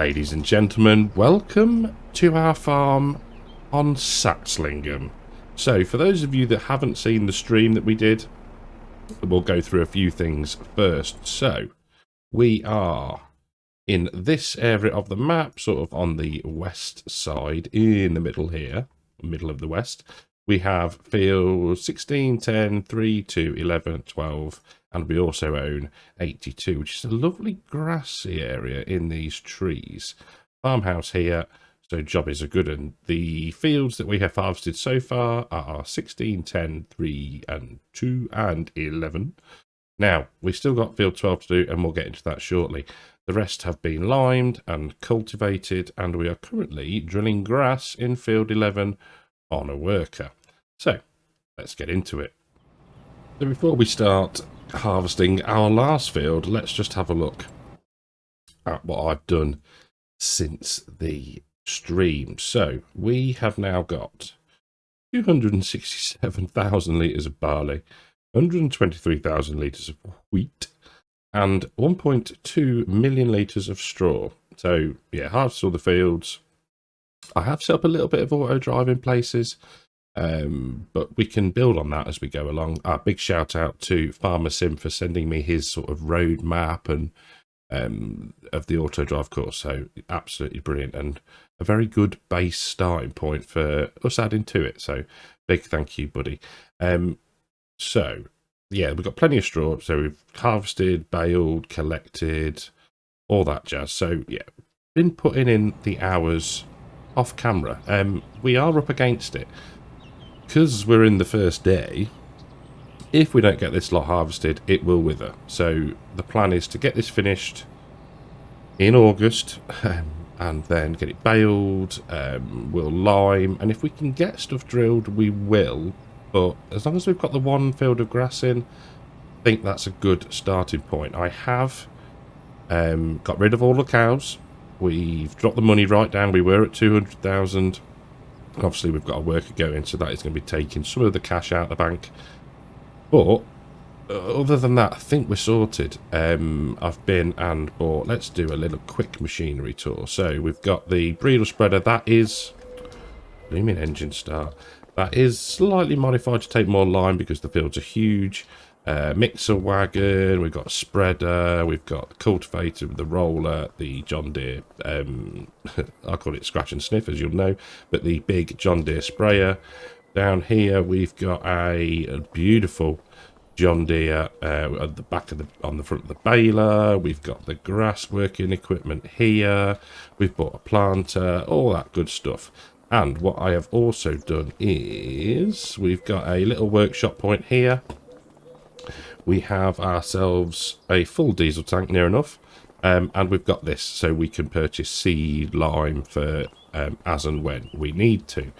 Ladies and gentlemen, welcome to our farm on Saxlingham. So, for those of you that haven't seen the stream that we did, we'll go through a few things first. So, we are in this area of the map, sort of on the west side, in the middle here, middle of the west. We have fields 16, 10, 3, 2, 11, 12, and we also own 82, which is a lovely grassy area in these trees. Farmhouse here, so job is a good one. The fields that we have harvested so far are 16, 10, 3, and 2, and 11. Now, we've still got field 12 to do, and we'll get into that shortly. The rest have been limed and cultivated, and we are currently drilling grass in field 11 on a worker. So, let's get into it. So before we start harvesting our last field, let's just have a look at what I've done since the stream. So, we have now got 267,000 litres of barley, 123,000 litres of wheat, and 1.2 million litres of straw. So, yeah, harvest all the fields. I have set up a little bit of auto drive in places, but we can build on that as we go along. A big shout out to Farmer Sim for sending me his sort of road map and of the auto drive course. So absolutely brilliant and a very good base starting point for us adding to it. So big thank you, buddy. So yeah, we've got plenty of straw. So we've harvested, baled, collected, all that jazz. So yeah, been putting in the hours off camera. We are up against it because we're in the first day. If we don't get this lot harvested, it will wither. So the plan is to get this finished in August and then get it baled. We'll lime, and if we can get stuff drilled, we will. But as long as we've got the one field of grass in, I think that's a good starting point. I have got rid of all the cows. We've dropped the money right down. We were at 200,000. Obviously, we've got a worker going, so that is going to be taking some of the cash out of the bank. But other than that, I think we're sorted. I've been and bought. Let's do a little quick machinery tour. So we've got the breeder spreader. That is blooming engine start. That is slightly modified to take more lime because the fields are huge. Mixer wagon, we've got a spreader, we've got the cultivator with the roller, the John Deere, I call it scratch and sniff as you'll know, but the big John Deere sprayer. Down here we've got a beautiful John Deere at the back of on the front of the baler. We've got the grass working equipment here. We've bought a planter, all that good stuff. And what I have also done is we've got a little workshop point here. We have ourselves a full diesel tank near enough, and we've got this so we can purchase seed, lime for as and when we need to.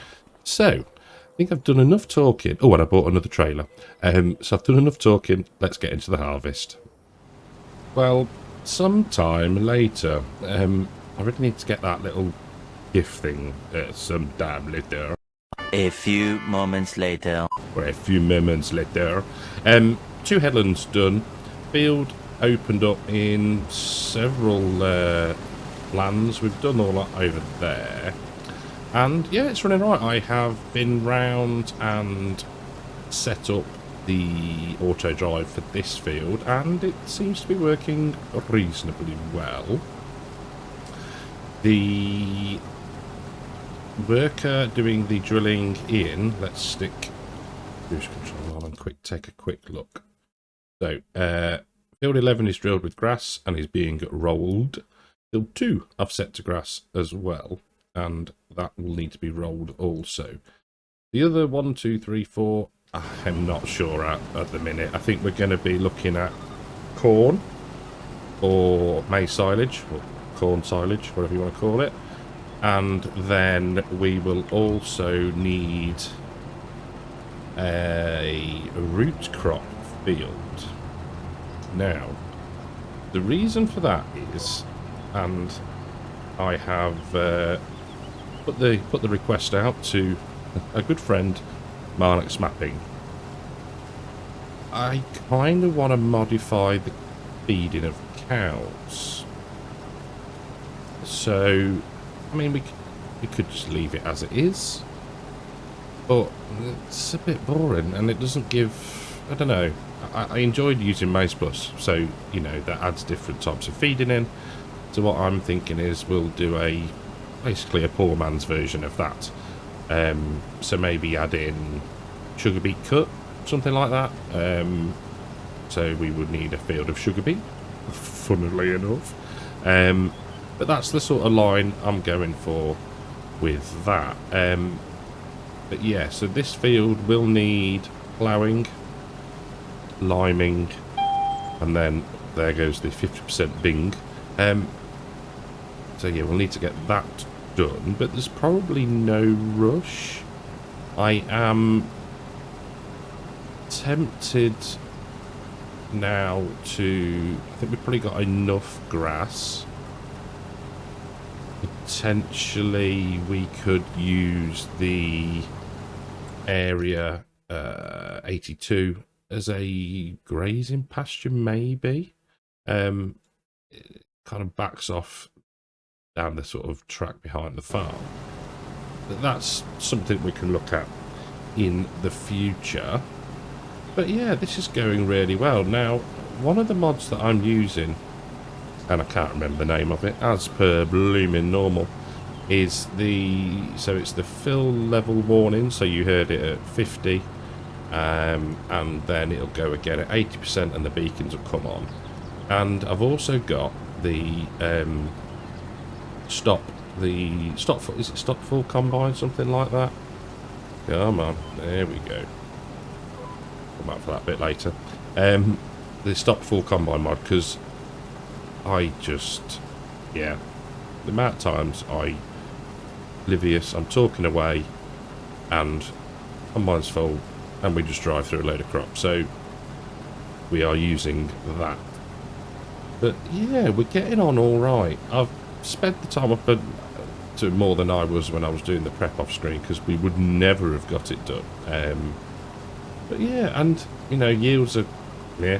So I think I've done enough talking. Oh, and I bought another trailer. So I've done enough talking. Let's get into the harvest. Well, sometime later, I really need to get that little gift thing some damn later. A few moments later. Or a few moments later. 2 headlands done. Field opened up in several lands. We've done all that over there. And yeah, it's running right. I have been round and set up the auto drive for this field, and it seems to be working reasonably well. The worker doing the drilling in, let's stick cruise control on and take a quick look. So field 11 is drilled with grass and is being rolled. Field 2 I've set to grass as well, and that will need to be rolled also. The other 1, 2, 3, 4 I'm not sure at the minute. I think we're going to be looking at corn or maize silage or corn silage, whatever you want to call it. And then we will also need a root crop field. Now, the reason for that is, and I have put the request out to a good friend, Marnix Mapping. I kind of want to modify the feeding of cows. So, I mean, we could just leave it as it is, but it's a bit boring, and it doesn't give, I don't know, I enjoyed using Mouse Plus, so, you know, that adds different types of feeding in. So what I'm thinking is we'll do basically a poor man's version of that. So maybe add in sugar beet cut, something like that. So we would need a field of sugar beet, funnily enough. But that's the sort of line I'm going for with that. But yeah, so this field will need ploughing, liming, and then there goes the 50% Bing. So yeah, we'll need to get that done, but there's probably no rush. I am tempted now to, I think we've probably got enough grass. Potentially we could use the area 82 as a grazing pasture, maybe. It kind of backs off down the sort of track behind the farm, but that's something we can look at in the future. But yeah, this is going really well. Now, one of the mods that I'm using, and I can't remember the name of it, as per blooming normal, is so it's the fill level warning. So you heard it at 50, and then it'll go again at 80%, and the beacons will come on. And I've also got the stop full combine, something like that. Come on, there we go. Come back for that bit later. The stop full combine mod, because I just, yeah, the amount of times I'm talking away and combine's full and we just drive through a load of crop, so we are using that. But yeah, we're getting on all right. I've spent the time up to more than I was when I was doing the prep off screen, because we would never have got it done. But yeah, and you know, yields are, yeah,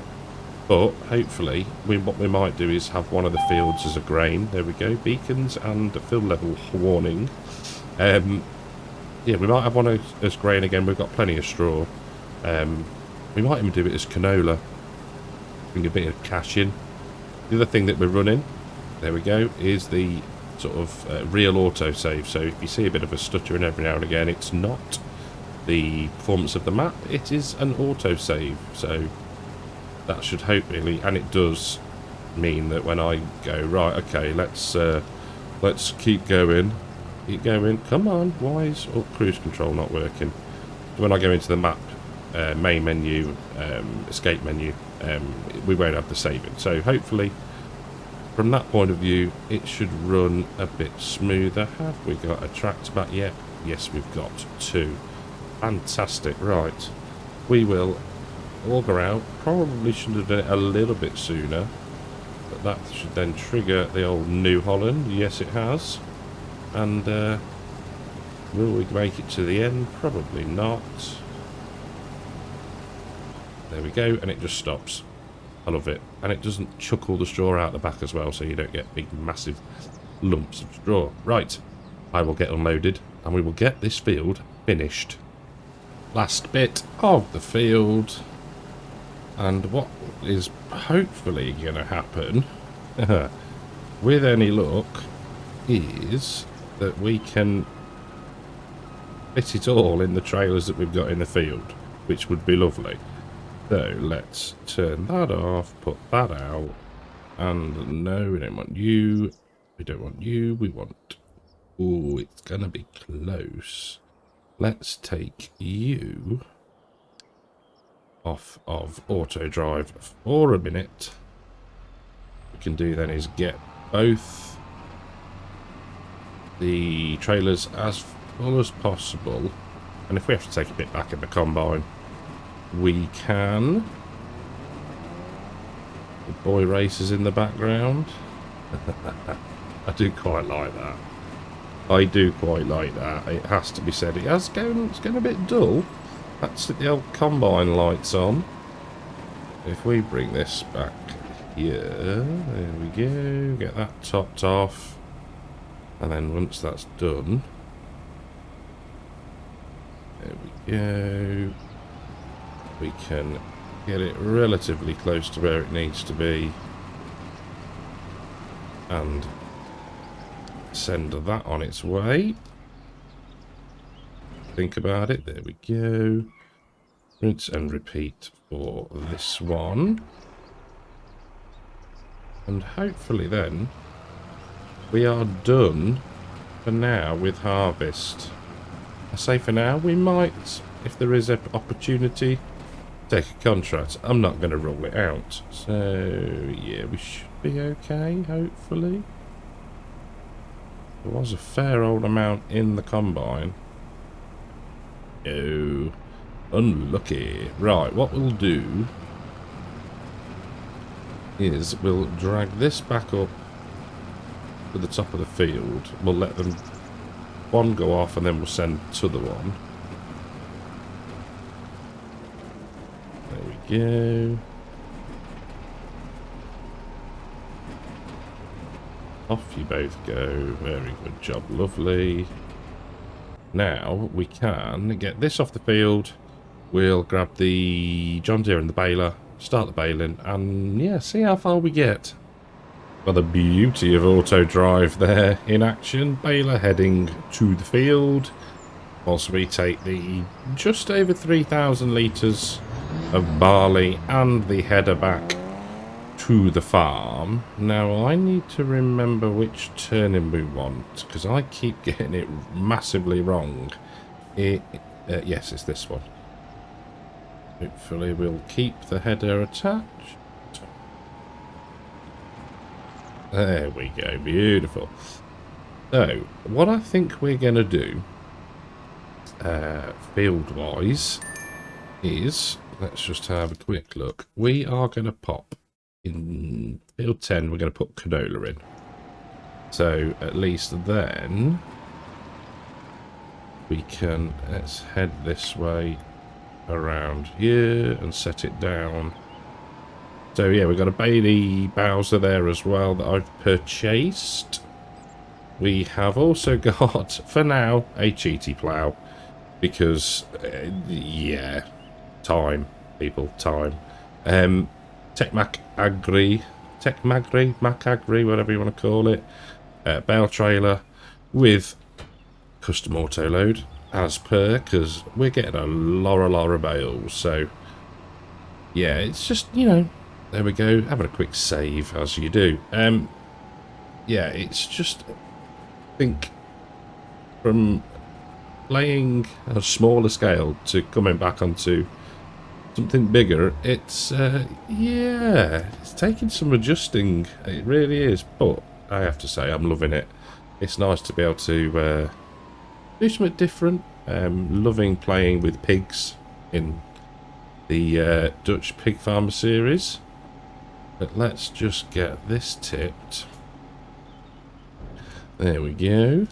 but hopefully what we might do is have one of the fields as a grain. There we go, beacons and fill level warning. Yeah, we might have one as grain again. We've got plenty of straw. We might even do it as canola, bring a bit of cash in. The other thing that we're running, there we go, is the sort of real autosave. So if you see a bit of a stuttering every now and again, it's not the performance of the map, it is an autosave. So that should hopefully, and it does mean that when I go, right, okay, let's keep going, come on, why is cruise control not working? When I go into the map main menu, escape menu, we won't have the saving. So hopefully from that point of view it should run a bit smoother. Have we got a tractor back yet? Yes, we've got 2. Fantastic. Right, we will auger out. Probably should have done it a little bit sooner, but that should then trigger the old New Holland. Yes, it has. And will we make it to the end? Probably not. There we go, and it just stops. I love it. And it doesn't chuck all the straw out the back as well, so you don't get big massive lumps of straw. Right, I will get unloaded and we will get this field finished. Last bit of the field, and what is hopefully going to happen with any luck is that we can fit it all in the trailers that we've got in the field, which would be lovely. So let's turn that off, put that out, and no, we don't want you, we don't want you, we want, oh, it's gonna be close. Let's take you off of auto drive for a minute. What we can do then is get both the trailers as full as possible, and if we have to take a bit back in the combine, we can. The boy racers in the background. I do quite like that. I do quite like that. It has to be said. It's going a bit dull. That's the old combine lights on. If we bring this back here, there we go. Get that topped off. And then once that's done, there we go. We can get it relatively close to where it needs to be and send that on its way. Think about it. There we go. Rinse and repeat for this one. And hopefully then we are done for now with harvest. I say for now, we might, if there is an opportunity, take a contract. I'm not going to rule it out. So yeah, we should be okay, hopefully. There was a fair old amount in the combine. Oh, unlucky. Right, what we'll do is we'll drag this back up to the top of the field. We'll let them one go off and then we'll send to the one. There we go. Off you both go. Very good job. Lovely. Now we can get this off the field. We'll grab the John Deere and the baler, start the baling, and yeah, see how far we get. Well, the beauty of auto drive there in action. Baler heading to the field whilst we take the just over 3,000 litres of barley and the header back to the farm. Now I need to remember which turning we want because I keep getting it massively wrong. Yes, it's this one. Hopefully we'll keep the header attached. There we go, beautiful. So what I think we're going to do field wise is, let's just have a quick look. We are going to pop in field 10, we're going to put canola in. So at least then we can, let's head this way around here and set it down. So yeah, we've got a Bailey Bowser there as well that I've purchased. We have also got, for now, a cheaty plough because yeah, time, people, time. Mac Agri, whatever you want to call it, bale trailer with custom auto load as per, because we're getting a lot of bales. So yeah, it's just, you know, there we go, having a quick save as you do. Yeah, it's just, I think from playing a smaller scale to coming back onto something bigger, it's yeah, it's taking some adjusting, it really is, but I have to say I'm loving it. It's nice to be able to do something different. Loving playing with pigs in the Dutch Pig Farmer series. But let's just get this tipped. There we go,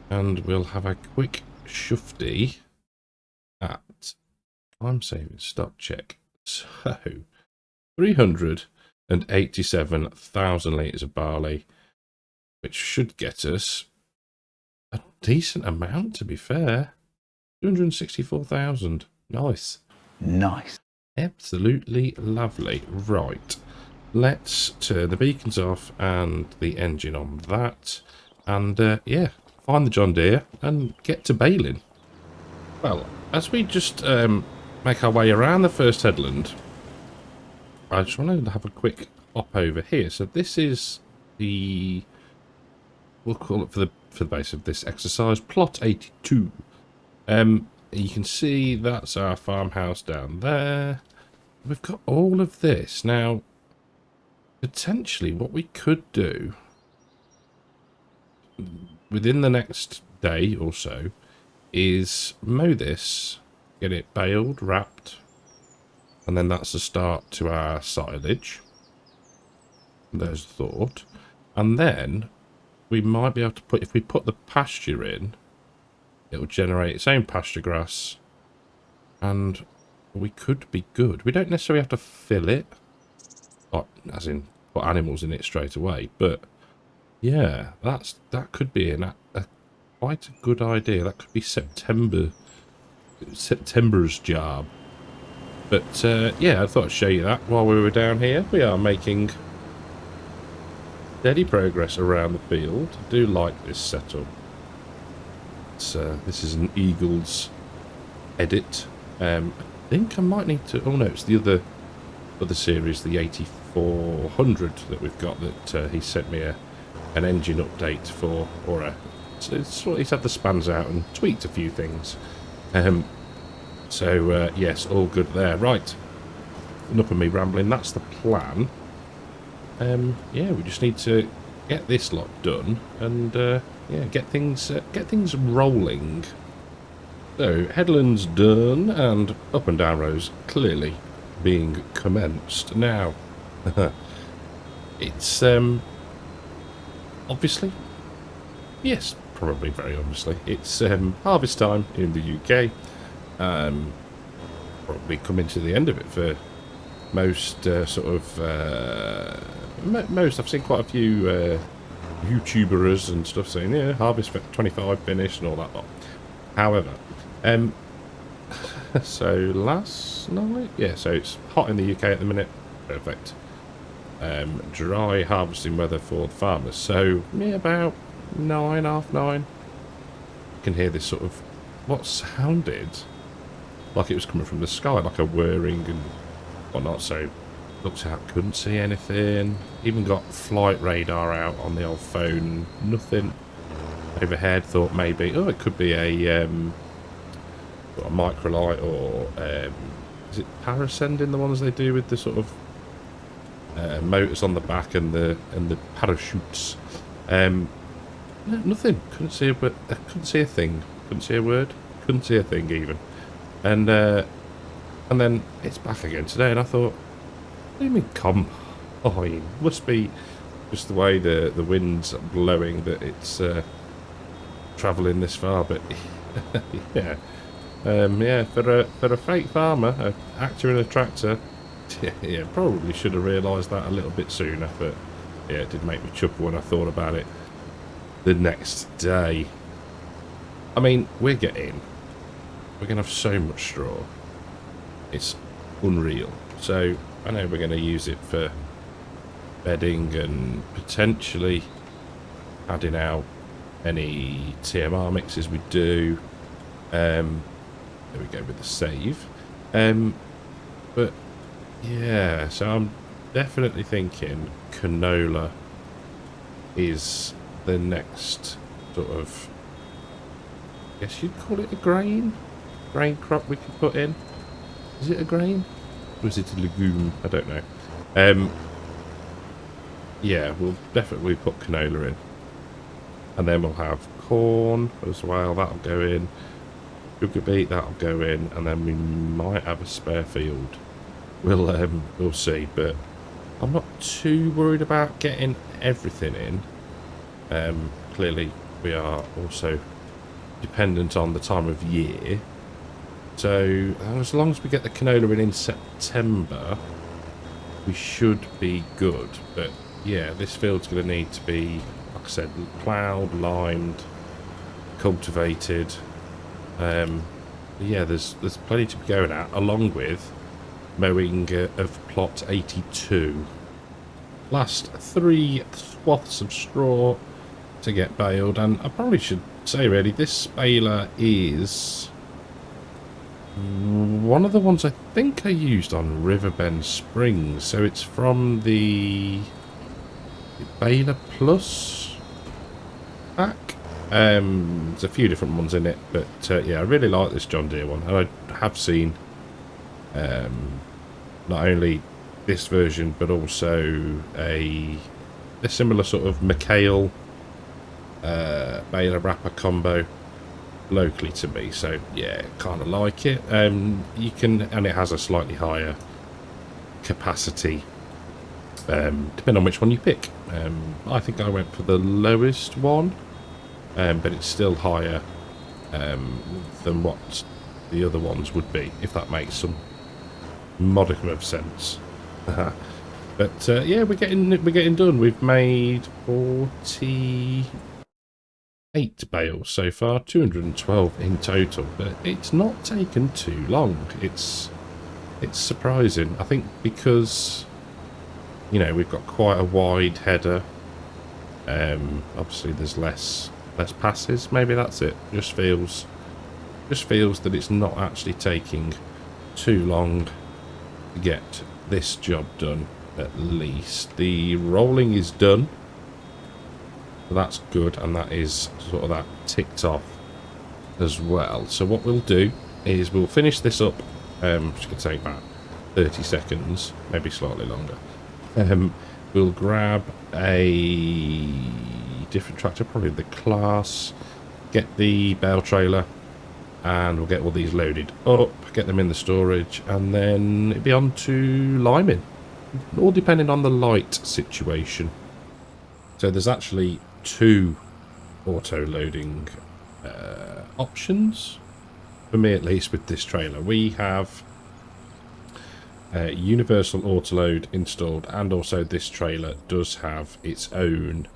and we'll have a quick shufty at time saving stock check. So 387,000 litres of barley, which should get us a decent amount, to be fair. 264,000. Nice. Nice. Absolutely lovely. Right. Let's turn the beacons off and the engine on that. And yeah, find the John Deere and get to baling. Well, as we just make our way around the first headland, I just want to have a quick hop over here. So this is the, we'll call it for the base of this exercise, plot 82. You can see that's our farmhouse down there. We've got all of this. Now, potentially what we could do within the next day or so is mow this, get it baled, wrapped, and then that's the start to our silage. There's thought. And then we might be able to put, if we put the pasture in, it will generate its own pasture grass, and we could be good. We don't necessarily have to fill it, as in put animals in it straight away, but Yeah, that could be quite a good idea. That could be September's job. But yeah, I thought I'd show you that while we were down here. We are making steady progress around the field. I do like this setup. This is an Eagles edit. I think I might need to... Oh no, it's the other series, the 8400 that we've got that he sent me an engine update for, so he's had the spans out and tweaked a few things. So yes, all good there. Right, enough of me rambling. That's the plan. Yeah, we just need to get this lot done and yeah, get things rolling. So headlands done and up and down rows clearly being commenced now. It's obviously, yes, probably very obviously, it's harvest time in the UK. Probably coming to the end of it for most most. I've seen quite a few YouTubers and stuff saying, yeah, harvest 25 finished and all that lot. However, so last night, yeah, so it's hot in the UK at the minute. Perfect. Dry harvesting weather for the farmers. So yeah, about 9, half 9. You can hear this sort of what sounded like it was coming from the sky, like a whirring and whatnot. So looked out, couldn't see anything. Even got flight radar out on the old phone. Nothing overhead. Thought maybe, oh, it could be a microlight or is it parascending, the ones they do with the sort of motors on the back and the parachutes. Nothing. Couldn't see a thing. Couldn't see a word. Couldn't see a thing even. And then it's back again today, and I thought, what do you mean combine? Must be just the way the wind's blowing that it's travelling this far. But yeah, yeah, for a fake farmer, an actor in a tractor, yeah, probably should have realised that a little bit sooner. But yeah, it did make me chuckle when I thought about it the next day. I mean, we're going to have so much straw. It's unreal. So I know we're going to use it for bedding and potentially adding out any TMR mixes we do. There we go with the save. But yeah, so I'm definitely thinking canola is the next sort of, I guess you'd call it a grain crop we could put in. Is it a grain? Or is it a legume? I don't know. Yeah, we'll definitely put canola in. And then we'll have corn as well, that'll go in. Sugar beet, that'll go in. And then we might have a spare field. We'll see, but I'm not too worried about getting everything in. Clearly, we are also dependent on the time of year. So, as long as we get the canola in September, we should be good. But, yeah, this field's going to need to be, like I said, ploughed, limed, cultivated. Yeah, there's plenty to be going at, along with mowing of plot 82. Last 3 swaths of straw to get baled, and I probably should say, really, this baler is one of the ones I think I used on Riverbend Springs, so it's from the Baler Plus pack. There's a few different ones in it, but yeah, I really like this John Deere one, and I have seen not only this version but also a similar sort of McHale baler wrapper combo locally to me, so yeah, kind of like it. You can, and it has a slightly higher capacity depending on which one you pick. I think I went for the lowest one, but it's still higher than what the other ones would be, if that makes some modicum of sense. But But yeah, we're getting done. We've made 48 bales so far, 212 in total. But it's not taken too long. It's surprising. I think because, you know, we've got quite a wide header. Obviously there's less passes. Maybe that's it. Just feels that it's not actually taking too long to get this job done. At least the rolling is done, so that's good, and that is sort of that ticked off as well. So what we'll do is we'll finish this up, which can take about 30 seconds, maybe slightly longer. We'll grab a different tractor, probably the class, get the bale trailer, and we'll get all these loaded up, get them in the storage, and then it'll be on to liming, all depending on the light situation. So there's actually 2 auto loading options, for me at least, with this trailer. We have universal auto load installed, and also this trailer does have its own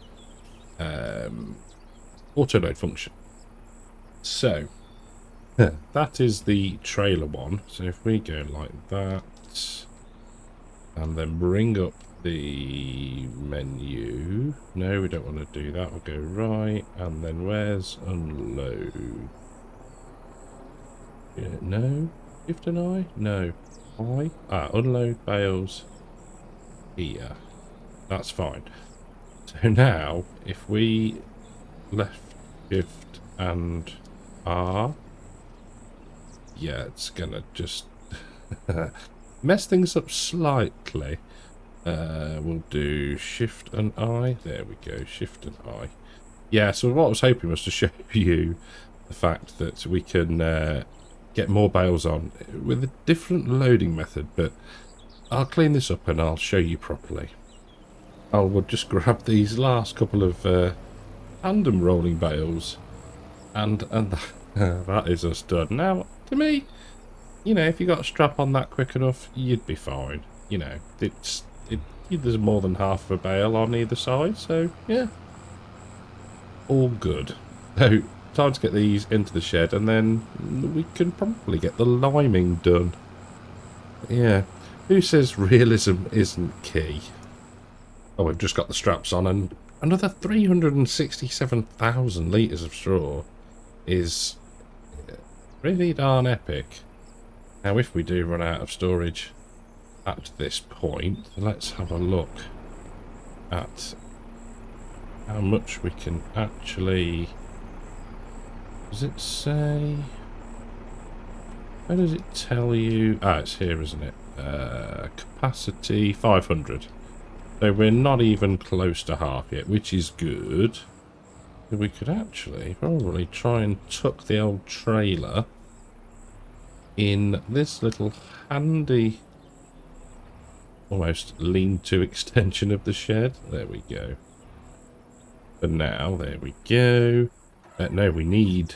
auto load function. So that is the trailer one. So if we go like that and then bring up the menu, no, we don't want to do that. We'll go right, and then where's unload? Yeah, no, shift and I, no, I, unload bales here. That's fine. So now if we left shift and R, yeah, it's gonna just mess things up slightly. We'll do shift and I. There we go, shift and I. Yeah, so what I was hoping was to show you the fact that we can get more bales on with a different loading method, but I'll clean this up and I'll show you properly. We'll just grab these last couple of tandem rolling bales, and that is us done. Now, to me, you know, if you got a strap on that quick enough, you'd be fine. You know, there's more than half a bale on either side, so yeah, all good. So time to get these into the shed, and then we can probably get the liming done. Yeah, who says realism isn't key? Oh, we've just got the straps on, and another 367,000 litres of straw is really darn epic. Now, if we do run out of storage at this point, let's have a look at how much we can actually... Does it say... Where does it tell you? It's here, isn't it? Capacity 500. So we're not even close to half yet, which is good. We could actually probably try and tuck the old trailer in this little handy, almost lean-to extension of the shed. There we go. But now, there we go. No, we need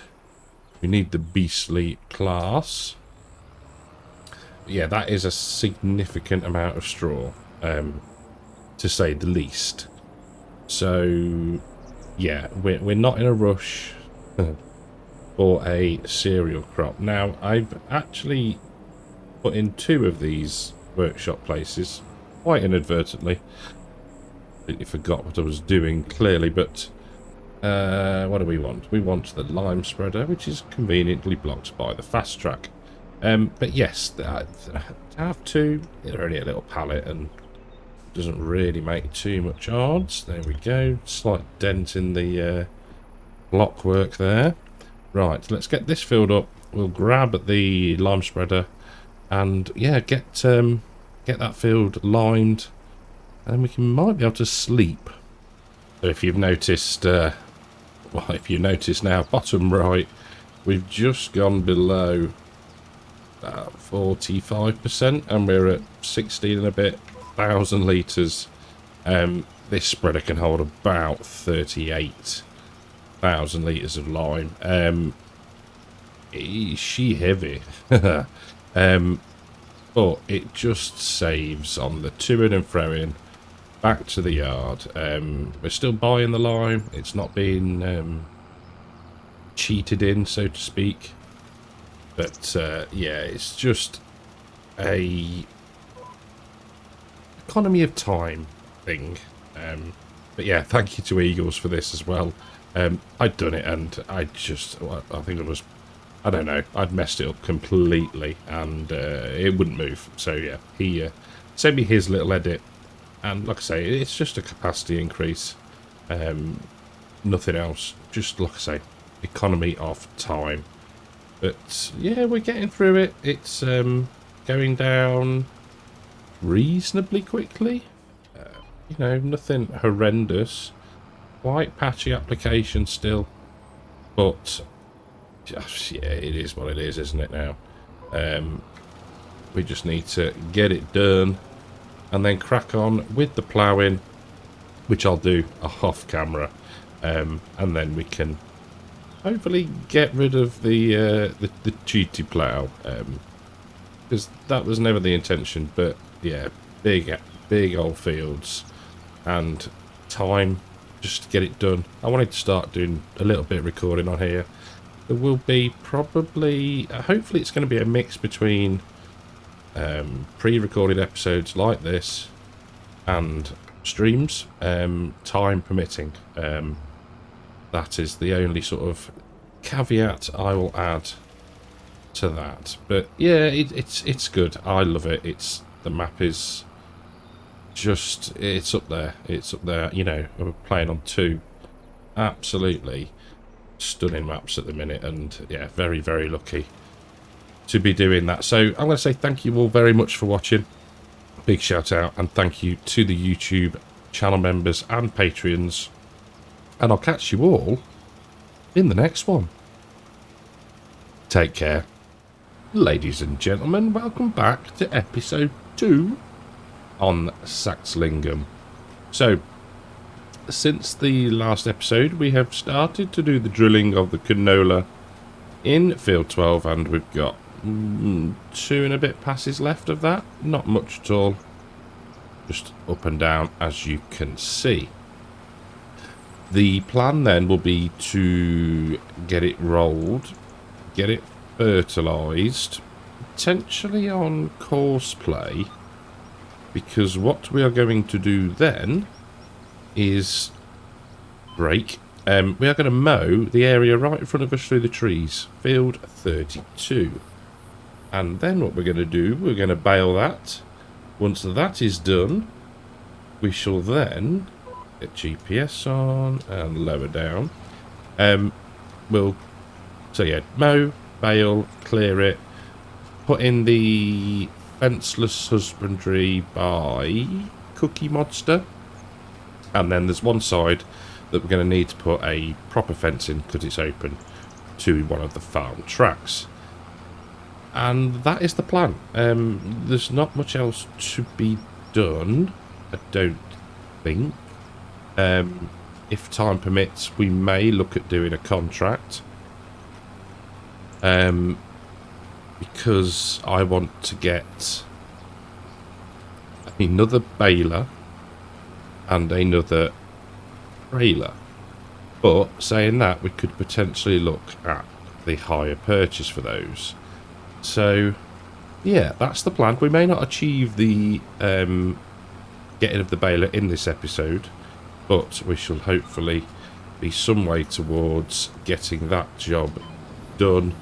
the beastly class. Yeah, that is a significant amount of straw, to say the least. So, yeah, we're not in a rush for a cereal crop. Now, I've actually put in 2 of these workshop places, quite inadvertently. Completely forgot what I was doing, clearly, but what do we want? We want the lime spreader, which is conveniently blocked by the fast track. But yes, to have 2, they're only a little pallet and doesn't really make too much odds. There we go, slight dent in the block work there. Right, let's get this filled up. We'll grab the lime spreader and yeah, get that field limed, and we might be able to sleep. So if you've noticed, well, if you notice now, bottom right, we've just gone below 45%, and we're at 16 and a bit thousand litres. This spreader can hold about 38,000 litres of lime. Is she heavy? but it just saves on the to-in and fro-in back to the yard. We're still buying the lime. It's not being cheated in, so to speak. But yeah, it's just a economy of time thing. But yeah, thank you to Eagles for this as well. I'd done it, and I think it was, I don't know, I'd messed it up completely, and it wouldn't move. So yeah, he sent me his little edit, and like I say, it's just a capacity increase, nothing else. Just like I say, economy of time. But yeah, we're getting through it. It's going down reasonably quickly. You know, nothing horrendous. Quite patchy application still, but yeah, it is what it is, isn't it now? We just need to get it done and then crack on with the ploughing, which I'll do off camera, and then we can hopefully get rid of the cheaty plough, because that was never the intention. But yeah, big old fields and time just to get it done. I wanted to start doing a little bit of recording on here. There will be probably, hopefully it's going to be a mix between pre-recorded episodes like this and streams, time permitting. That is the only sort of caveat I will add to that. But yeah, it's good. I love it. The map is just, it's up there. It's up there. You know, we're playing on 2 absolutely stunning maps at the minute, and yeah, very, very lucky to be doing that. So I'm going to say thank you all very much for watching. Big shout out and thank you to the YouTube channel members and Patreons, and I'll catch you all in the next one. Take care. Ladies and gentlemen, welcome back to episode 2 on Saxlingham. So, since the last episode, we have started to do the drilling of the canola in field 12, and we've got 2 and a bit passes left of that. Not much at all. Just up and down, as you can see. The plan then will be to get it rolled, get it fertilised, potentially on course play, because what we are going to do then is break. We are going to mow the area right in front of us through the trees, field 32. And then what we're going to do, we're going to bale that. Once that is done, we shall then get GPS on and lower down. So yeah, mow, bale, clear it, put in the fenceless husbandry by Cookie Monster, and then there's one side that we're going to need to put a proper fence in because it's open to one of the farm tracks. And that is the plan. There's not much else to be done, I don't think. If time permits, we may look at doing a contract, because I want to get another baler and another trailer. But saying that, we could potentially look at the hire purchase for those. So yeah, that's the plan. We may not achieve the getting of the baler in this episode, but we shall hopefully be some way towards getting that job done.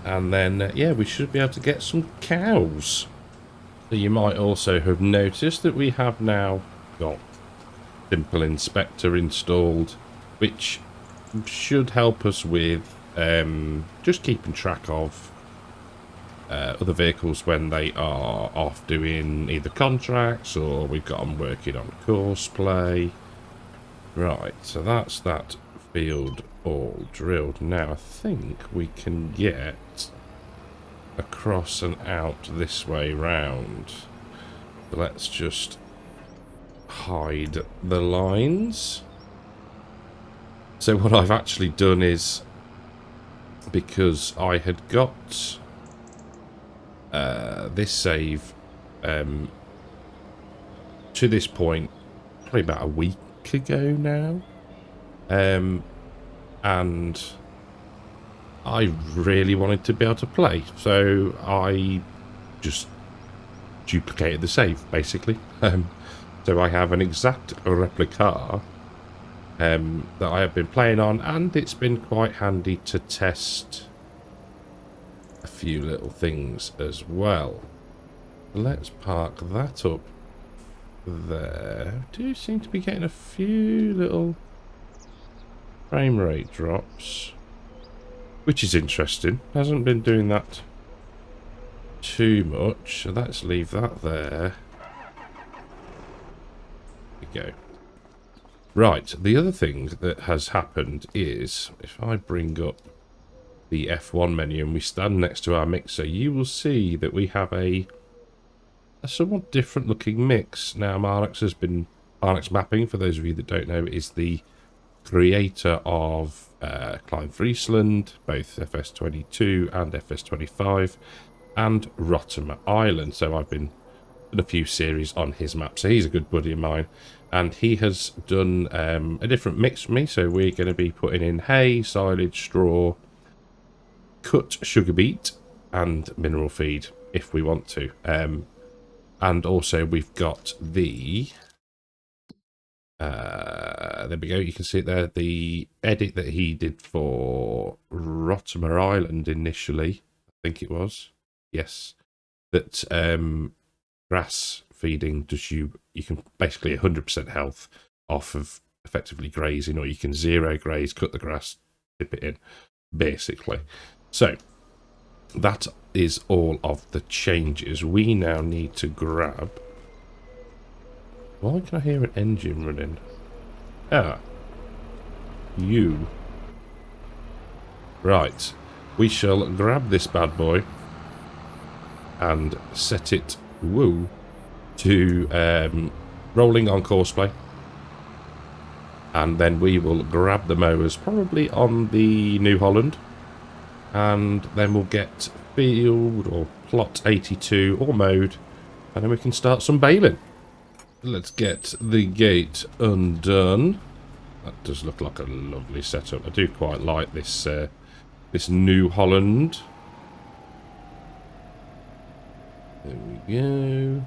And then, yeah, we should be able to get some cows. So you might also have noticed that we have now got Simple Inspector installed, which should help us with just keeping track of other vehicles when they are off doing either contracts or we've got them working on course play. Right, so that's that field all drilled. Now I think we can get across and out this way round. Let's just hide the lines. So what I've actually done is, because I had got this save, to this point, probably about a week ago now. And I really wanted to be able to play, so I just duplicated the save, basically. So I have an exact replica that I have been playing on, and it's been quite handy to test a few little things as well. Let's park that up there. Do seem to be getting a few little frame rate drops, which is interesting. Hasn't been doing that too much, so let's leave that there. There we go. Right, the other thing that has happened is, if I bring up the F1 menu and we stand next to our mixer, you will see that we have a somewhat different looking mix. Now, Marnix Mapping, for those of you that don't know, is the creator of Climb Friesland, both FS22 and FS25, and Rotterdam Island. So I've been in a few series on his map. So he's a good buddy of mine, and he has done a different mix for me. So we're going to be putting in hay, silage, straw, cut sugar beet, and mineral feed if we want to. And also we've got the there we go, you can see it there, the edit that he did for Rotterdam Island initially, I think it was, yes, that grass feeding does you can basically 100% health off of effectively grazing, or you can zero graze, cut the grass, dip it in, basically. So that is all of the changes. We now need to grab... Why can I hear an engine running? Ah. You. Right. We shall grab this bad boy and set it, woo, to rolling on courseplay. And then we will grab the mowers, probably on the New Holland. And then we'll get field or plot 82 all mowed. And then we can start some baling. Let's get the gate undone. That does look like a lovely setup. I do quite like this this New Holland. There we go.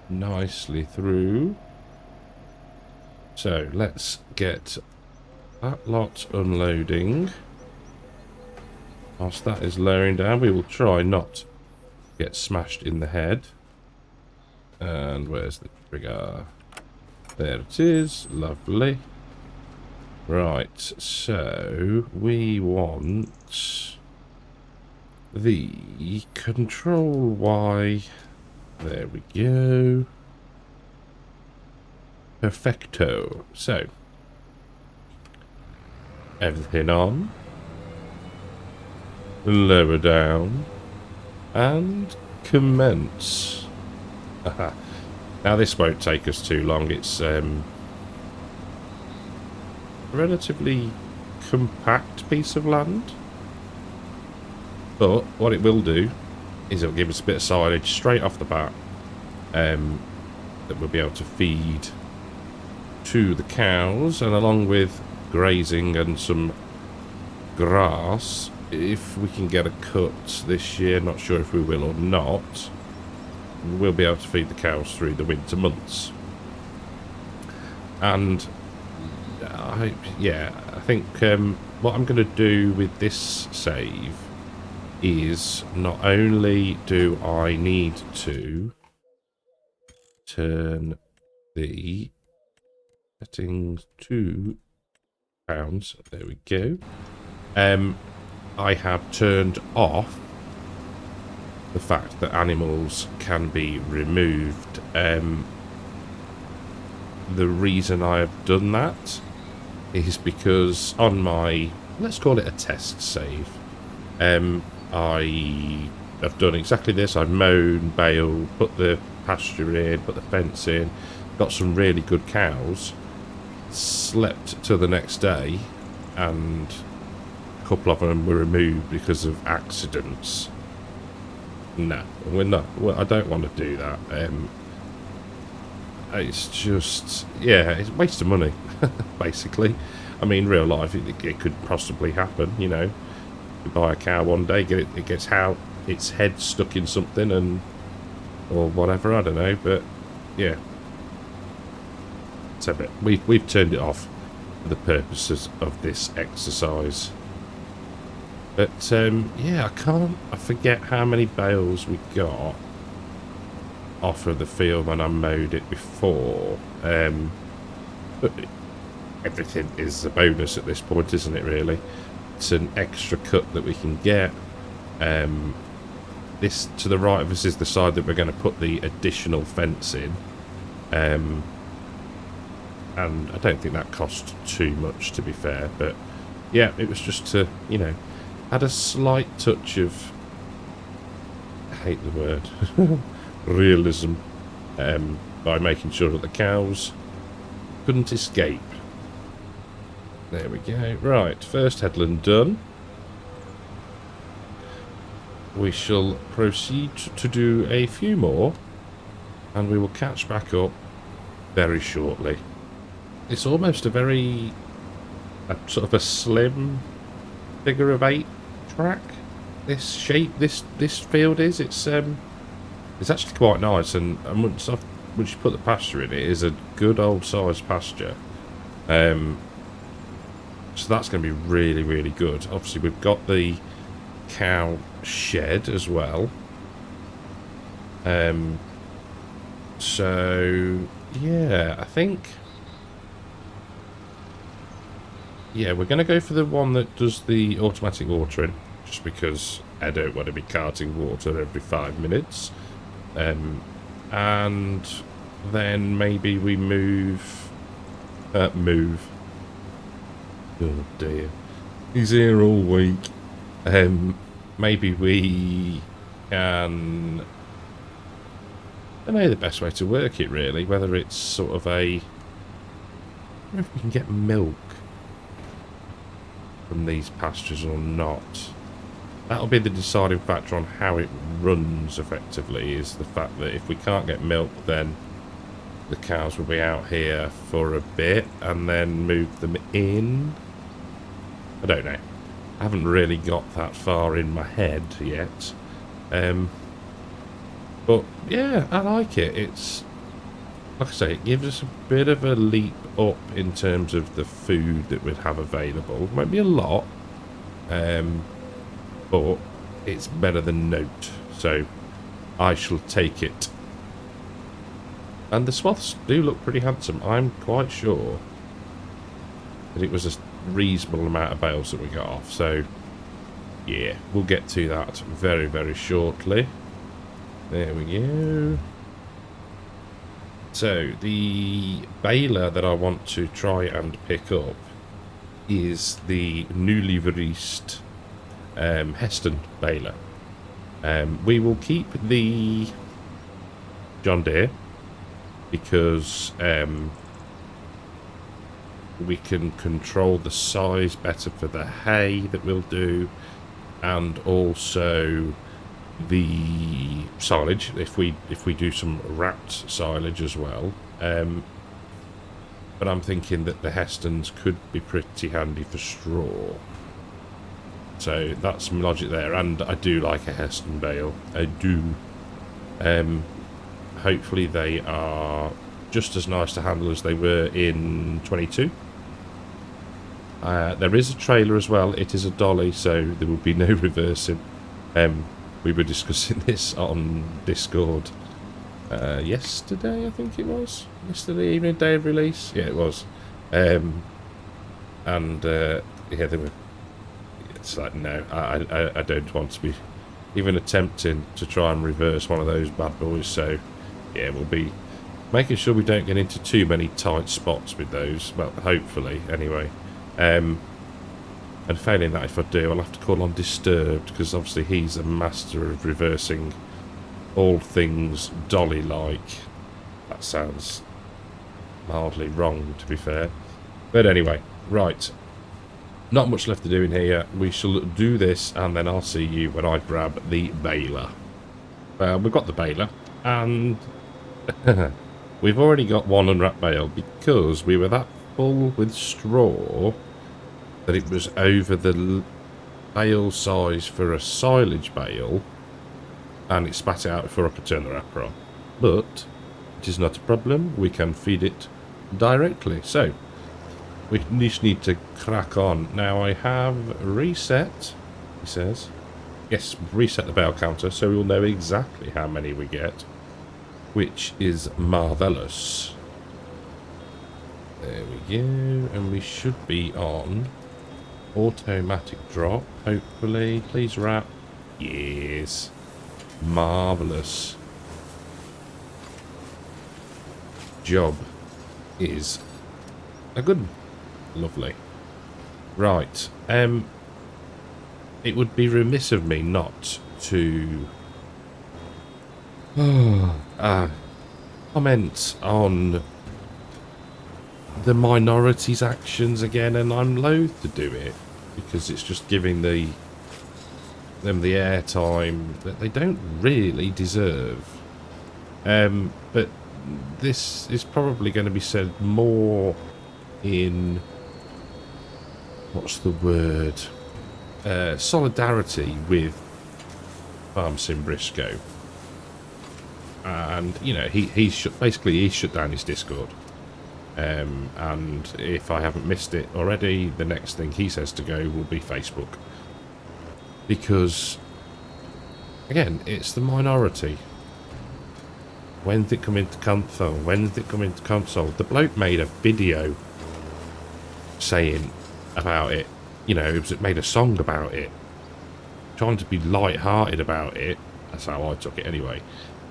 Nicely through. So let's get that lot unloading. Whilst that is lowering down, we will try not to get smashed in the head. And where's the trigger? There it is. Lovely. Right, so we want the Control Y. There we go. Perfecto. So, everything on. Lower down. And commence. Now this won't take us too long. It's a relatively compact piece of land, but what it will do is it'll give us a bit of silage straight off the bat that we'll be able to feed to the cows, and along with grazing and some grass, if we can get a cut this year, not sure if we will or not, we'll be able to feed the cows through the winter months. And I think what I'm going to do with this save is, not only do I need to turn the settings to pounds, there we go, I have turned off the fact that animals can be removed. The reason I have done that is because on my, let's call it a test save, I have done exactly this. I've mown, baled, put the pasture in, put the fence in, got some really good cows, slept till the next day, and a couple of them were removed because of accidents. No, we're not. Well, I don't want to do that. It's just, yeah, it's a waste of money, basically. I mean, real life, it could possibly happen, you know. You buy a cow one day, it gets its head stuck in something, and or whatever, I don't know, but yeah. So, but we've turned it off for the purposes of this exercise. But yeah, I forget how many bales we got off of the field when I mowed it before. But everything is a bonus at this point, isn't it, really? It's an extra cut that we can get. This to the right of us is the side that we're going to put the additional fence in. And I don't think that cost too much, to be fair. But yeah, it was just to, you know, add a slight touch of, I hate the word, realism, by making sure that the cows couldn't escape. There we go. Right, first headland done. We shall proceed to do a few more, and we will catch back up very shortly. It's almost a sort of a slim figure of 8 track. This shape, this field is. It's actually quite nice, and once you put the pasture in, it is a good old sized pasture. So that's going to be really, really good. Obviously, we've got the cow shed as well. So yeah, I think, yeah, we're going to go for the one that does the automatic watering, just because I don't want to be carting water every 5 minutes. And then maybe we move. Oh dear, he's here all week. Maybe we can, I don't know the best way to work it, really. Whether it's sort of I don't know if we can get milk from these pastures or not. That'll be the deciding factor on how it runs effectively, is the fact that if we can't get milk, then the cows will be out here for a bit and then move them in. I don't know. I haven't really got that far in my head yet. But yeah, I like it. It's, like I say, it gives us a bit of a leap up in terms of the food that we'd have available. Might be a lot, but it's better than note, so I shall take it. And the swaths do look pretty handsome. I'm quite sure that it was a reasonable amount of bales that we got off, so yeah, we'll get to that very, very shortly. There we go. So the baler that I want to try and pick up is the newly released Heston baler. We will keep the John Deere because we can control the size better for the hay that we'll do, and also the silage if we do some wrapped silage as well. But I'm thinking that the Hestons could be pretty handy for straw. So that's some logic there, and I do like a Heston bale. I do. Hopefully they are just as nice to handle as they were in 22. There is a trailer as well. It is a dolly, so there will be no reversing. We were discussing this on Discord yesterday, I think it was. Yesterday evening, day of release. Yeah, it was. Yeah, they were. It's like, no, I don't want to be even attempting to try and reverse one of those bad boys. So yeah, we'll be making sure we don't get into too many tight spots with those. Well, hopefully, anyway. And failing that, if I do, I'll have to call on Disturbed, because obviously he's a master of reversing all things dolly-like. That sounds mildly wrong, to be fair. But anyway, right. Not much left to do in here. We shall do this, and then I'll see you when I grab the baler. Well, we've got the baler, and we've already got one unwrapped bale because we were that full with straw that it was over the bale size for a silage bale, and it spat it out before I could turn the wrapper on. But it is not a problem. We can feed it directly. So we just need to crack on. Now I have reset, he says. Yes, reset the bale counter so we'll know exactly how many we get, which is marvellous. There we go, and we should be on automatic drop, hopefully. Please wrap. Yes. Marvellous. Job is a good one. Lovely. Right. It would be remiss of me not to comment on the minorities' actions again, and I'm loath to do it because it's just giving them the airtime that they don't really deserve. But this is probably going to be said more in, what's the word, solidarity with Farm Sim Briscoe. And, you know, he shut down his Discord. And if I haven't missed it already, the next thing he says to go will be Facebook. Because, again, it's the minority. When did it come into console? When did it come into console? The bloke made a video saying about it. You know, it made a song about it. Trying to be light-hearted about it. That's how I took it anyway.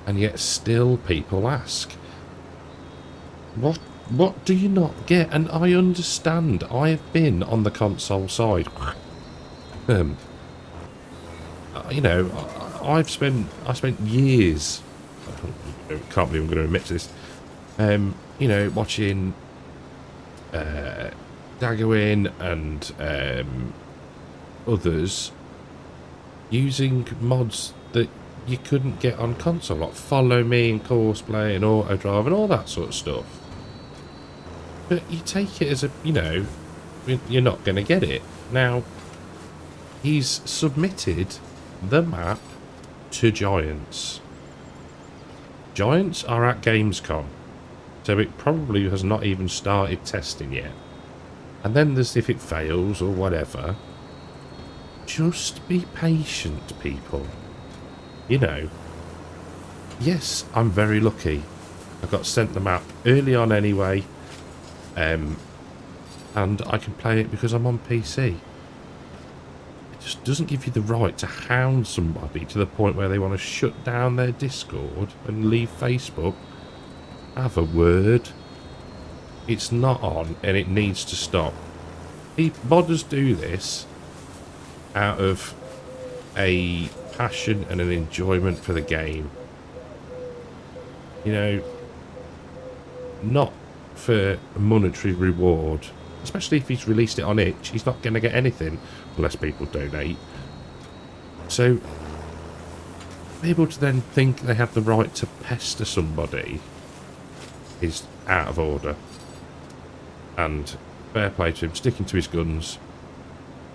And yet still people ask, what do you not get? And I understand. I have been on the console side. You know, I spent years, I can't believe I'm going to admit to this, you know, watching Daggerwin and others using mods that you couldn't get on console, like Follow Me and Courseplay and Auto Drive and all that sort of stuff. But you take it as a, you know, you're not going to get it. Now, he's submitted the map to Giants. Giants are at Gamescom, so it probably has not even started testing yet. And then there's if it fails or whatever. Just be patient, people. You know, yes, I'm very lucky. I got sent the map early on anyway, and I can play it because I'm on PC. It just doesn't give you the right to hound somebody to the point where they want to shut down their Discord and leave Facebook. Have a word. It's not on, and it needs to stop. Modders do this out of a passion and an enjoyment for the game. You know, not for a monetary reward. Especially if he's released it on itch, he's not going to get anything unless people donate. So, people to then think they have the right to pester somebody is out of order. And fair play to him, sticking to his guns,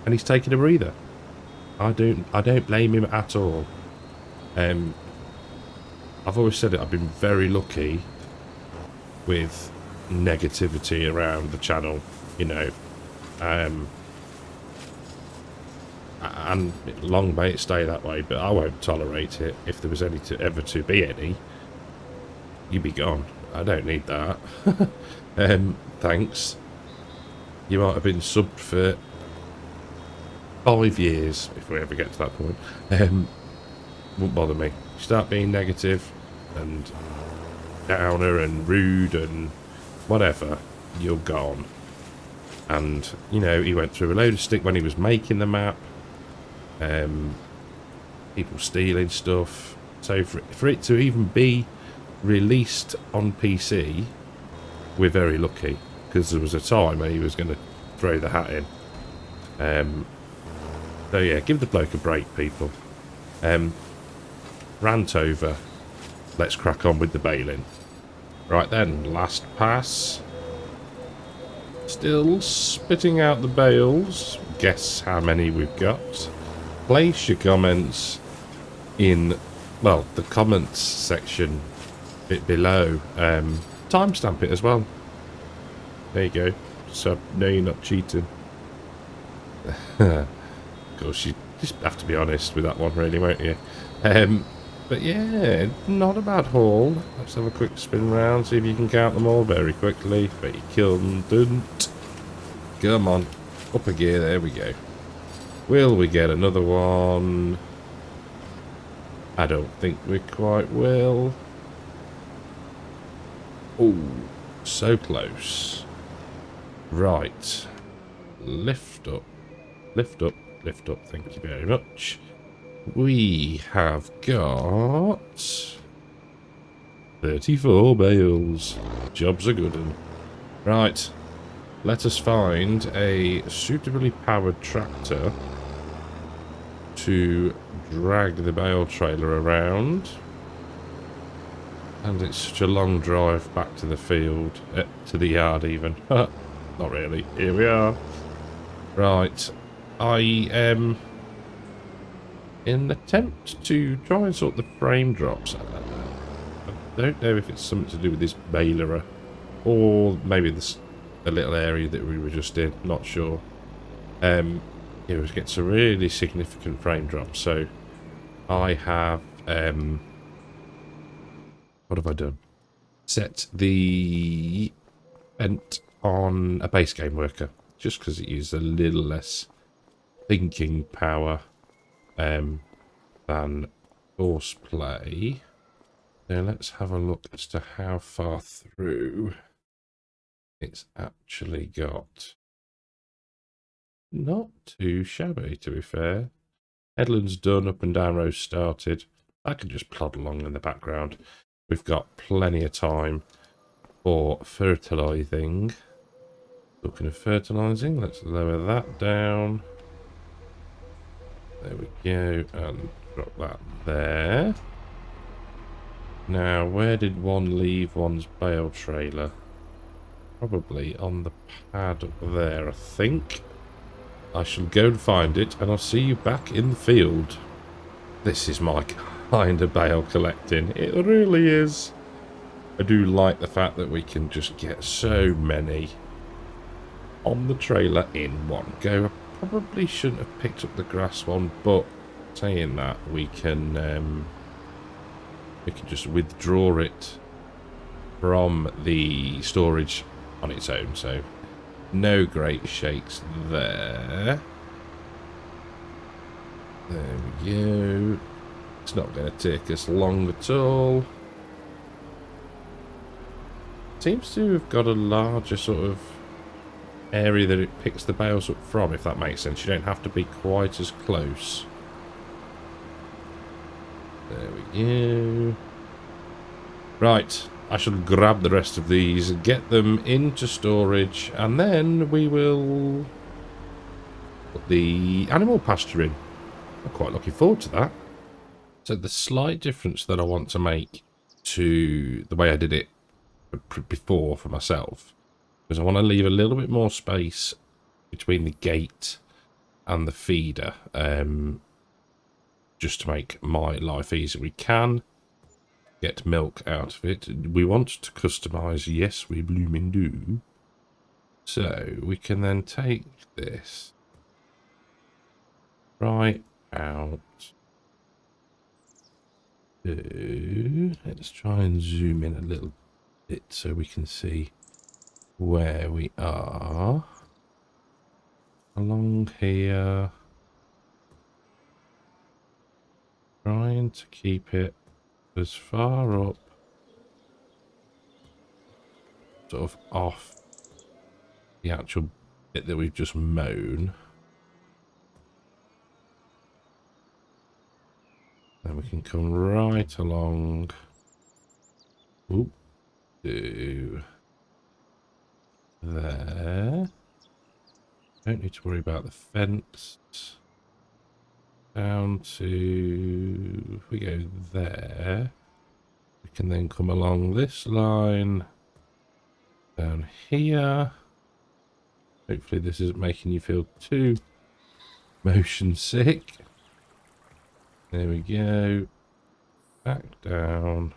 and he's taking a breather. I don't blame him at all. I've always said it, I've been very lucky with negativity around the channel, you know, and long may it stay that way, but I won't tolerate it. If there was any ever to be any, you be gone. I don't need that. Thanks. You might have been subbed for 5 years, if we ever get to that point. Won't bother me. Start being negative and downer and rude and whatever, you're gone. And, you know, he went through a load of stick when he was making the map. People stealing stuff. So for it to even be released on PC, we're very lucky. Because there was a time when he was going to throw the hat in. So yeah, give the bloke a break, people. rant over. Let's crack on with the baling. Right then, last pass. Still spitting out the bales. Guess how many we've got. Place your comments in, well, the comments section bit below. Timestamp it as well. There you go. So no, you're not cheating. Of course, you just have to be honest with that one, really, won't you? But yeah, not a bad haul. Let's have a quick spin round, see if you can count them all very quickly. But you couldn't. Come on. Up a gear, there we go. Will we get another one? I don't think we quite will. Oh, so close. Right. Lift up. Lift up. Lift up. Thank you very much. We have got 34 bales. Job's a good one. Right. Let us find a suitably powered tractor to drag the bale trailer around. And it's such a long drive back to the field, to the yard even. Not really. Here we are. Right. In an attempt to try and sort the frame drops, I don't know if it's something to do with this baler or maybe this a little area that we were just in, not sure. It gets a really significant frame drop, so I have what have I done? Set the vent on a base game worker, just because it uses a little less thinking power than horseplay. Now let's have a look as to how far through it's actually got. Not too shabby, to be fair. Headland's done, up and down rows started. I can just plod along in the background. We've got plenty of time for fertilising. Talking of fertilising, let's lower that down. There we go, and drop that there. Now, where did one leave one's bale trailer? Probably on the pad up there, I think. I shall go and find it, and I'll see you back in the field. This is my kind of bale collecting. It really is. I do like the fact that we can just get so many on the trailer in one go. I probably shouldn't have picked up the grass one, but saying that, we can just withdraw it from the storage on its own, so no great shakes there. There we go. It's not going to take us long at all. Seems to have got a larger sort of area that it picks the bales up from, if that makes sense. You don't have to be quite as close. There we go. Right, I shall grab the rest of these, get them into storage, and then we will put the animal pasture in. I'm quite looking forward to that. So the slight difference that I want to make to the way I did it before for myself, because I want to leave a little bit more space between the gate and the feeder, just to make my life easier. We can get milk out of it. We want to customize, yes, we blooming do. So we can then take this right out. Let's try and zoom in a little bit so we can see where we are. Along here. Trying to keep it as far up, sort of off the actual bit that we've just mown. Then we can come right along. Oop, to there. Don't need to worry about the fence. down to, if we go there, we can then come along this line down here. Hopefully this isn't making you feel too motion sick. There we go. Back down.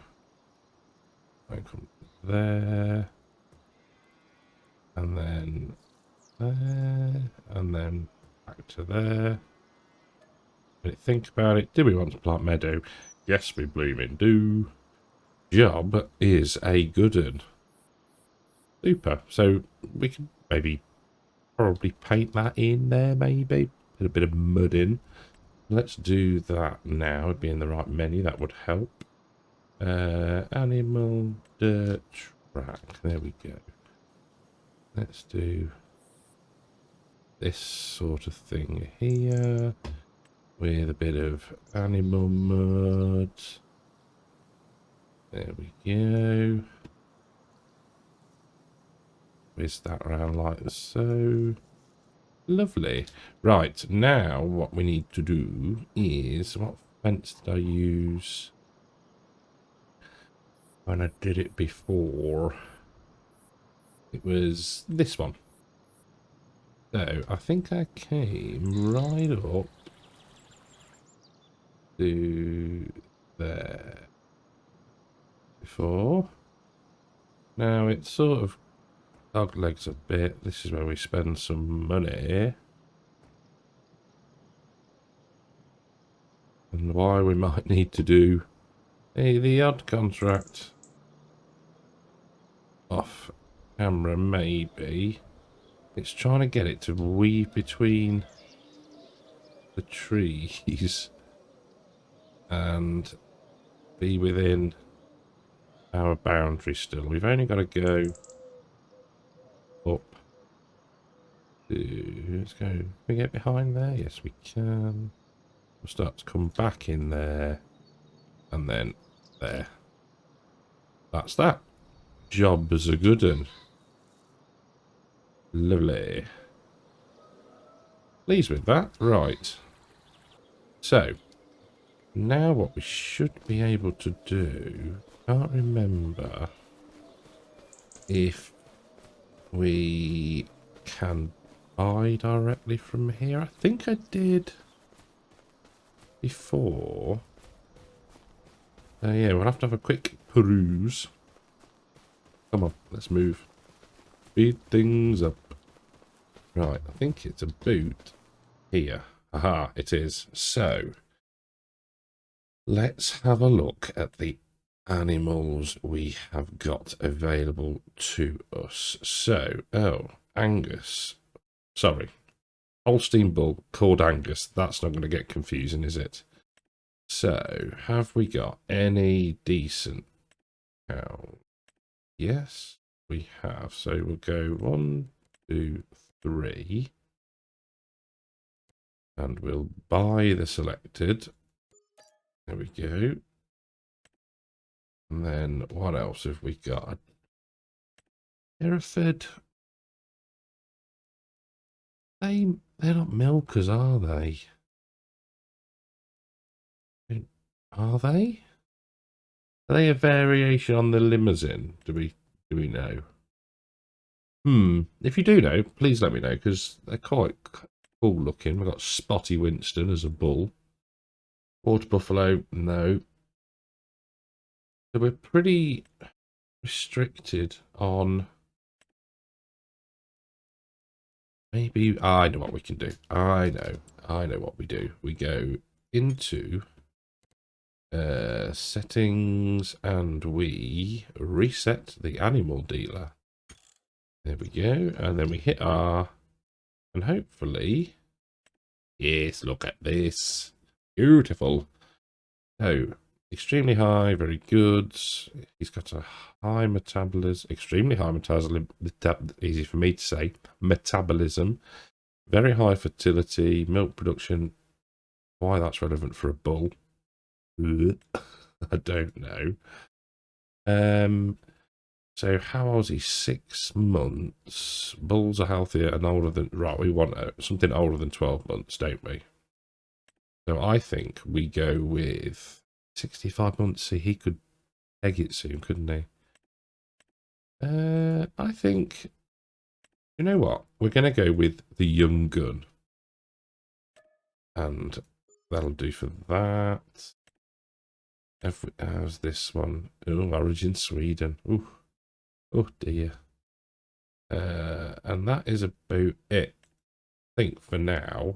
I come there. And then there. And then back to there. Think about it. Do we want to plant meadow? Yes, we blooming do. Job is a good one. Super. So we can maybe probably paint that in there, maybe. Put a bit of mud in. Let's do that now. It'd be in the right menu. That would help. Animal dirt track. There we go. Let's do this sort of thing here with a bit of animal mud. There we go. Twist that around like so. Lovely. Right, now what we need to do is, what fence did I use when I did it before? It was this one. So I think I came right up to there before. Now it's sort of dog legs a bit. This is where we spend some money. And why we might need to do the odd contract off camera, maybe. It's trying to get it to weave between the trees and be within our boundary still. We've only got to go up to, let's go, can we get behind there? Yes, we can. We'll start to come back in there and then there. That's that. Job is a good one. Lovely. Pleased with that. Right. So, now what we should be able to do, can't remember if we can buy directly from here. I think I did before. Yeah, we'll have to have a quick peruse. Come on, let's move. Speed things up. Right, I think it's a boot here. Aha, it is. So, let's have a look at the animals we have got available to us. So, oh, Angus. Sorry. Holstein Bull called Angus. That's not going to get confusing, is it? So, have we got any decent cows? Yes, we have. So we'll go 1, 2, 3. And we'll buy the selected. There we go. And then what else have we got? Hereford. They're not milkers, are they? Are they? Are they a variation on the limousine? Do we know? If you do know, please let me know, because they're quite cool looking. We've got Spotty Winston as a bull. Water buffalo, no. So we're pretty restricted on. Maybe I know what we can do. I know what we do. We go into settings and we reset the animal dealer. There we go. And then we hit R and hopefully, yes, look at this. Beautiful. So, extremely high, very good. He's got a high metabolism, extremely high metabolism, easy for me to say, metabolism. Very high fertility, milk production. Why that's relevant for a bull, I don't know. So how old is he? 6 months. Bulls are healthier and older than, right, we want something older than 12 months, don't we? So I think we go with 65 months. See, he could egg it soon, couldn't he? I think, you know what? We're going to go with the young gun. And that'll do for that. How's this one? Oh, origin Sweden. Ooh. Oh dear. And that is about it, I think, for now.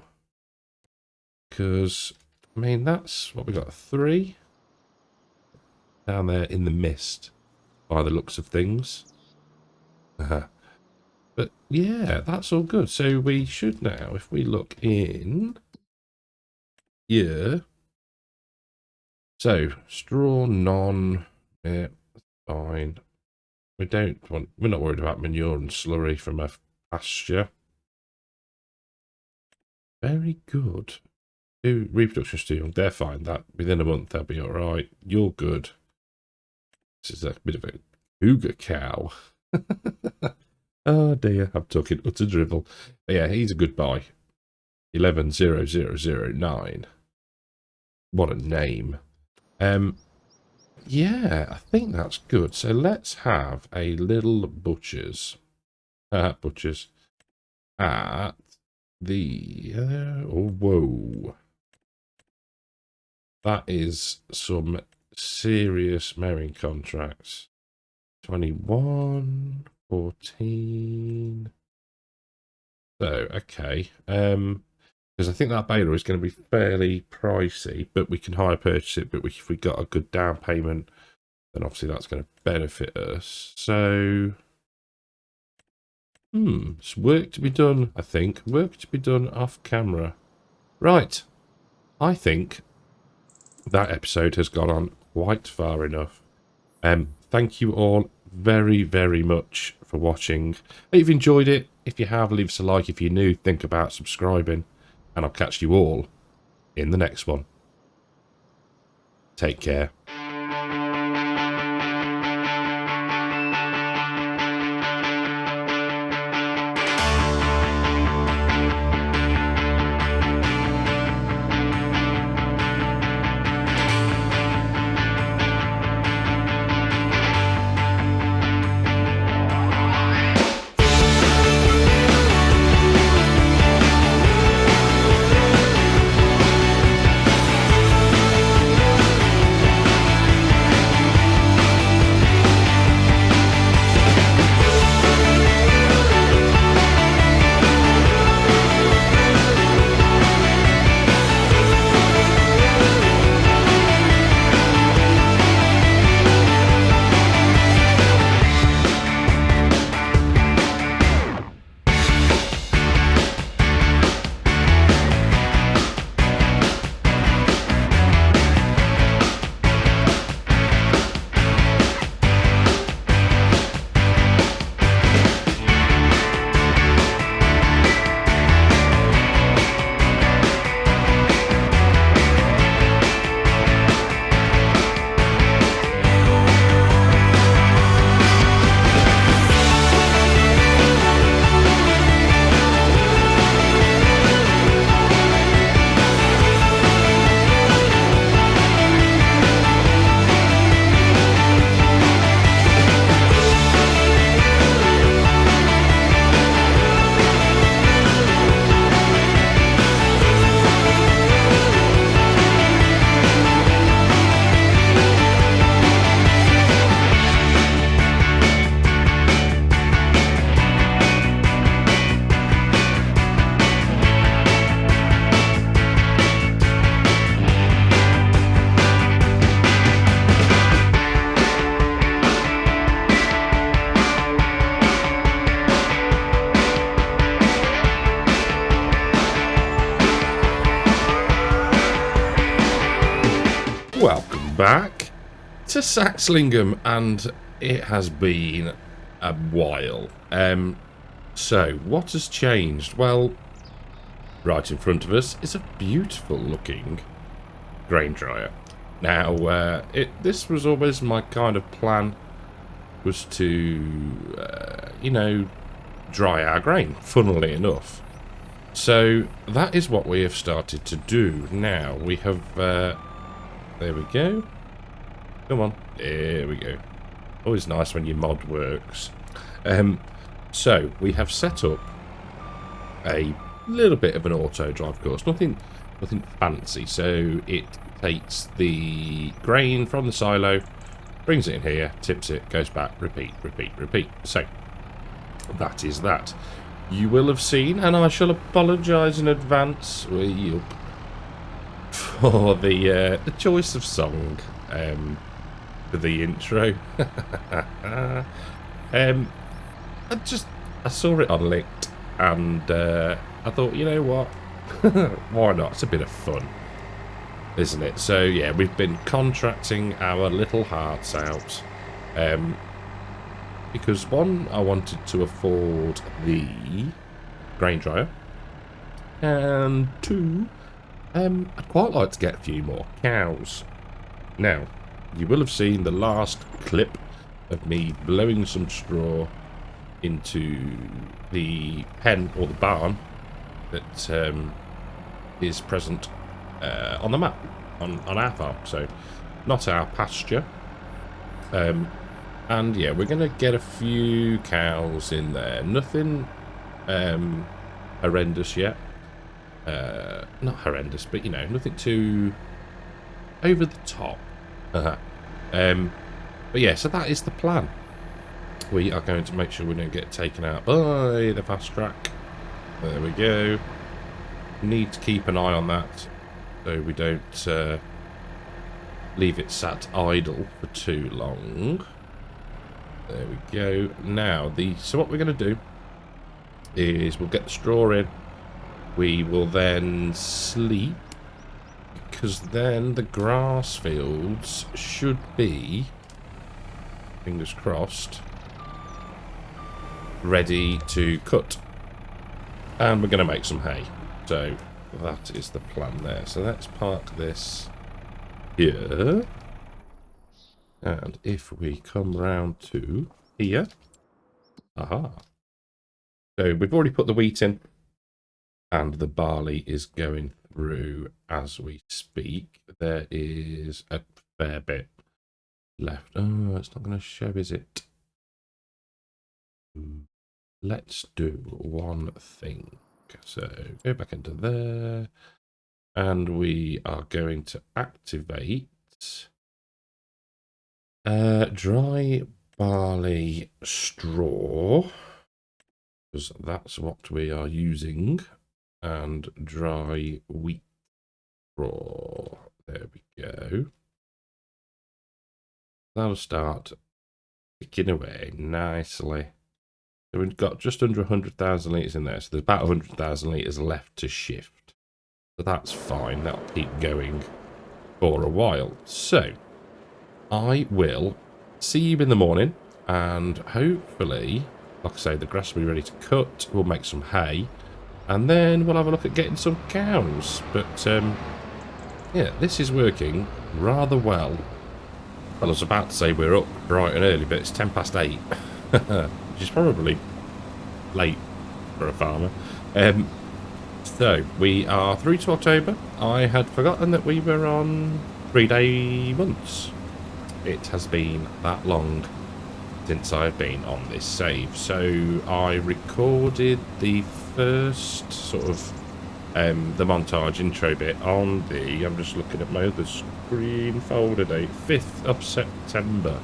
Because, I mean, that's what we got. 3 down there in the mist, by the looks of things. But yeah, that's all good. So we should now, if we look in here. So straw, none. Yeah, fine. We're not worried about manure and slurry from a pasture. Very good. Reproduction too young. They're fine. That within a month they'll be all right. You're good. This is a bit of a cougar cow. Oh dear, I'm talking utter drivel. But yeah, he's a good buy. 110009. What a name. Yeah, I think that's good. So let's have a little butcher's at the oh whoa. That is some serious marrying contracts. 21, 14. So okay. Because I think that baler is going to be fairly pricey, but we can hire purchase it. But if we got a good down payment, then obviously that's going to benefit us. So, it's work to be done, I think. Work to be done off camera. Right. I think that episode has gone on quite far enough. Thank you all very, very much for watching. If you've enjoyed it, if you have, leave us a like. If you're new, think about subscribing. And I'll catch you all in the next one. Take care. Welcome back to Saxlingham, and it has been a while. So what has changed? Well, right in front of us is a beautiful looking grain dryer. Now, this was always my kind of plan, was to, dry our grain, funnily enough. So that is what we have started to do. Now we have, there we go. Come on, there we go. Always nice when your mod works. So we have set up a little bit of an auto drive course, nothing fancy. So it takes the grain from the silo, brings it in here, tips it, goes back, repeat. So that is that. You will have seen, and I shall apologise in advance for the choice of song for the intro. I saw it on Linked, and I thought, you know what, why not? It's a bit of fun, isn't it? So yeah, we've been contracting our little hearts out, because one, I wanted to afford the grain dryer, and two, I'd quite like to get a few more cows. Now, you will have seen the last clip of me blowing some straw into the pen or the barn that is present on the map on our farm, so not our pasture. And yeah, we're gonna get a few cows in there. Nothing horrendous yet. Not horrendous, but you know, nothing too over the top. But yeah, so that is the plan. We are going to make sure we don't get taken out by the fast track. There we go. Need to keep an eye on that so we don't leave it sat idle for too long. There we go. Now, so what we're going to do is we'll get the straw in. We will then sleep, because then the grass fields should be, fingers crossed, ready to cut. And we're going to make some hay. So that is the plan there. So let's park this here. And if we come round to here, aha. So we've already put the wheat in, and the barley is going through as we speak. There is a fair bit left. Oh, it's not going to show, is it? Let's do one thing. So go back into there, and we are going to activate dry barley straw, because that's what we are using, and dry wheat straw. There we go. That'll start picking away nicely. So we've got just under 100,000 litres in there, so there's about 100,000 litres left to shift. So that's fine, that'll keep going for a while. So I will see you in the morning, and hopefully, like I say, the grass will be ready to cut. We'll make some hay, and then we'll have a look at getting some cows. But yeah, this is working rather well. Well, I was about to say we're up bright and early, but it's 8:10, which is probably late for a farmer. So we are through to October. I had forgotten that we were on 3-day months. It has been that long since I've been on this save. So I recorded the first sort of the montage intro bit on the, I'm just looking at my other screen folder date, 5th of September.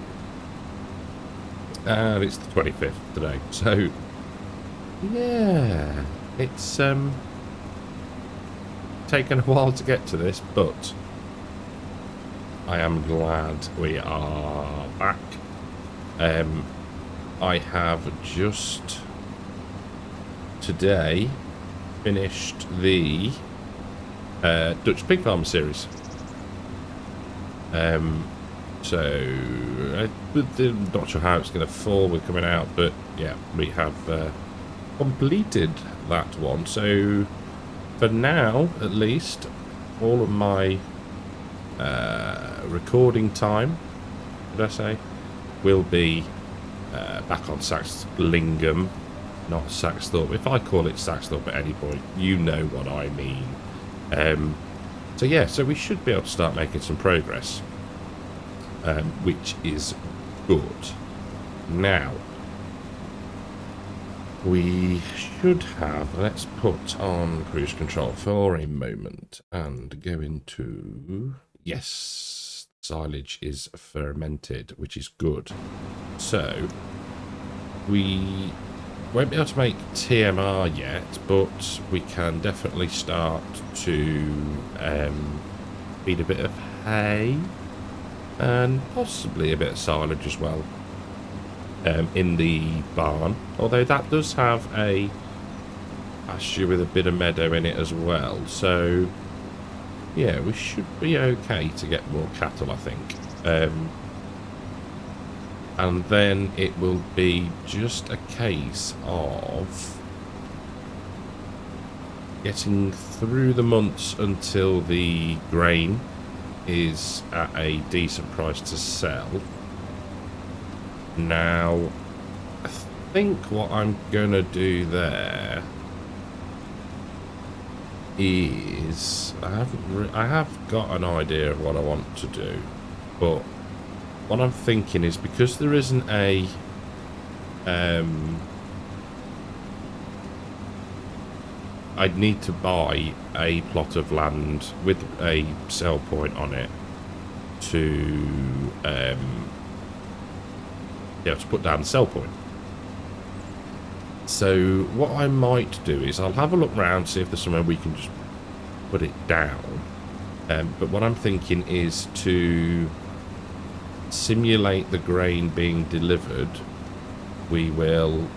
And it's the 25th today. So yeah, it's taken a while to get to this, but I am glad we are back. I have just today finished the Dutch Pig Farmer series. So I'm not sure how it's going to fall with coming out, but yeah, we have completed that one. So for now, at least, all of my recording time, should I say, will be back on Saxlingham, not Saxthorpe. If I call it Saxthorpe at any point, you know what I mean. So yeah, so we should be able to start making some progress, which is good. Now, we should have, let's put on cruise control for a moment and go into, yes, silage is fermented, which is good. So, we won't be able to make TMR yet, but we can definitely start to feed a bit of hay and possibly a bit of silage as well in the barn. Although that does have a pasture with a bit of meadow in it as well. So, yeah, we should be okay to get more cattle, I think. And then it will be just a case of getting through the months until the grain is at a decent price to sell. Now, I think what I'm going to do there is I have got an idea of what I want to do, but what I'm thinking is, because there isn't a I'd need to buy a plot of land with a sell point on it to be able to put down the sell point. So what I might do is I'll have a look around, see if there's somewhere we can just put it down. But what I'm thinking is to simulate the grain being delivered. We will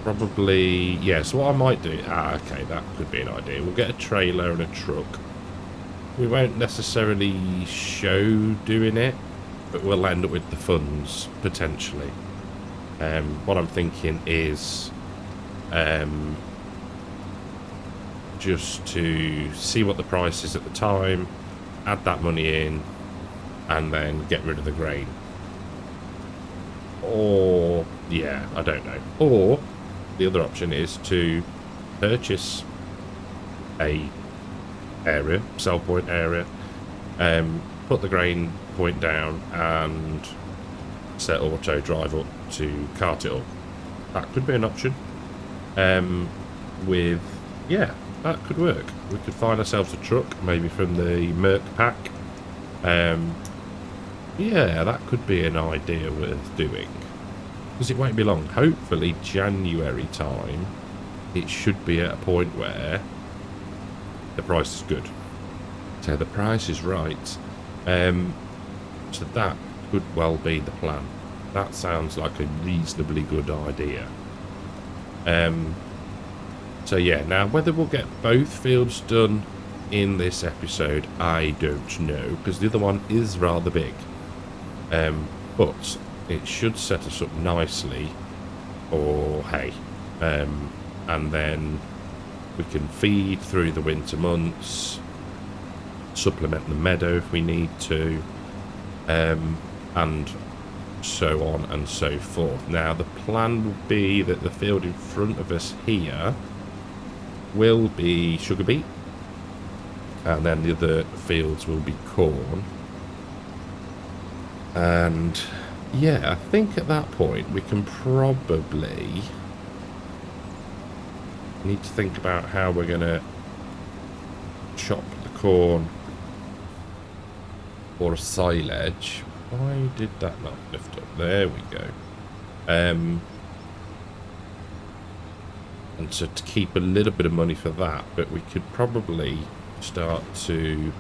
probably, yeah, so what I might do, okay, that could be an idea. We'll get a trailer and a truck. We won't necessarily show doing it, but we'll end up with the funds potentially. What I'm thinking is just to see what the price is at the time, add that money in, and then get rid of the grain. Or, yeah, I don't know. Or the other option is to purchase a area, sell point area, put the grain point down and set auto drive up to cart it up. That could be an option. Yeah, that could work. We could find ourselves a truck, maybe from the Merc pack. Yeah, that could be an idea worth doing, because it won't be long. Hopefully January time it should be at a point where the price is good. So the price is right. So that could well be the plan. That sounds like a reasonably good idea. So yeah, now whether we'll get both fields done in this episode, I don't know, because the other one is rather big. But it should set us up nicely for hay. And then we can feed through the winter months, supplement the meadow if we need to, and so on and so forth. Now the plan will be that the field in front of us here will be sugar beet, and then the other fields will be corn. And yeah, I think at that point we can probably need to think about how we're going to chop the corn or silage. Why did that not lift up? There we go. And so to keep a little bit of money for that, but we could probably start to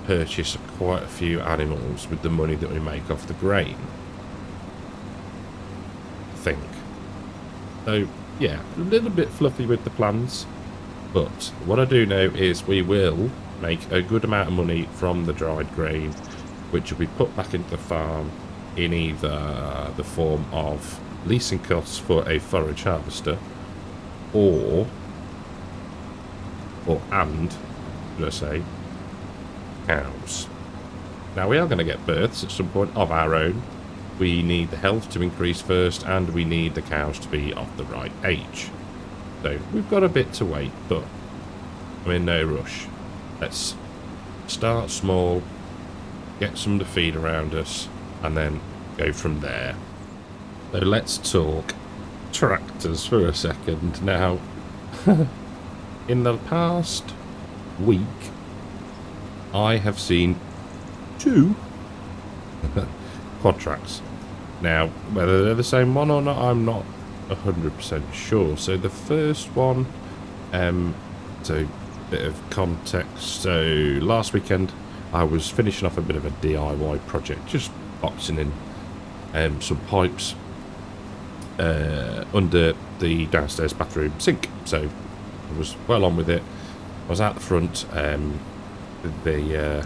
purchase quite a few animals with the money that we make off the grain, I think. So yeah, a little bit fluffy with the plans, but what I do know is we will make a good amount of money from the dried grain, which will be put back into the farm in either the form of leasing costs for a forage harvester, should I say, cows. Now we are going to get births at some point of our own, we need the health to increase first, and we need the cows to be of the right age. So we've got a bit to wait, but I'm in no rush. Let's start small, get some to feed around us, and then go from there. So let's talk tractors for a second. Now, in the past week, I have seen 2 quad tracks. Now, whether they're the same one or not, I'm not 100% sure. So the first one, so bit of context. So last weekend, I was finishing off a bit of a DIY project, just boxing in some pipes under the downstairs bathroom sink. So I was well on with it. I was out the front with the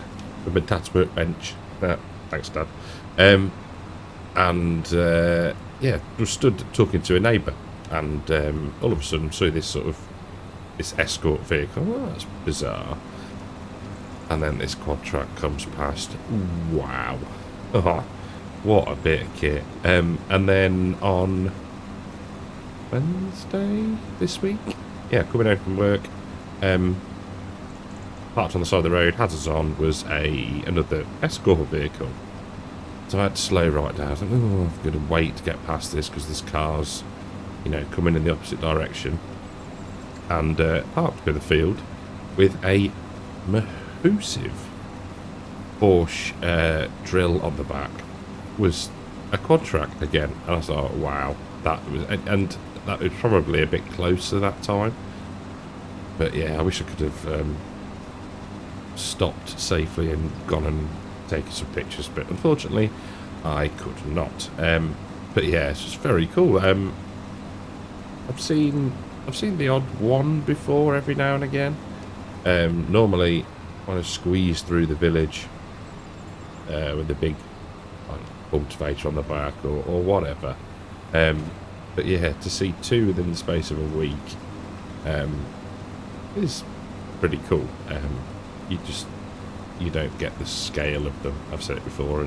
dad's workbench. Thanks, Dad. Yeah, just stood talking to a neighbour, and all of a sudden saw this escort vehicle. Oh, that's bizarre. And then this quad track comes past. Wow. Oh, what a bit of kit. And then on Wednesday this week, yeah, coming home from work, parked on the side of the road, hazards on, was another escort vehicle. So I had to slow right down. I was like, oh, I'm going to wait to get past this because this car's, coming in the opposite direction. And parked in the field with a massive Porsche drill on the back. Was a quad track again. And I thought, wow, that was probably a bit closer that time. But yeah, I wish I could have stopped safely and gone and taken some pictures, but unfortunately I could not. But yeah, it's just very cool. I've seen the odd one before every now and again. Normally when I squeeze through the village with the big cultivator on the back or whatever. But yeah, to see 2 within the space of a week is pretty cool. You don't get the scale of them. I've said it before.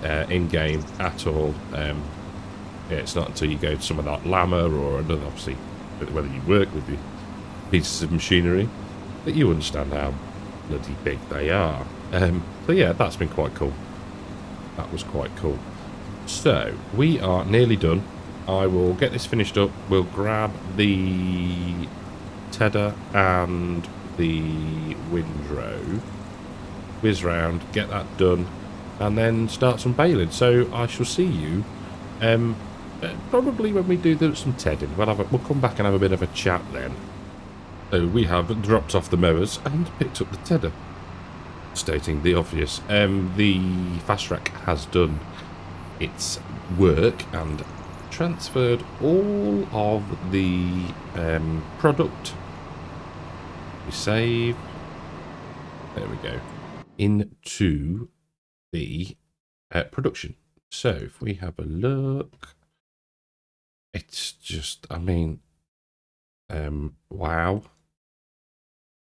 In game at all. Yeah, it's not until you go to some of that llama or another, obviously, whether you work with the pieces of machinery, that you understand how bloody big they are. So yeah, that's been quite cool. That was quite cool. So we are nearly done. I will get this finished up. We'll grab the Tedder and the windrow, whiz round, get that done, and then start some baling. So I shall see you probably when we do some tedding. We'll come back and have a bit of a chat then. So we have dropped off the mowers and picked up the Tedder, stating the obvious. The fast track has done its work and transferred all of the product. We save. There we go. Into the production. So if we have a look, it's just, wow.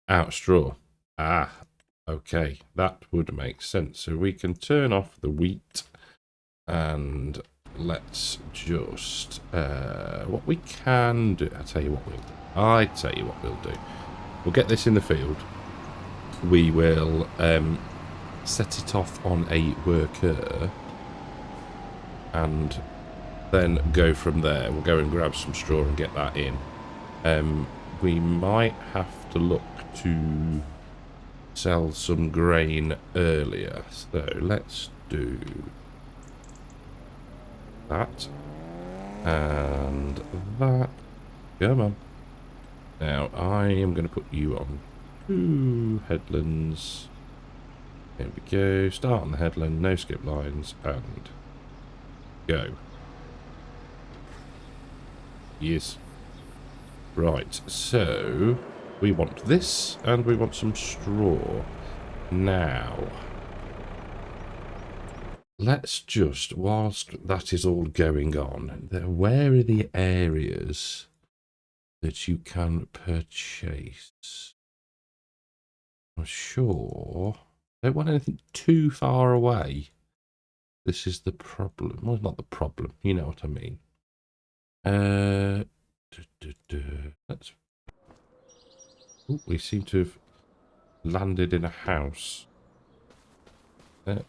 Out straw. Okay, that would make sense. So we can turn off the wheat and let's just, what we can do, I tell you what we'll do. We'll get this in the field. We will set it off on a worker and then go from there. We'll go and grab some straw and get that in. We might have to look to sell some grain earlier. So let's do that and that. Come on. Now I am going to put you on 2 headlands. There we go. Start on the headland, no skip lines, and go. Yes. Right, so we want this and we want some straw. Now, let's just, whilst that is all going on, where are the areas that you can purchase? I'm sure. Don't want anything too far away. This is the problem. Well, not the problem. You know what I mean. Let's. Ooh, we seem to have landed in a house. That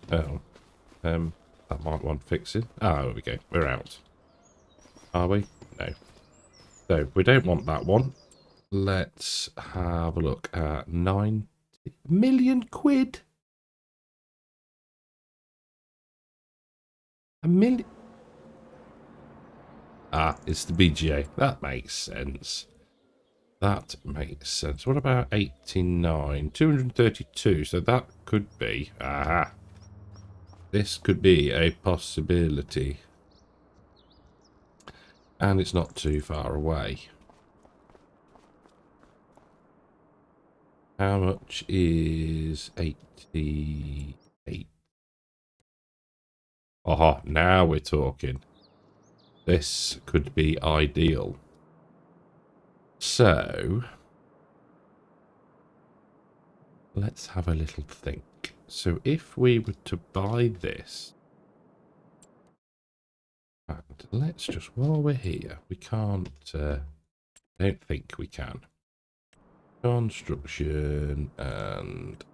might want fixing. Ah, there we go. We're out. Are we? No. So we don't want that one. Let's have a look at 90 million quid. A million. Ah, it's the BGA. That makes sense. That makes sense. What about 89? 232. So that could be. Aha. This could be a possibility. And it's not too far away. How much is 88? Aha, now we're talking. This could be ideal. So, let's have a little think. So if we were to buy this, and let's just, while we're here, we can't, don't think we can. Construction and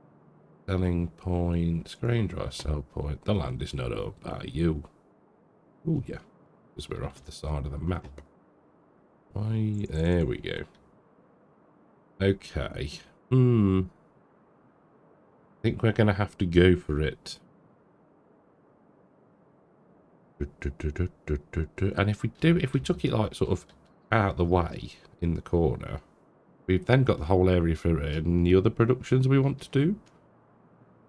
selling points, grain dry sell point. The land is not owned by you. Oh yeah, because we're off the side of the map. Why? There we go. Okay. I think we're going to have to go for it. And if we took it like sort of out the way in the corner, we've then got the whole area for any other productions we want to do.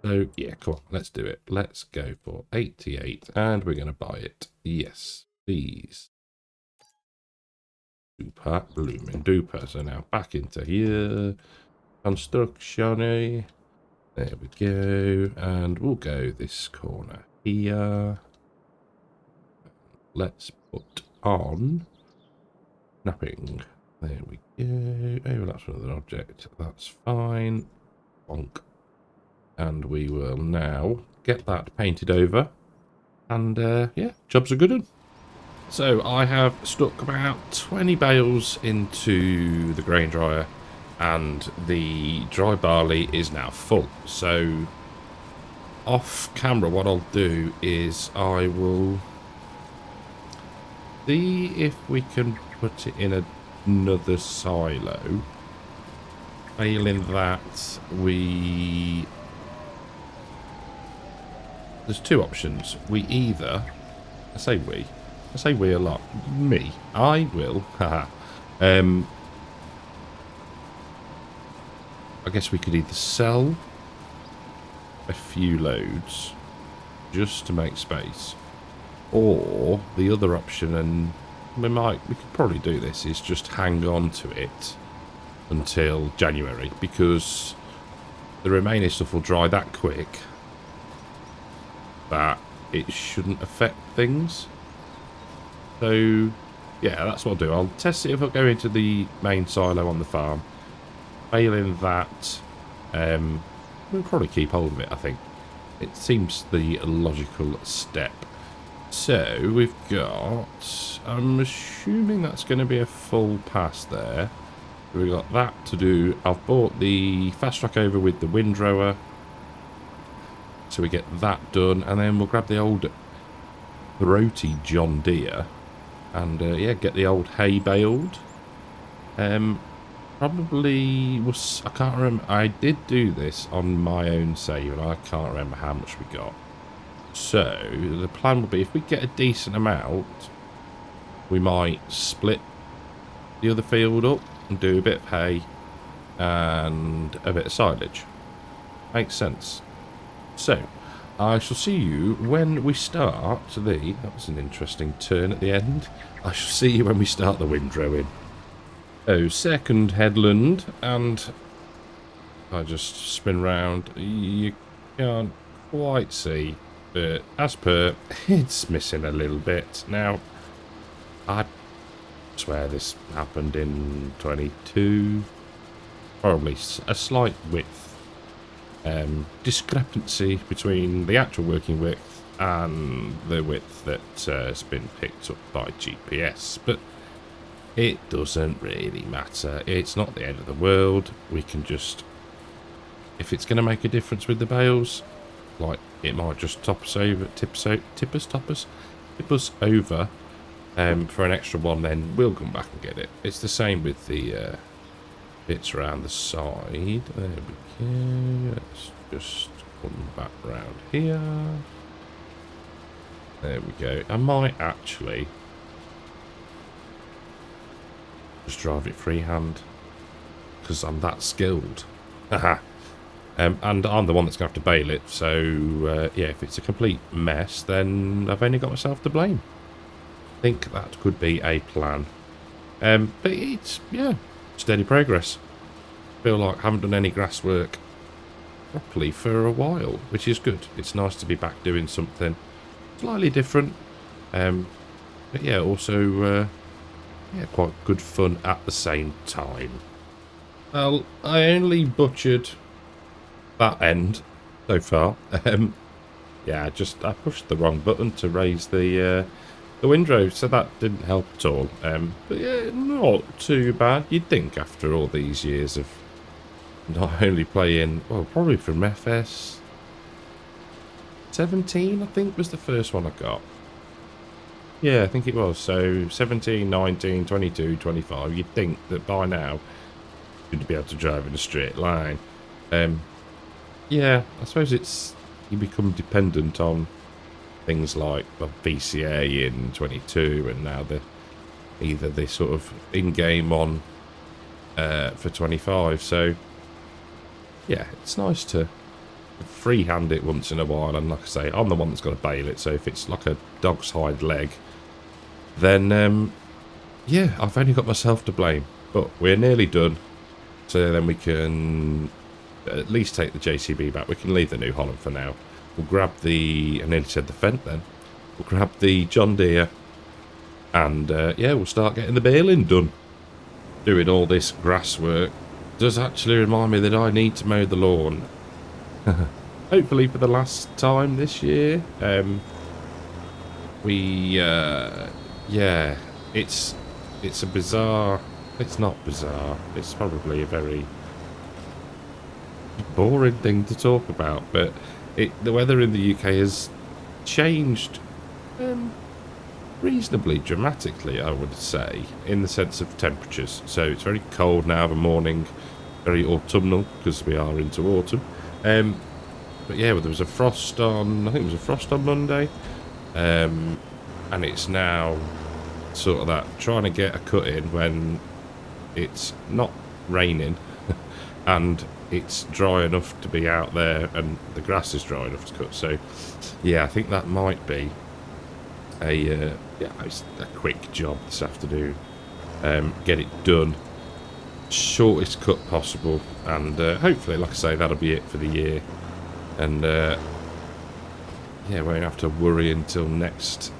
So yeah, come on, let's do it. Let's go for 88 and we're going to buy it. Yes, please. Super, blooming duper. So now back into here. Construction. There we go. And we'll go this corner here. Let's put on snapping. There we go. Overlaps with another object. That's fine. Bonk. And we will now get that painted over. And yeah, jobs are good one. So I have stuck about 20 bales into the grain dryer and the dry barley is now full. So off camera what I'll do is I will see if we can put it in another silo. Failing that, there's two options. We either, I say we a lot. Me. I will. Haha. I guess we could either sell a few loads just to make space, or the other option, and we could probably do this, is just hang on to it until January, because the remaining stuff will dry that quick that it shouldn't affect things. So yeah, that's what I'll do. I'll test it if I go into the main silo on the farm. Failing that, we'll probably keep hold of it, I think. It seems the logical step. So we've got, I'm assuming that's going to be a full pass there. We've got that to do. I've bought the fast track over with the windrower, so we get that done, and then we'll grab the old throaty John Deere and yeah, get the old hay baled. Probably was, I can't remember, I did do this on my own save and I can't remember how much we got. So the plan would be, if we get a decent amount, we might split the other field up and do a bit of hay and a bit of silage. Makes sense. So I shall see you when we start that was an interesting turn at the end. I shall see you when we start the windrowing. Oh, second headland, and I just spin round. You can't quite see, but as per, it's missing a little bit. Now, I swear this happened in 22. Probably a slight width discrepancy between the actual working width and the width that has been picked up by GPS, but it doesn't really matter. It's not the end of the world. We can just, if it's going to make a difference with the bales, like it might just tip us over for an extra one, then we'll come back and get it. It's the same with the bits around the side. There we go. Let's just come back round here. There we go. I might actually just drive it freehand because I'm that skilled. Haha. And I'm the one that's going to have to bail it, so yeah, if it's a complete mess, then I've only got myself to blame. I think that could be a plan. But it's, yeah, steady progress. Feel like I haven't done any grass work properly for a while, which is good. It's nice to be back doing something slightly different. But yeah, also, yeah, quite good fun at the same time. Well, I only butchered that end so far. Yeah, I pushed the wrong button to raise the windrow, so that didn't help at all. But yeah, not too bad. You'd think after all these years of not only playing, well, probably from FS17, I think was the first one I got. Yeah, I think it was. So 17, 19, 22, 25. You'd think that by now you'd be able to drive in a straight line. Yeah, I suppose you become dependent on things like VCA in 22 and now either the sort of in-game on for 25. So yeah, it's nice to freehand it once in a while, and like I say, I'm the one that's got to bail it, so if it's like a dog's hind leg, then yeah, I've only got myself to blame. But we're nearly done, so then we can at least take the JCB back. We can leave the New Holland for now. We'll grab I nearly said the Fent then. We'll grab the John Deere, and yeah, we'll start getting the baling done. Doing all this grass work does actually remind me that I need to mow the lawn. Hopefully for the last time this year. Yeah, it's a bizarre, it's not bizarre, it's probably a very boring thing to talk about, but the weather in the UK has changed reasonably dramatically, I would say, in the sense of temperatures. So it's very cold now of a morning, very autumnal because we are into autumn. But yeah, well, there was a frost on, I think it was a frost on Monday, and it's now sort of that trying to get a cut in when it's not raining and it's dry enough to be out there and the grass is dry enough to cut. So yeah, I think that might be a quick job this afternoon. Get it done, shortest cut possible, and hopefully, like I say, that'll be it for the year. And yeah, we won't have to worry until next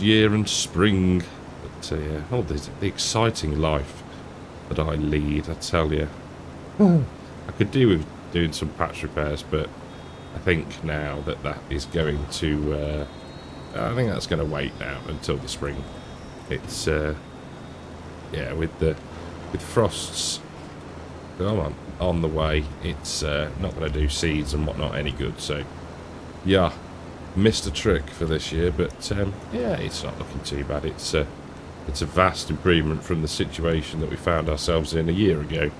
year and spring. But oh, the exciting life that I lead, I tell you. I could do with doing some patch repairs, but I think now that is going to I think that's going to wait now until the spring. It's yeah, with frosts on the way, it's not going to do seeds and whatnot any good. So yeah, missed a trick for this year, but yeah, it's not looking too bad. It's a vast improvement from the situation that we found ourselves in a year ago,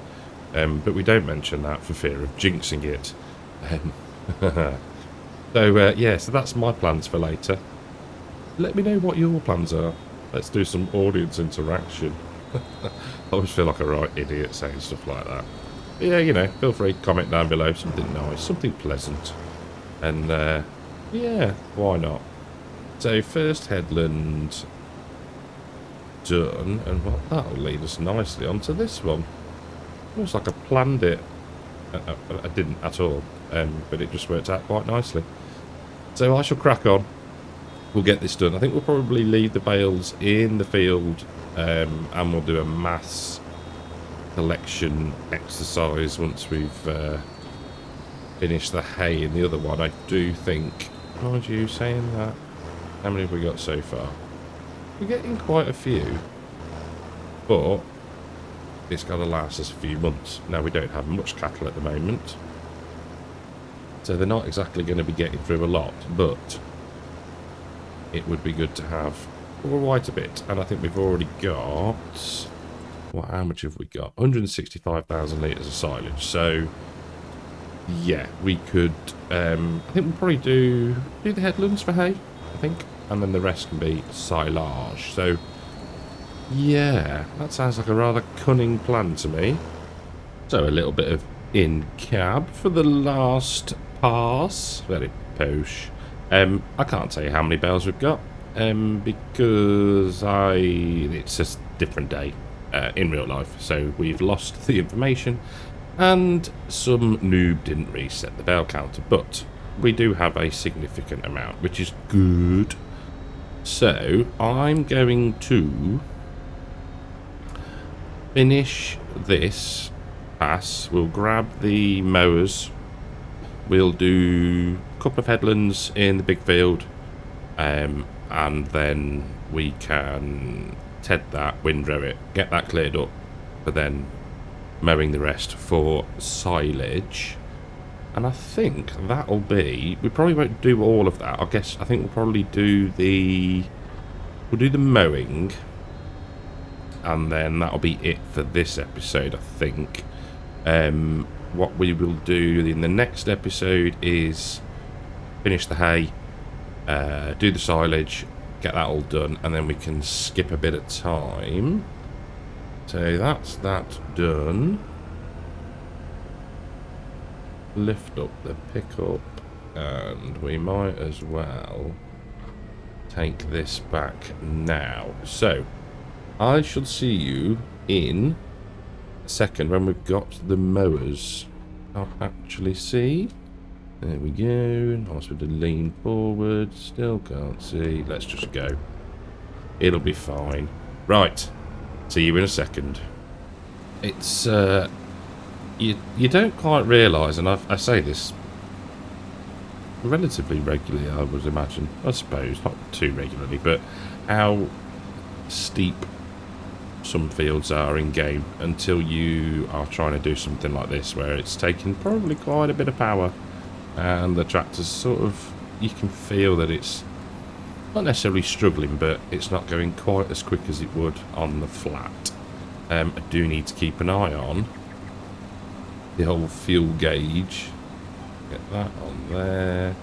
but we don't mention that for fear of jinxing it. So yeah, so that's my plans for later. Let me know what your plans are. Let's do some audience interaction. I always feel like a right idiot saying stuff like that. But yeah, you know, feel free to comment down below, something nice, something pleasant. And yeah, why not? So first headland done, and well, that'll lead us nicely onto this one. Looks like I planned it. I didn't at all, but it just worked out quite nicely. So I shall crack on. We'll get this done. I think we'll probably leave the bales in the field, and we'll do a mass collection exercise once we've finished the hay in the other one. I do think Mind you, saying that, how many have we got so far? We're getting quite a few, but it's got to last us a few months. Now, we don't have much cattle at the moment, so they're not exactly going to be getting through a lot, but it would be good to have quite a bit. And I think we've already got... Well, how much have we got? 165,000 litres of silage. So, yeah, we could... I think we'll probably do the headlands for hay, I think. And then the rest can be silage. So, yeah, that sounds like a rather cunning plan to me. So, a little bit of in-cab for the last pass. Very posh. I can't tell you how many bells we've got. Because it's a different day in real life. So, we've lost the information. And some noob didn't reset the bell counter. But we do have a significant amount, which is good. So, I'm going to finish this pass. We'll grab the mowers. We'll do a couple of headlands in the big field. And then we can ted that, windrow it, get that cleared up. But then mowing the rest for silage. And I think that'll be... We probably won't do all of that. I think we'll probably do the... We'll do the mowing. And then that'll be it for this episode, I think. What we will do in the next episode is finish the hay, do the silage, get that all done, and then we can skip a bit of time. So that's that done. Lift up the pickup, and we might as well take this back now. So I shall see you in a second when we've got the mowers. I'll actually see. There we go. Nice with the lean forward. Still can't see. Let's just go. It'll be fine. Right. See you in a second. It's you don't quite realise, and I say this relatively regularly, I would imagine. I suppose not too regularly, but how steep some fields are in game until you are trying to do something like this, where it's taking probably quite a bit of power, and the tractor's sort of, you can feel that it's not necessarily struggling, but it's not going quite as quick as it would on the flat. I do need to keep an eye on the whole fuel gauge. Get that on there.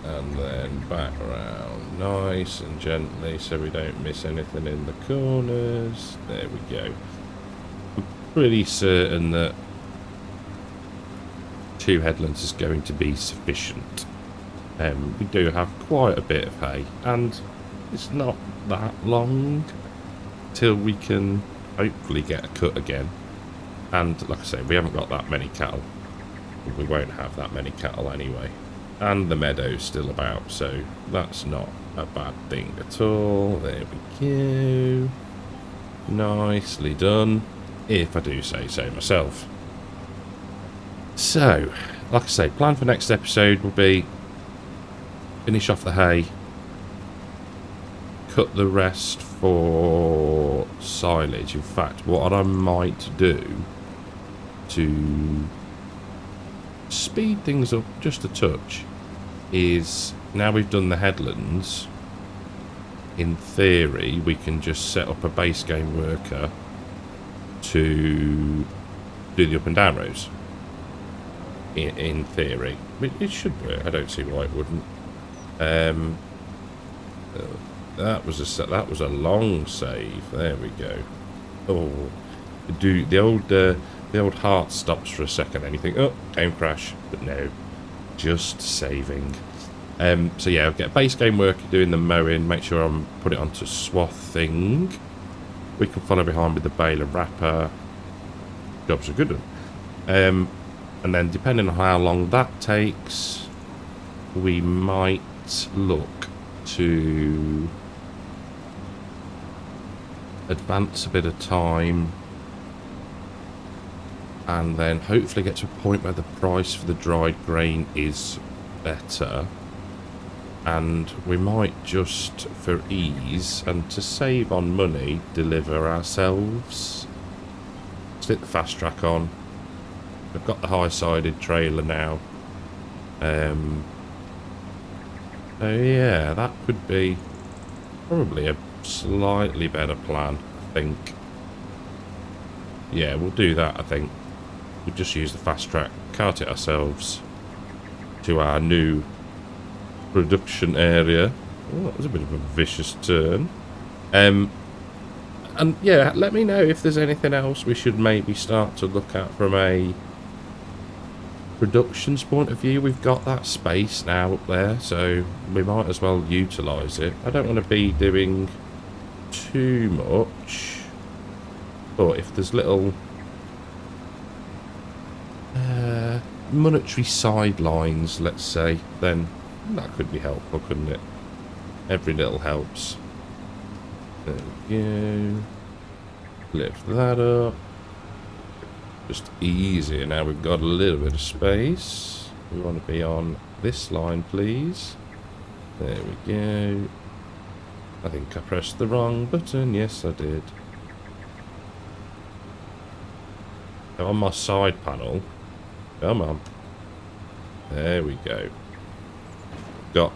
And then back around nice and gently so we don't miss anything in the corners. There we go. I'm pretty certain that 2 headlands is going to be sufficient. We do have quite a bit of hay, and it's not that long till we can hopefully get a cut again. And like I say, we haven't got that many cattle. We won't have that many cattle anyway. And the meadow's still about, so that's not a bad thing at all. There we go. Nicely done, if I do say so myself. So, like I say, plan for next episode will be finish off the hay, cut the rest for silage. In fact, what I might do to speed things up just a touch is, now we've done the headlands, in theory we can just set up a base game worker to do the up and down rows. In theory it should work. I don't see why it wouldn't. That was a long save. There we go. Oh, the old heart stops for a second and you think, oh, game crash, but no, just saving. So yeah, I'll get a base game worker doing the mowing, make sure I'm put it onto swathing. We can follow behind with the baler wrapper. Job's a good one. And then depending on how long that takes, we might look to advance a bit of time and then hopefully get to a point where the price for the dried grain is better. And we might just, for ease and to save on money, deliver ourselves. Stick the fast track on. We've got the high-sided trailer now. So yeah, that could be probably a slightly better plan, I think. Yeah, we'll do that, I think. We'll just use the fast track, cart it ourselves to our new production area. Oh, that was a bit of a vicious turn. And yeah, let me know if there's anything else we should maybe start to look at from a production's point of view. We've got that space now up there, so we might as well utilise it. I don't want to be doing too much, but if there's little monetary sidelines, let's say, then that could be helpful, couldn't it? Every little helps. There we go. Lift that up. Just easier now we've got a little bit of space. We want to be on this line, please. There we go. I think I pressed the wrong button. Yes, I did. So on my side panel. Come on. There we go. Got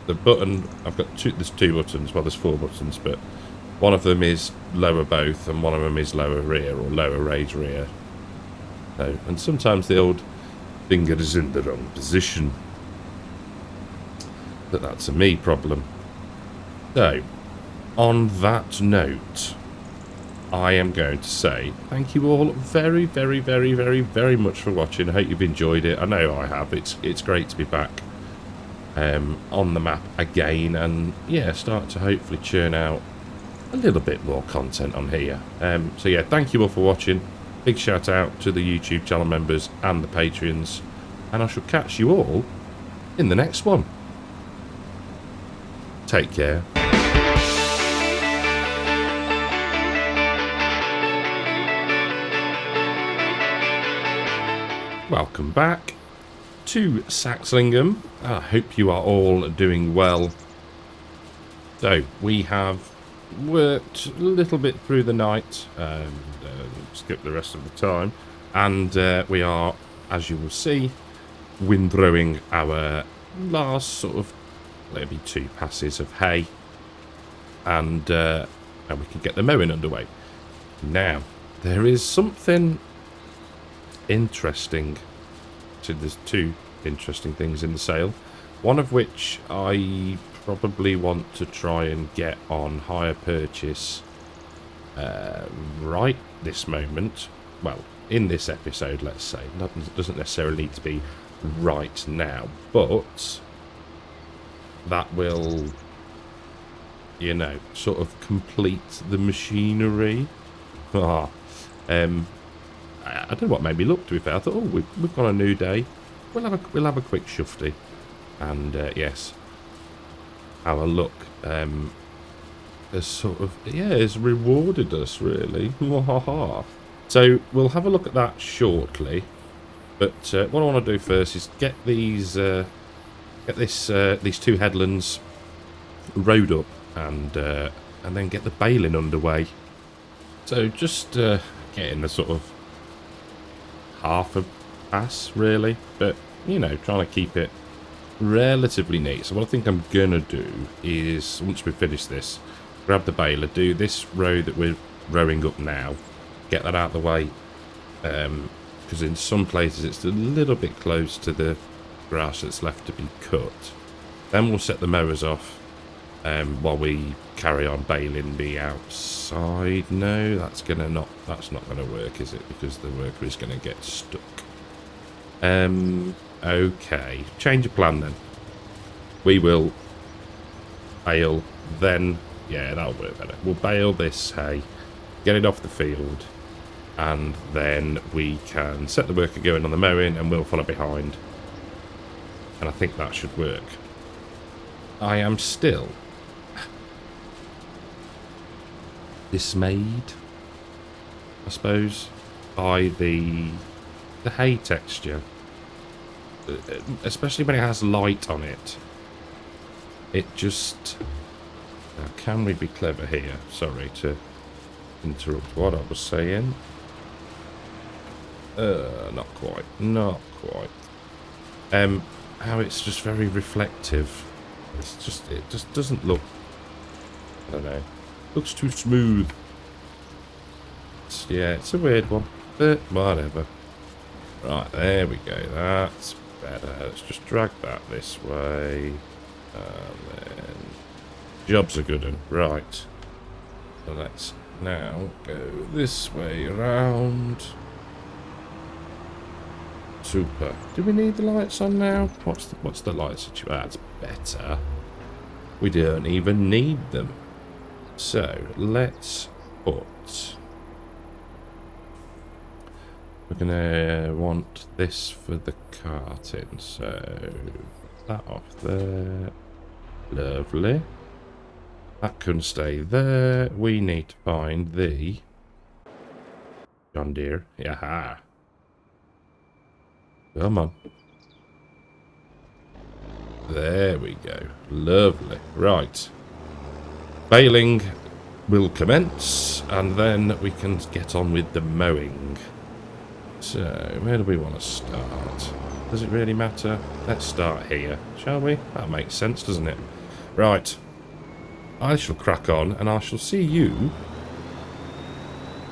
the button. I've got there's two buttons. Well, there's four buttons, but one of them is lower both, and one of them is lower rear, or lower raise rear. So, and sometimes the old finger is in the wrong position. But that's a me problem. So, on that note, I am going to say thank you all very, very, very, very, very much for watching. I hope you've enjoyed it. I know I have. It's great to be back on the map again, and yeah, start to hopefully churn out a little bit more content on here. So yeah, thank you all for watching. Big shout out to the YouTube channel members and the Patreons, and I shall catch you all in the next one. Take care. Welcome back to Saxlingham. I hope you are all doing well. So we have worked a little bit through the night, skip the rest of the time, and we are, as you will see, windrowing our last sort of maybe 2 passes of hay, and we can get the mowing underway. Now there is something interesting. So there's 2 interesting things in the sale, one of which I probably want to try and get on hire purchase right this moment. Well, in this episode, let's say. It doesn't necessarily need to be right now, but that will, you know, sort of complete the machinery. I don't know what made me look, to be fair. I thought, oh, we've got a new day. We'll have a quick shufty, and yes, our luck has sort of has rewarded us, really. So we'll have a look at that shortly. But what I want to do first is get these these 2 headlands rowed up, and then get the baling underway. So just getting the sort of half a pass, really, but you know, trying to keep it relatively neat. So what I think I'm gonna do is, once we finish this, grab the baler, do this row that we're rowing up now, get that out of the way, because in some places it's a little bit close to the grass that's left to be cut. Then we'll set the mowers off while we carry on baling the outside. No, that's not gonna work, is it? Because the worker is gonna get stuck. Okay, change of plan then. We will bale, then yeah, that'll work better. We'll bale this hay, get it off the field, and then we can set the worker going on the mowing, and we'll follow behind. And I think that should work. I am still dismayed, I suppose, by the hay texture, especially when it has light on it. It just... Now, can we be clever here? Sorry to interrupt what I was saying. Not quite. Not quite. How it's just very reflective. It just doesn't look... I don't know. Looks too smooth. Yeah, it's a weird one. But whatever. Right, there we go. That's better. Let's just drag that this way. And then... Jobs are good one. Right. So let's now go this way around. Super. Do we need the lights on now? What's the light situation? That's better. We don't even need them. So let's put... We're gonna want this for the carting. So that off there. Lovely. That can stay there. We need to find the John Deere. Yaha. Come on. There we go. Lovely. Right. Baling will commence, and then we can get on with the mowing. So, where do we want to start? Does it really matter? Let's start here, shall we? That makes sense, doesn't it? Right. I shall crack on, and I shall see you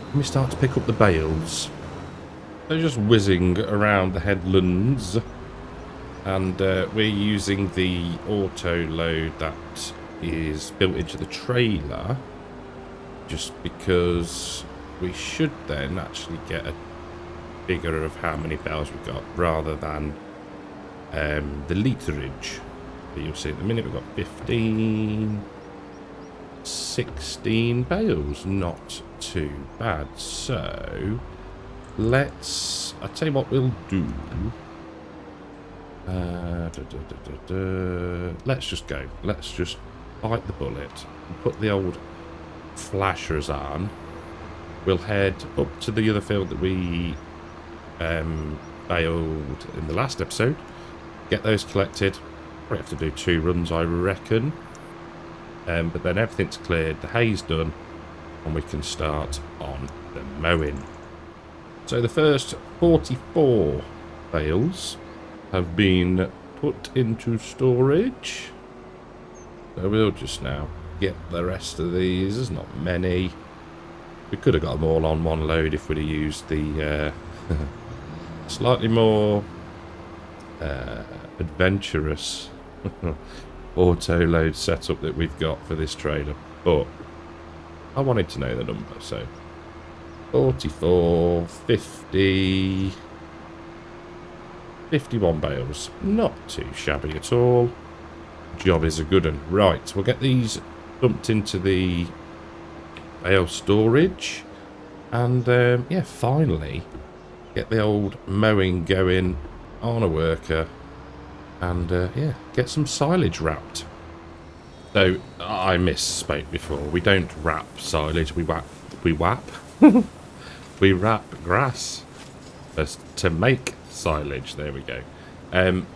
when we start to pick up the bales. They're just whizzing around the headlands, and we're using the auto load that is built into the trailer, just because we should then actually get a figure of how many bales we've got, rather than the literage that you'll see at the minute. We've got 15, 16 bales, not too bad. So I'll tell you what we'll do. Let's just go. Let's just bite the bullet and put the old flashers on. We'll head up to the other field that we baled in the last episode. Get those collected. Probably have to do 2 runs, I reckon. But then everything's cleared, the hay's done, and we can start on the mowing. So the first 44 bales have been put into storage. So we'll just now get the rest of these. There's not many. We could have got them all on one load if we'd have used the slightly more adventurous auto load setup that we've got for this trailer. But I wanted to know the number, so 44, 50, 51 bales. Not too shabby at all. Job is a good one. Right, we'll get these dumped into the bale storage, and yeah, finally get the old mowing going on a worker, and yeah, get some silage wrapped. So I misspoke before. We don't wrap silage. We wrap. We wrap grass to make silage. There we go.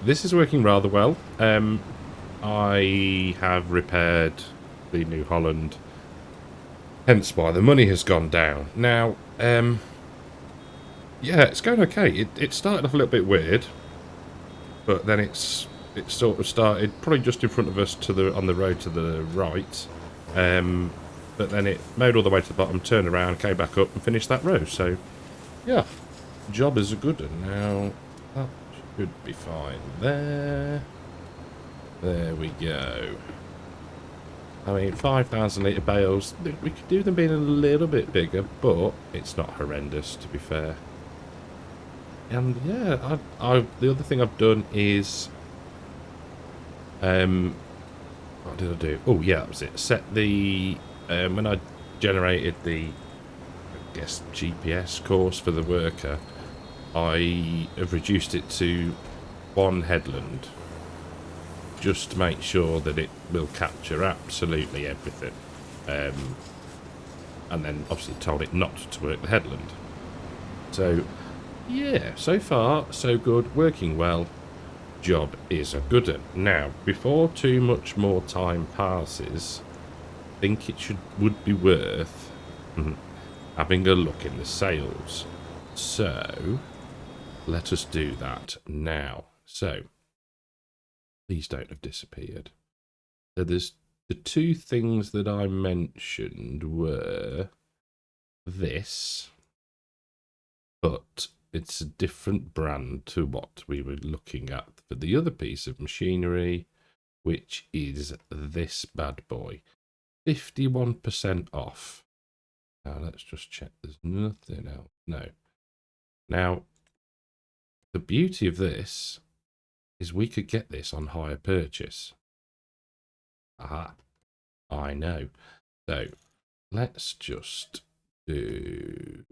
This is working rather well. I have repaired the New Holland, hence why the money has gone down. Now, yeah, it's going okay. It started off a little bit weird, but then it sort of started probably just in front of us on the road to the right. But then it mowed all the way to the bottom, turned around, came back up and finished that row. So, yeah, job is a good one. Now, that should be fine there. There we go. I mean, 5,000 litre bales, we could do them being a little bit bigger, but it's not horrendous, to be fair. And yeah, the other thing I've done is, what did I do? Oh yeah, that was it. Set the, when I generated the, I guess, GPS course for the worker, I have reduced it to 1 headland, just to make sure that it will capture absolutely everything. And then obviously told it not to work the headland. So, yeah, so far, so good, working well. Job is a good one. Now, before too much more time passes, I think it would be worth having a look in the sales. So, let us do that now. So, these don't have disappeared. So there's the two things that I mentioned were this, but it's a different brand to what we were looking at for the other piece of machinery, which is this bad boy. 51% off. Now let's just check. There's nothing else. No. Now, the beauty of this is we could get this on hire purchase. Aha. I know. So let's just do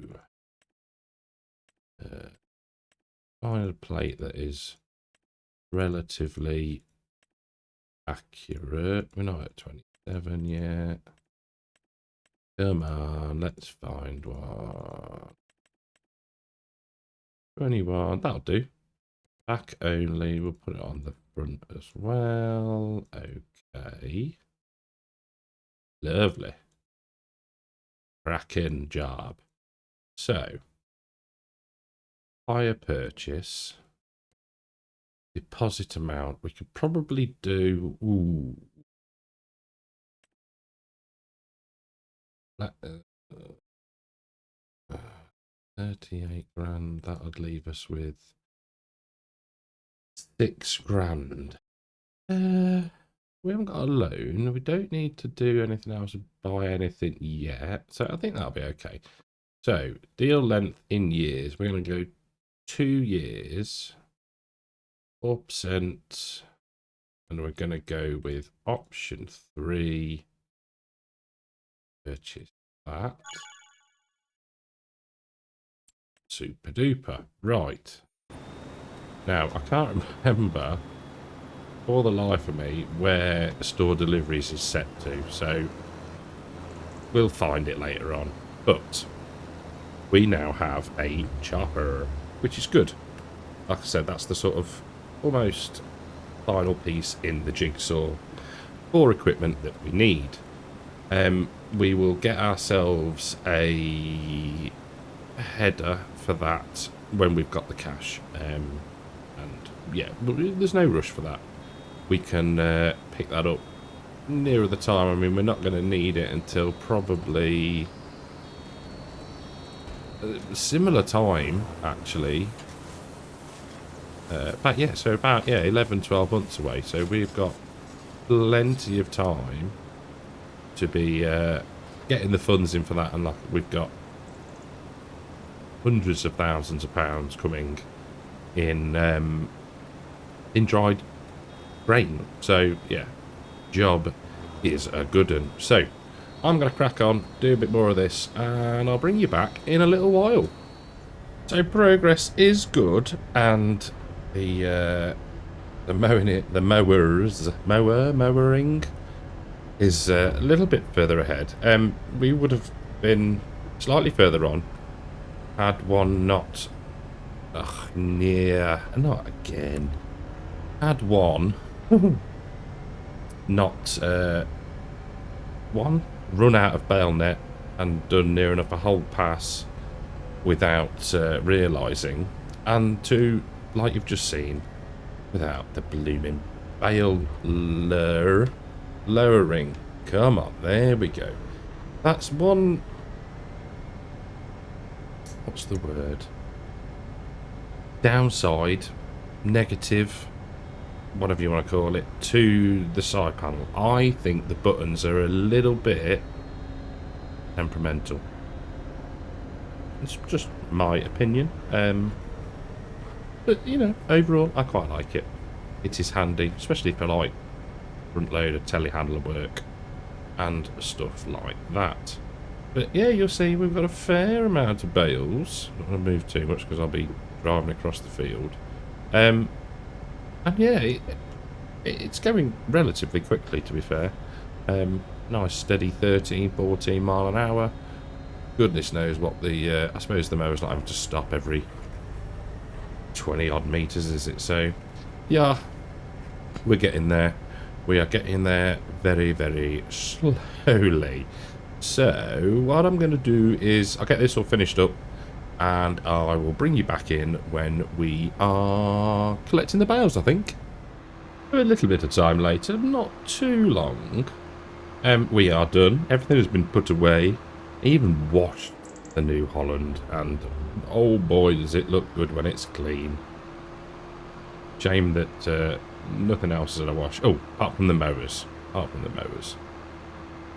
find a plate that is relatively accurate. We're not at 27 yet. Come on, let's find one. 21, that'll do. Back only, we'll put it on the front as well. Okay. Lovely. Cracking job. So, hire purchase. Deposit amount. We could probably do... Ooh. 38 grand. That would leave us with 6 grand. We haven't got a loan. We don't need to do anything else or buy anything yet. So I think that'll be okay. So deal length in years. We're going to go 2 years. 4%. And we're going to go with option 3. Purchase that. Super duper. Right. Now, I can't remember for the life of me where store deliveries is set to, so we'll find it later on. But we now have a chopper, which is good. Like I said, that's the sort of almost final piece in the jigsaw for equipment that we need. We will get ourselves a header for that when we've got the cash. And yeah, there's no rush for that. We can pick that up nearer the time. I mean, we're not going to need it until probably a similar time, actually. But yeah, so about 11, 12 months away. So we've got plenty of time to be getting the funds in for that, and like we've got hundreds of thousands of pounds coming in dried grain. So yeah, job is a good one. So I'm going to crack on, do a bit more of this, and I'll bring you back in a little while. So progress is good, and the mowering is a little bit further ahead. We would have been slightly further on had one not not again. Had one not one run out of bayonet and done near enough a whole pass without realising, and 2, like you've just seen, without the blooming bail lowering. Come on, there we go. That's one. What's the word? Downside, negative, whatever you want to call it, to the side panel. I think the buttons are a little bit temperamental. It's just my opinion. But, you know, overall, I quite like it. It is handy, especially for, like, front loader, telehandler work and stuff like that. But, yeah, you'll see we've got a fair amount of bales. I'm not going to move too much because I'll be driving across the field. And, yeah, it's going relatively quickly, to be fair. Nice, steady 13, 14 mile an hour. goodness knows what the... I suppose the mower's not having to stop every 20 odd meters, is it? So, yeah, we're getting there. We are getting there very, very slowly. So, what I'm going to do is I'll get this all finished up and I will bring you back in when we are collecting the bales, I think. A little bit of time later, not too long. We are done. Everything has been put away. Even washed the New Holland, and oh boy does it look good when it's clean. Shame that nothing else is in a wash. Oh, apart from the mowers. Apart from the mowers.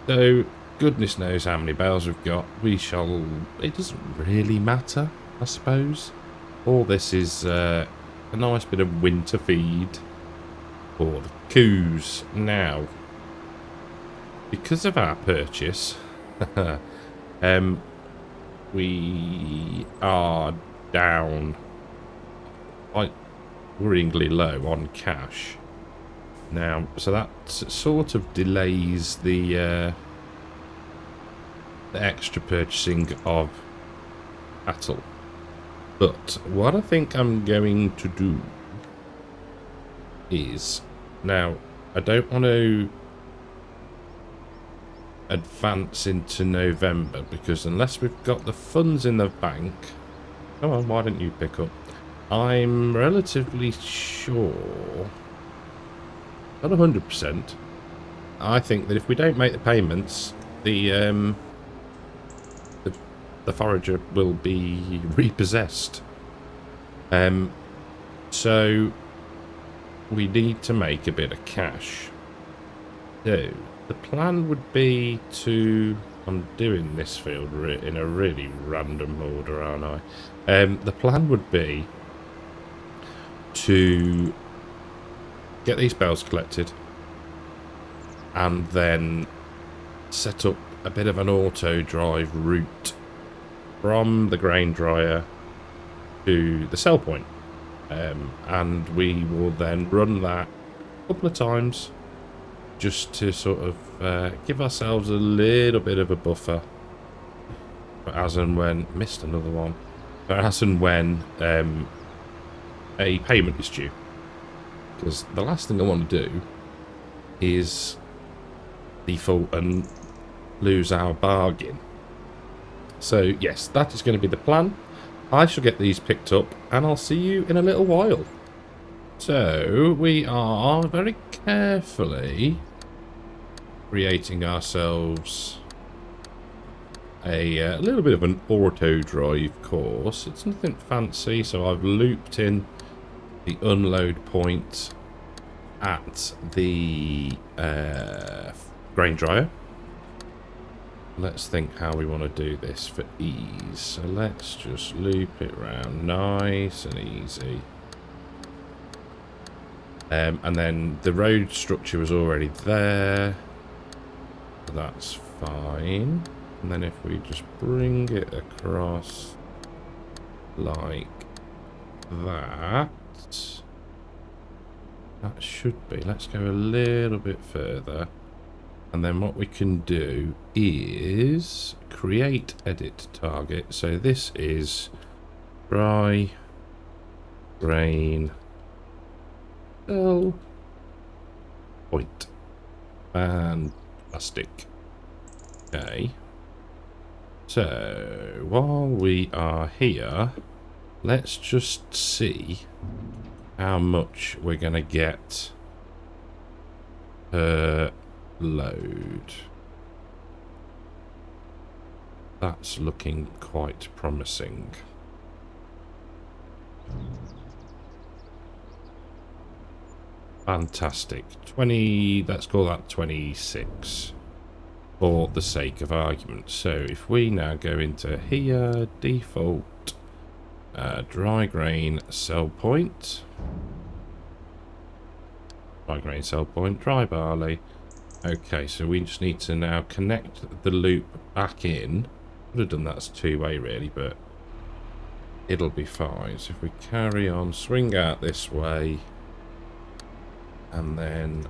So, goodness knows how many bales we've got. We shall... It doesn't really matter, I suppose. All this is a nice bit of winter feed for the coos. Now, because of our purchase, we are down quite worryingly low on cash now, so that sort of delays the extra purchasing of cattle. But what I think I'm going to do is, now I don't want to advance into November, because unless we've got the funds in the bank... Come on, why don't you pick up? I'm relatively sure, not 100%, I think that if we don't make the payments, the forager will be repossessed. So we need to make a bit of cash. So the plan would be to... I'm doing this field in a really random order, aren't I? The plan would be to get these bales collected and then set up a bit of an auto drive route from the grain dryer to the sell point. And we will then run that a couple of times, just to sort of give ourselves a little bit of a buffer for as and when... Missed another one. For as and when a payment is due. Because the last thing I want to do is default and lose our bargain. So yes, that is going to be the plan. I shall get these picked up and I'll see you in a little while. So we are very carefully creating ourselves a little bit of an auto drive course. It's nothing fancy, so I've looped in the unload point at the grain dryer. Let's think how we want to do this for ease. So let's just loop it around nice and easy. And then the road structure was already there. So that's fine. And then if we just bring it across like that, that should be. Let's go a little bit further. And then what we can do is create edit target. So this is dry grain sell point and plastic. Okay. So while we are here, let's just see how much we're going to get per load. That's looking quite promising. Fantastic. 20, let's call that 26 for the sake of argument. So if we now go into here, default dry grain sell point, dry barley. Okay, so we just need to now connect the loop back in. Would have done that as two-way really, but it'll be fine. So if we carry on, swing out this way, and then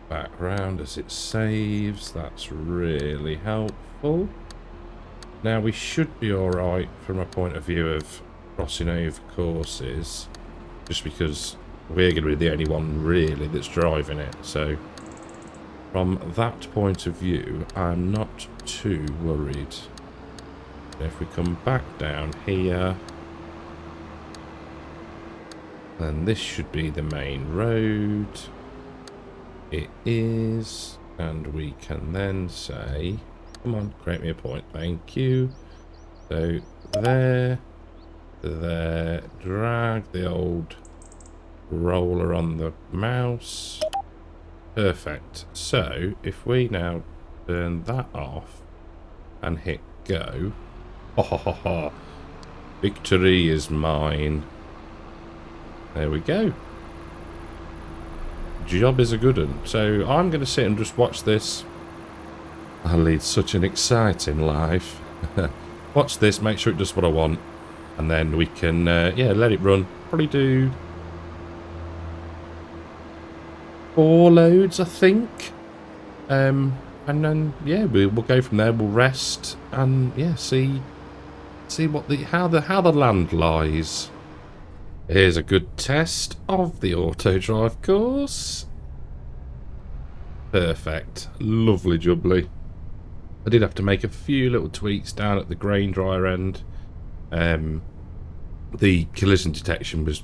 back round as it saves, that's really helpful. Now we should be alright from a point of view of crossing over courses, just because we're going to be the only one really that's driving it. So from that point of view, I'm not too worried. If we come back down here, then this should be the main road. It is, and we can then say, come on, create me a point, thank you. So there, drag the old roller on the mouse. Perfect. So if we now turn that off and hit go, ho ho ho ho, victory is mine. There we go. Job is a good one. So I'm going to sit and just watch this. I lead such an exciting life. Watch this, make sure it does what I want, and then we can, yeah, let it run. Probably do 4 loads, I think. And then, yeah, we'll go from there. We'll rest and, yeah, see what how the land lies. Here's a good test of the auto drive course. Perfect. Lovely jubbly. I did have to make a few little tweaks down at the grain dryer end. The collision detection was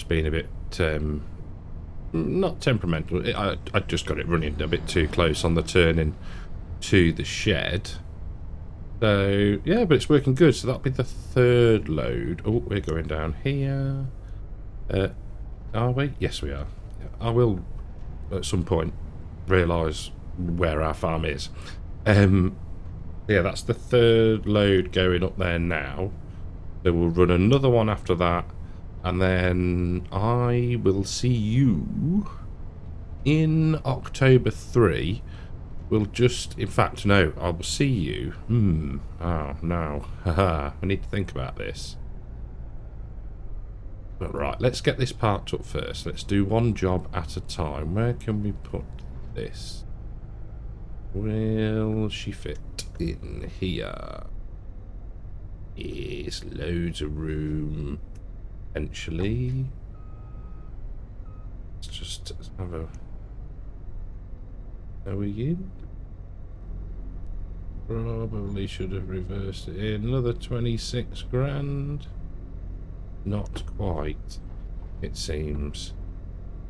being a bit not temperamental. I just got it running a bit too close on the turning to the shed. So yeah, but it's working good. So that'll be the 3rd load. Oh, we're going down here. Are we? Yes, we are. I will at some point realise where our farm is. Yeah, that's the 3rd load going up there now. So we'll run another one after that, and then I will see you in October 3. We'll just, in fact, no, I will see you. Oh, no. Haha, I need to think about this. But right, let's get this parked up first. Let's do one job at a time. Where can we put this? Will she fit in here? Yes, loads of room. Potentially. Let's just have a... Are we in? Probably should have reversed it in. Another 26 grand. Not quite, it seems.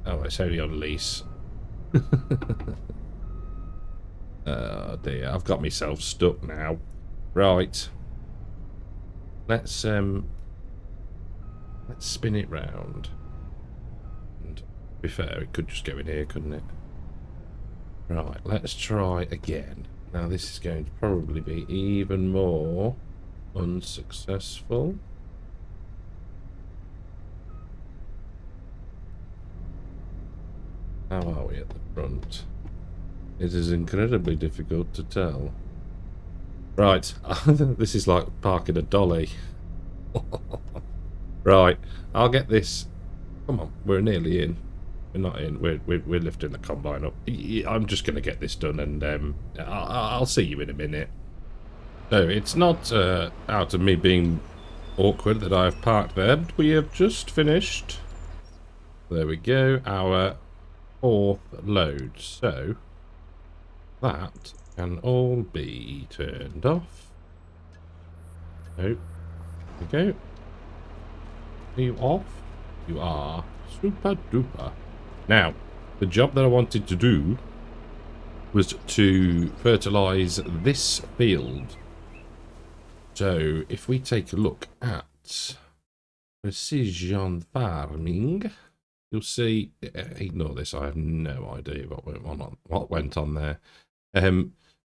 Oh, it's only on lease. Oh dear, I've got myself stuck now. Right. Let's spin it round. And to be fair, it could just go in here, couldn't it? Right, let's try again. Now this is going to probably be even more unsuccessful. How are we at the front? It is incredibly difficult to tell. Right, this is like parking a dolly. Right, I'll get this. Come on, we're nearly in. We're not in. We're lifting the combine up. I'm just going to get this done, and I'll see you in a minute. So it's not out of me being awkward that I've parked there, but we have just finished. There we go. Our 4th load. So that can all be turned off. Oh, there we go. Are you off? You are. Super duper. Now, the job that I wanted to do was to fertilise this field. So, if we take a look at precision farming, you'll see. Ignore this. I have no idea what went on there.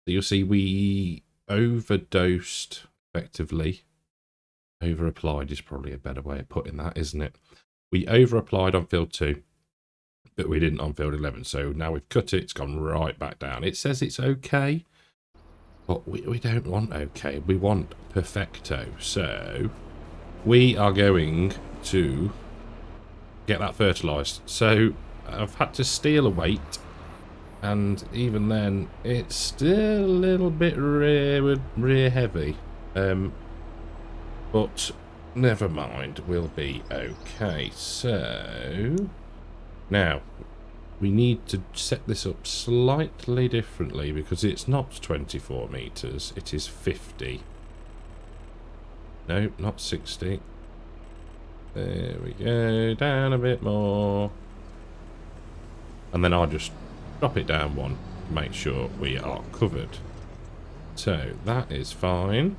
You'll see we overdosed effectively. Over applied is probably a better way of putting that, isn't it? We over applied on field 2, but we didn't on field 11. So now we've cut it. It's gone right back down. It says it's okay, but we don't want okay. We want perfecto. So we are going to get that fertilised. So I've had to steal a weight, and even then it's still a little bit rear heavy. But never mind, we'll be okay. So now we need to set this up slightly differently because it's not 24 meters, it is 50. No, not 60. There we go, down a bit more. And then I'll just drop it down one to make sure we are covered. So that is fine.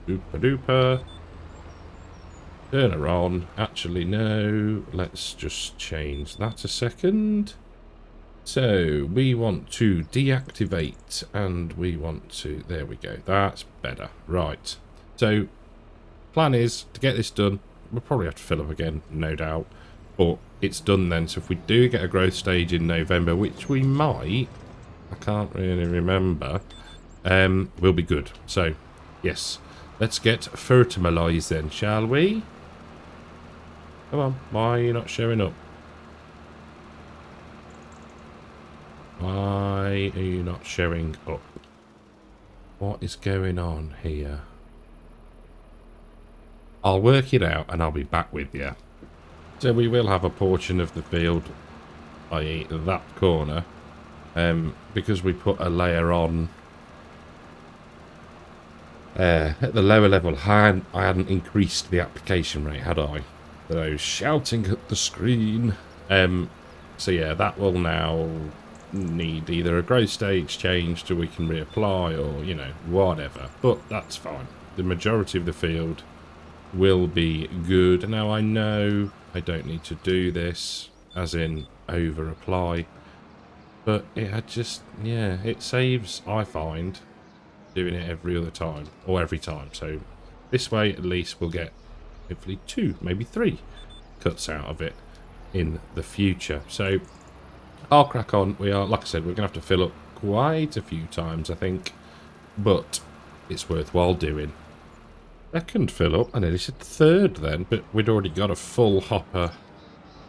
Dooper dooper. Turn her on. Actually, no. Let's just change that a second. So we want to deactivate and we want to... There we go. That's better. Right. So plan is to get this done. We'll probably have to fill up again, no doubt. But it's done then. So if we do get a growth stage in November, which we might, I can't really remember, we'll be good. So, yes. Let's get fertilised then, shall we? Come on, why are you not showing up? Why are you not showing up? What is going on here? I'll work it out and I'll be back with you. So we will have a portion of the field, i.e. that corner, because we put a layer on at the lower level. I hadn't increased the application rate, had I? So shouting at the screen. So yeah, that will now need either a growth stage change so we can reapply or, you know, whatever. But that's fine. The majority of the field will be good. Now I know I don't need to do this, as in over apply. But it saves, I find, doing it every other time, or every time. So this way at least we'll get hopefully 2, maybe 3 cuts out of it in the future. So I'll crack on. We are, like I said, we're gonna have to fill up quite a few times, I think, but it's worthwhile doing. Second fill up, I nearly said third then, but we'd already got a full hopper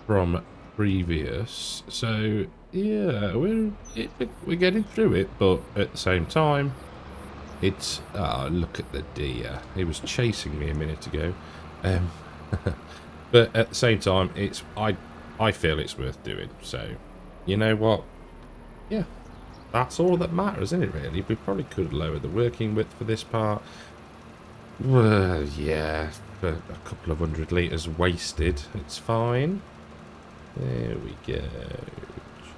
from previous. So yeah, we're getting through it, but at the same time, it's look at the deer. He was chasing me a minute ago. But at the same time, it's I feel it's worth doing. So you know what? Yeah, that's all that matters, isn't it? Really, we probably could lower the working width for this part. Well, yeah, for a couple of 100 litres wasted, it's fine. There we go.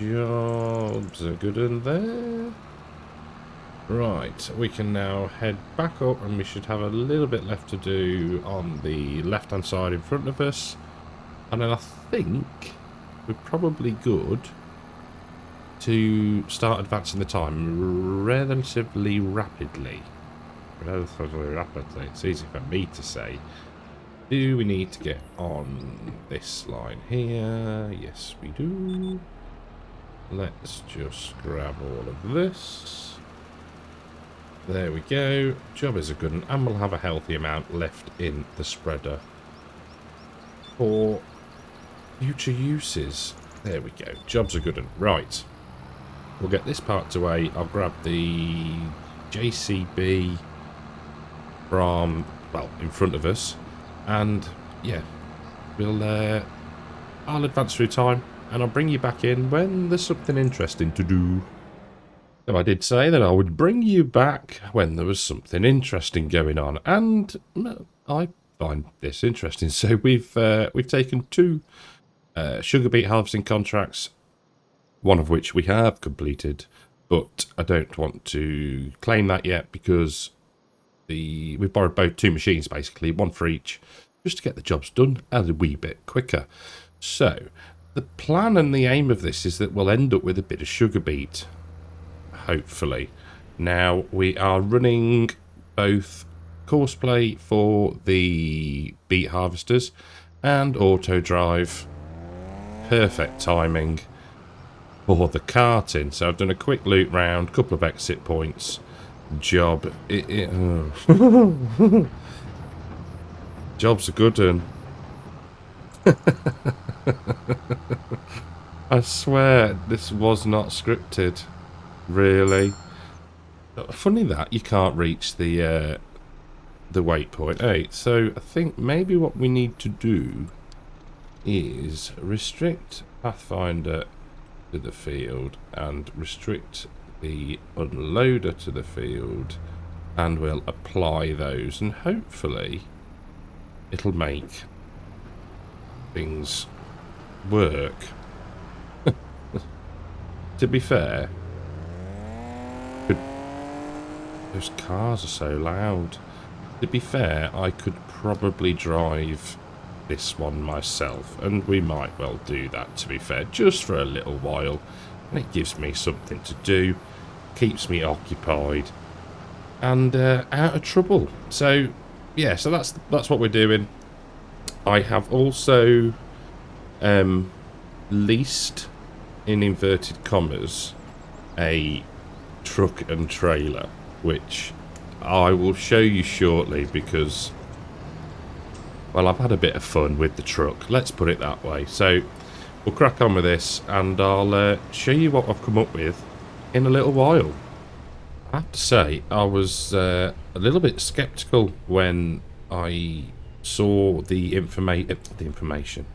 Jobs are good in there. Right, we can now head back up and we should have a little bit left to do on the left-hand side in front of us. And then I think we're probably good to start advancing the time relatively rapidly. Relatively rapidly, it's easy for me to say. Do we need to get on this line here? Yes, we do. Let's just grab all of this. There we go. Job is a good one, and we'll have a healthy amount left in the spreader for future uses. There we go. Job's a good one. Right. We'll get this part away. I'll grab the JCB from, well, in front of us. And, yeah, I'll advance through time, and I'll bring you back in when there's something interesting to do. So I did say that I would bring you back when there was something interesting going on, and I find this interesting. So we've taken 2 sugar beet harvesting contracts, one of which we have completed, but I don't want to claim that yet because we've borrowed both 2 machines, basically, one for each, just to get the jobs done a wee bit quicker. So the plan and the aim of this is that we'll end up with a bit of sugar beet, hopefully. Now we are running both courseplay for the beet harvesters and auto drive. Perfect timing for the carting. So I've done a quick loop round, couple of exit points. Job. Job's a good one. I swear this was not scripted. Really. Funny that you can't reach the the waypoint 8. So I think maybe what we need to do is restrict Pathfinder to the field and restrict the unloader to the field, and we'll apply those, and hopefully it'll make things work. To be fair, those cars are so loud. To be fair, I could probably drive this one myself, and we might well do that, to be fair, just for a little while. And it gives me something to do, keeps me occupied, and out of trouble. So yeah, so that's what we're doing. I have also leased, in inverted commas, a truck and trailer, which I will show you shortly, because, well, I've had a bit of fun with the truck, let's put it that way. So we'll crack on with this, and I'll show you what I've come up with in a little while. I have to say, I was a little bit sceptical when I saw the information.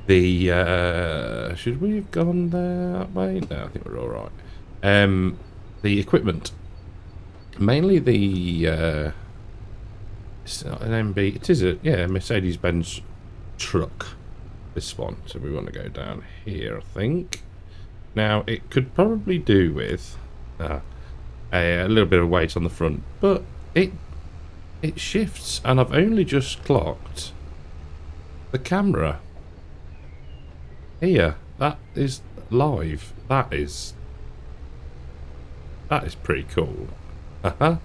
Should we have gone that way? No, I think we're all right. The equipment, mainly the it's not an MB. It is a Mercedes-Benz truck. This one. So we want to go down here, I think. Now it could probably do with a little bit of weight on the front, but it shifts, and I've only just clocked the camera. Here, that is live. That is pretty cool. But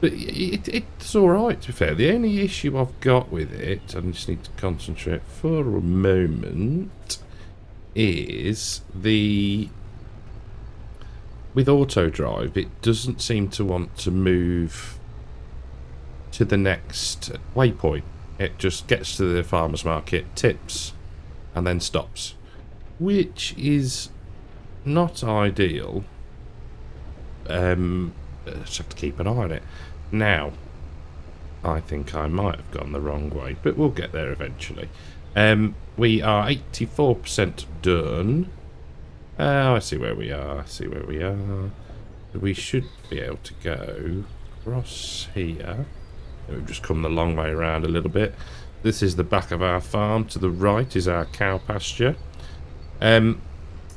it's alright, to be fair. The only issue I've got with it, and I just need to concentrate for a moment, is with auto drive, it doesn't seem to want to move to the next waypoint. It just gets to the farmer's market, tips, and then stops, which is not ideal. Just have to keep an eye on it. Now, I think I might have gone the wrong way, but we'll get there eventually. We are 84% done. I see where we are. We should be able to go across here. We've just come the long way around a little bit. This is the back of our farm. To the right is our cow pasture. I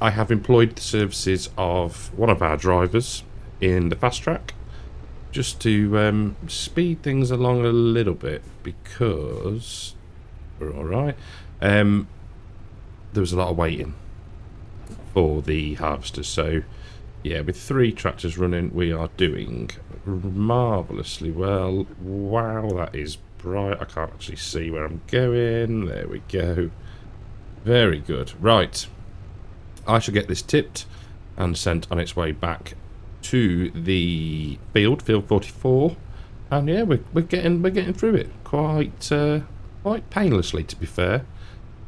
have employed the services of one of our drivers in the fast track, just to speed things along a little bit, because we're all right. There was a lot of waiting for the harvesters, so yeah, with 3 tractors running, we are doing marvellously well. Wow, that is bright. I can't actually see where I'm going. There we go. Very good. Right, I shall get this tipped and sent on its way back to the field 44, and yeah, we're getting through it quite painlessly, to be fair.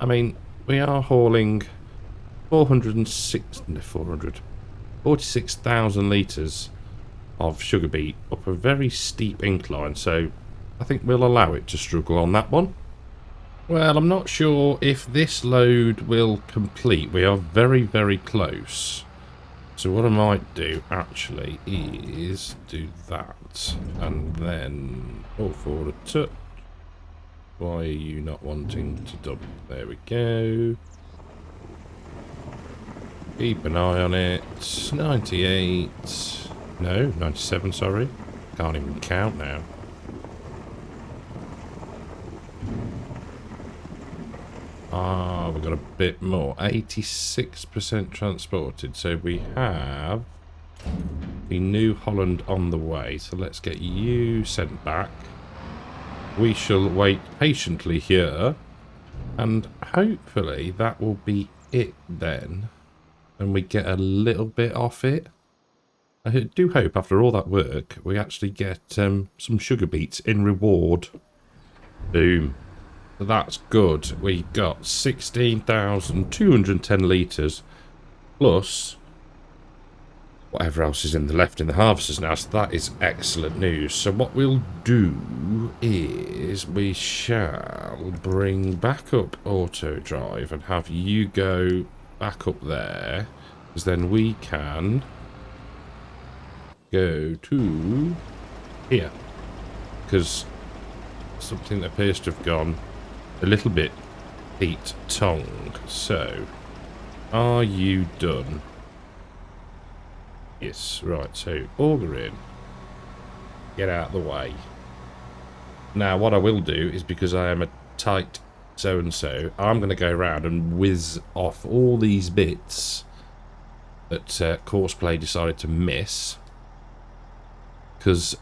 I mean, we are hauling 46,000 litres of sugar beet up a very steep incline, so I think we'll allow it to struggle on that one. Well, I'm not sure if this load will complete. We are very, very close. So what I might do, actually, is do that, and then forward a touch. Why are you not wanting to double? There we go. Keep an eye on it. 98. No, 97, sorry. Can't even count now. Ah, we've got a bit more. 86% transported. So we have the New Holland on the way. So let's get you sent back. We shall wait patiently here. And hopefully that will be it then. And we get a little bit off it. I do hope after all that work we actually get some sugar beets in reward. Boom. So that's good. We got 16,210 litres plus whatever else is in the harvesters now. So that is excellent news. So what we'll do is we shall bring back up auto drive and have you go back up there, because then we can go to here, because something appears to have gone a little bit Pete Tong. So are you done? Yes, right, so auger in, get out of the way. Now what I will do is, because I am a tight so-and-so, I'm going to go around and whiz off all these bits that Courseplay decided to miss, because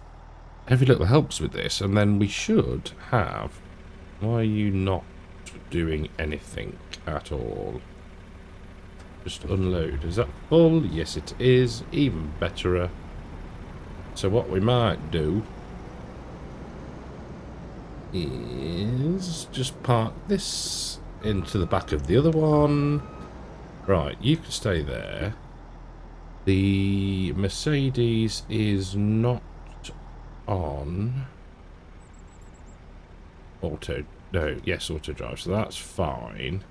every little helps with this, and then we should have... Why are you not doing anything at all? Just unload. Is that full? Yes, it is. Even better. So what we might do is just park this into the back of the other one. Right, you can stay there. The Mercedes is not on auto. No, yes, auto drive. So that's fine.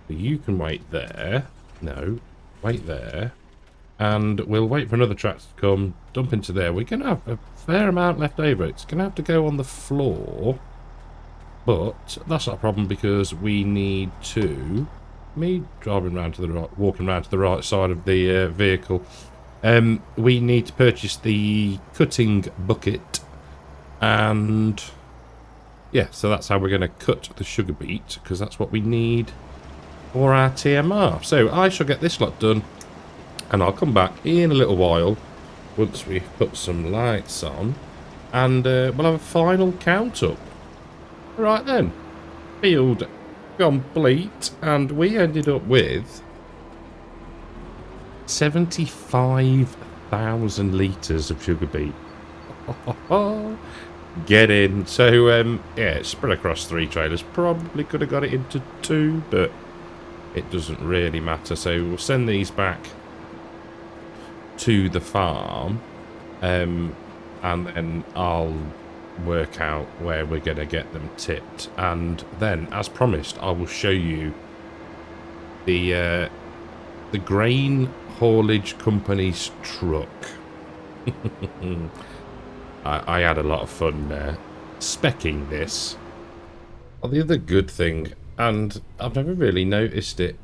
You can wait there. No, wait there. And we'll wait for another tractor to come, dump into there. We're going to have a fair amount left over. It's going to have to go on the floor. But that's not a problem, because we need to... Me driving around to the right, walking around to the right side of the vehicle. We need to purchase the cutting bucket. And... yeah, so that's how we're going to cut the sugar beet, because that's what we need for our TMR. So I shall get this lot done, and I'll come back in a little while once we've put some lights on, and we'll have a final count up. Right then, field complete, and we ended up with 75,000 litres of sugar beet. Get in. So yeah, it's spread across 3 trailers. Probably could have got it into 2, but it doesn't really matter. So we'll send these back to the farm, and then I'll work out where we're going to get them tipped, and then, as promised, I will show you the grain haulage company's truck. I had a lot of fun specking this. Well, the other good thing, and I've never really noticed it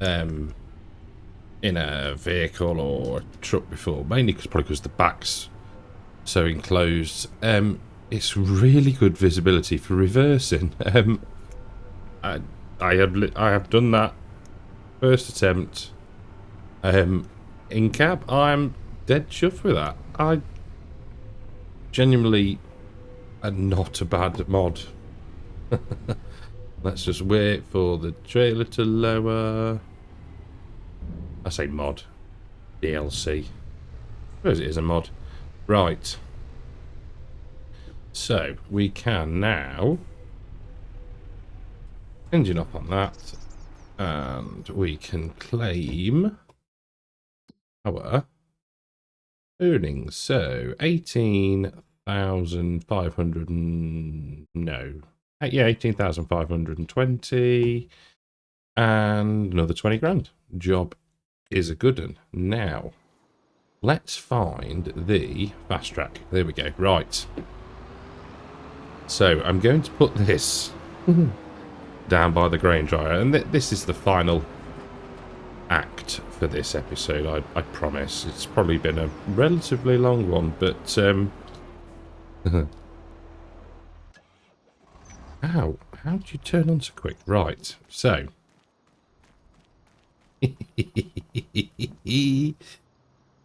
in a vehicle or a truck before, mainly because the back's so enclosed, it's really good visibility for reversing. I have done that first attempt in cab. I'm dead chuffed with that. I genuinely am not a bad mod. Let's just wait for the trailer to lower. I say mod, DLC. I suppose it is a mod. Right. So we can now engine up on that, and we can claim our earnings. So 18,500 no. Yeah, 18,520 and another 20 grand. Job is a good one. Now, let's find the fast track. There we go. Right. So, I'm going to put this down by the grain dryer. And this is the final act for this episode, I promise. It's probably been a relatively long one, but... Ow. How did you turn on so quick? Right. So...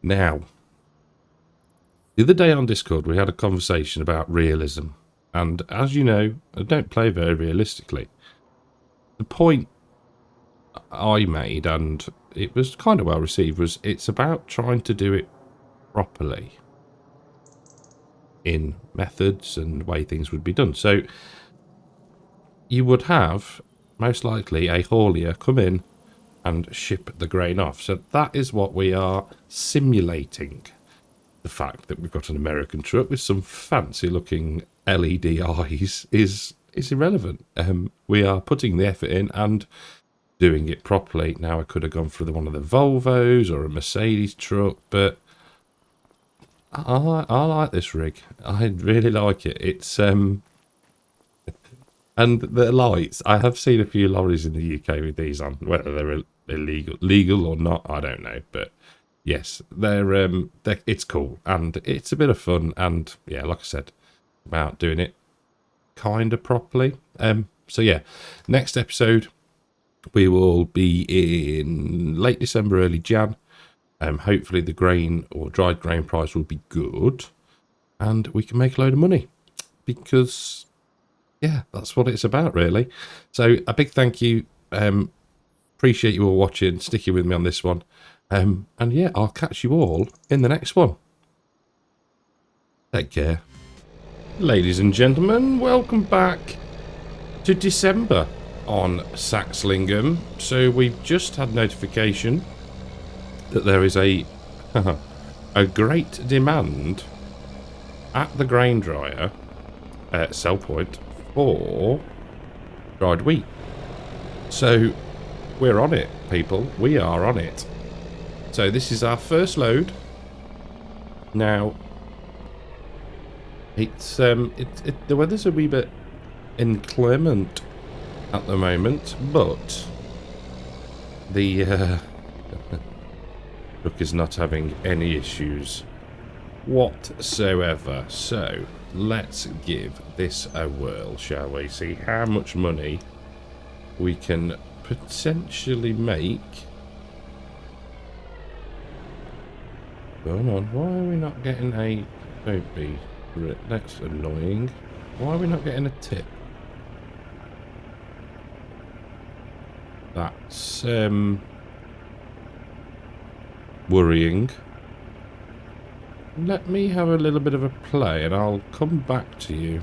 Now, the other day on Discord we had a conversation about realism, and as you know, I don't play very realistically. The point I made, and it was kind of well received, was it's about trying to do it properly in methods and way things would be done. So you would have most likely a haulier come in and ship the grain off. So that is what we are simulating. The fact that we've got an American truck with some fancy looking LED eyes is irrelevant. We are putting the effort in and doing it properly. Now I could have gone for one of the Volvos or a Mercedes truck, but I like this rig. I really like it. It's and the lights. I have seen a few lorries in the UK with these on, whether they're legal or not, I don't know. But yes, they're it's cool and it's a bit of fun. And yeah, like I said, about doing it kind of properly. So yeah, next episode we will be in late December, early Jan. Hopefully the grain or dried grain price will be good and we can make a load of money because, yeah, that's what it's about, really. So a big thank you. Appreciate you all watching, sticking with me on this one. And yeah, I'll catch you all in the next one. Take care. Ladies and gentlemen, welcome back to December on Saxlingham. So we've just had notification that there is a great demand at the grain dryer sell point for dried wheat. So we're on it, people. We are on it. So this is our first load. Now it's the weather's a wee bit inclement at the moment, but the truck is not having any issues whatsoever. So let's give this a whirl, shall we? See how much money we can potentially make. Come on, why are we not getting a... Don't be... That's annoying. Why are we not getting a tip? That's worrying. Let me have a little bit of a play and I'll come back to you.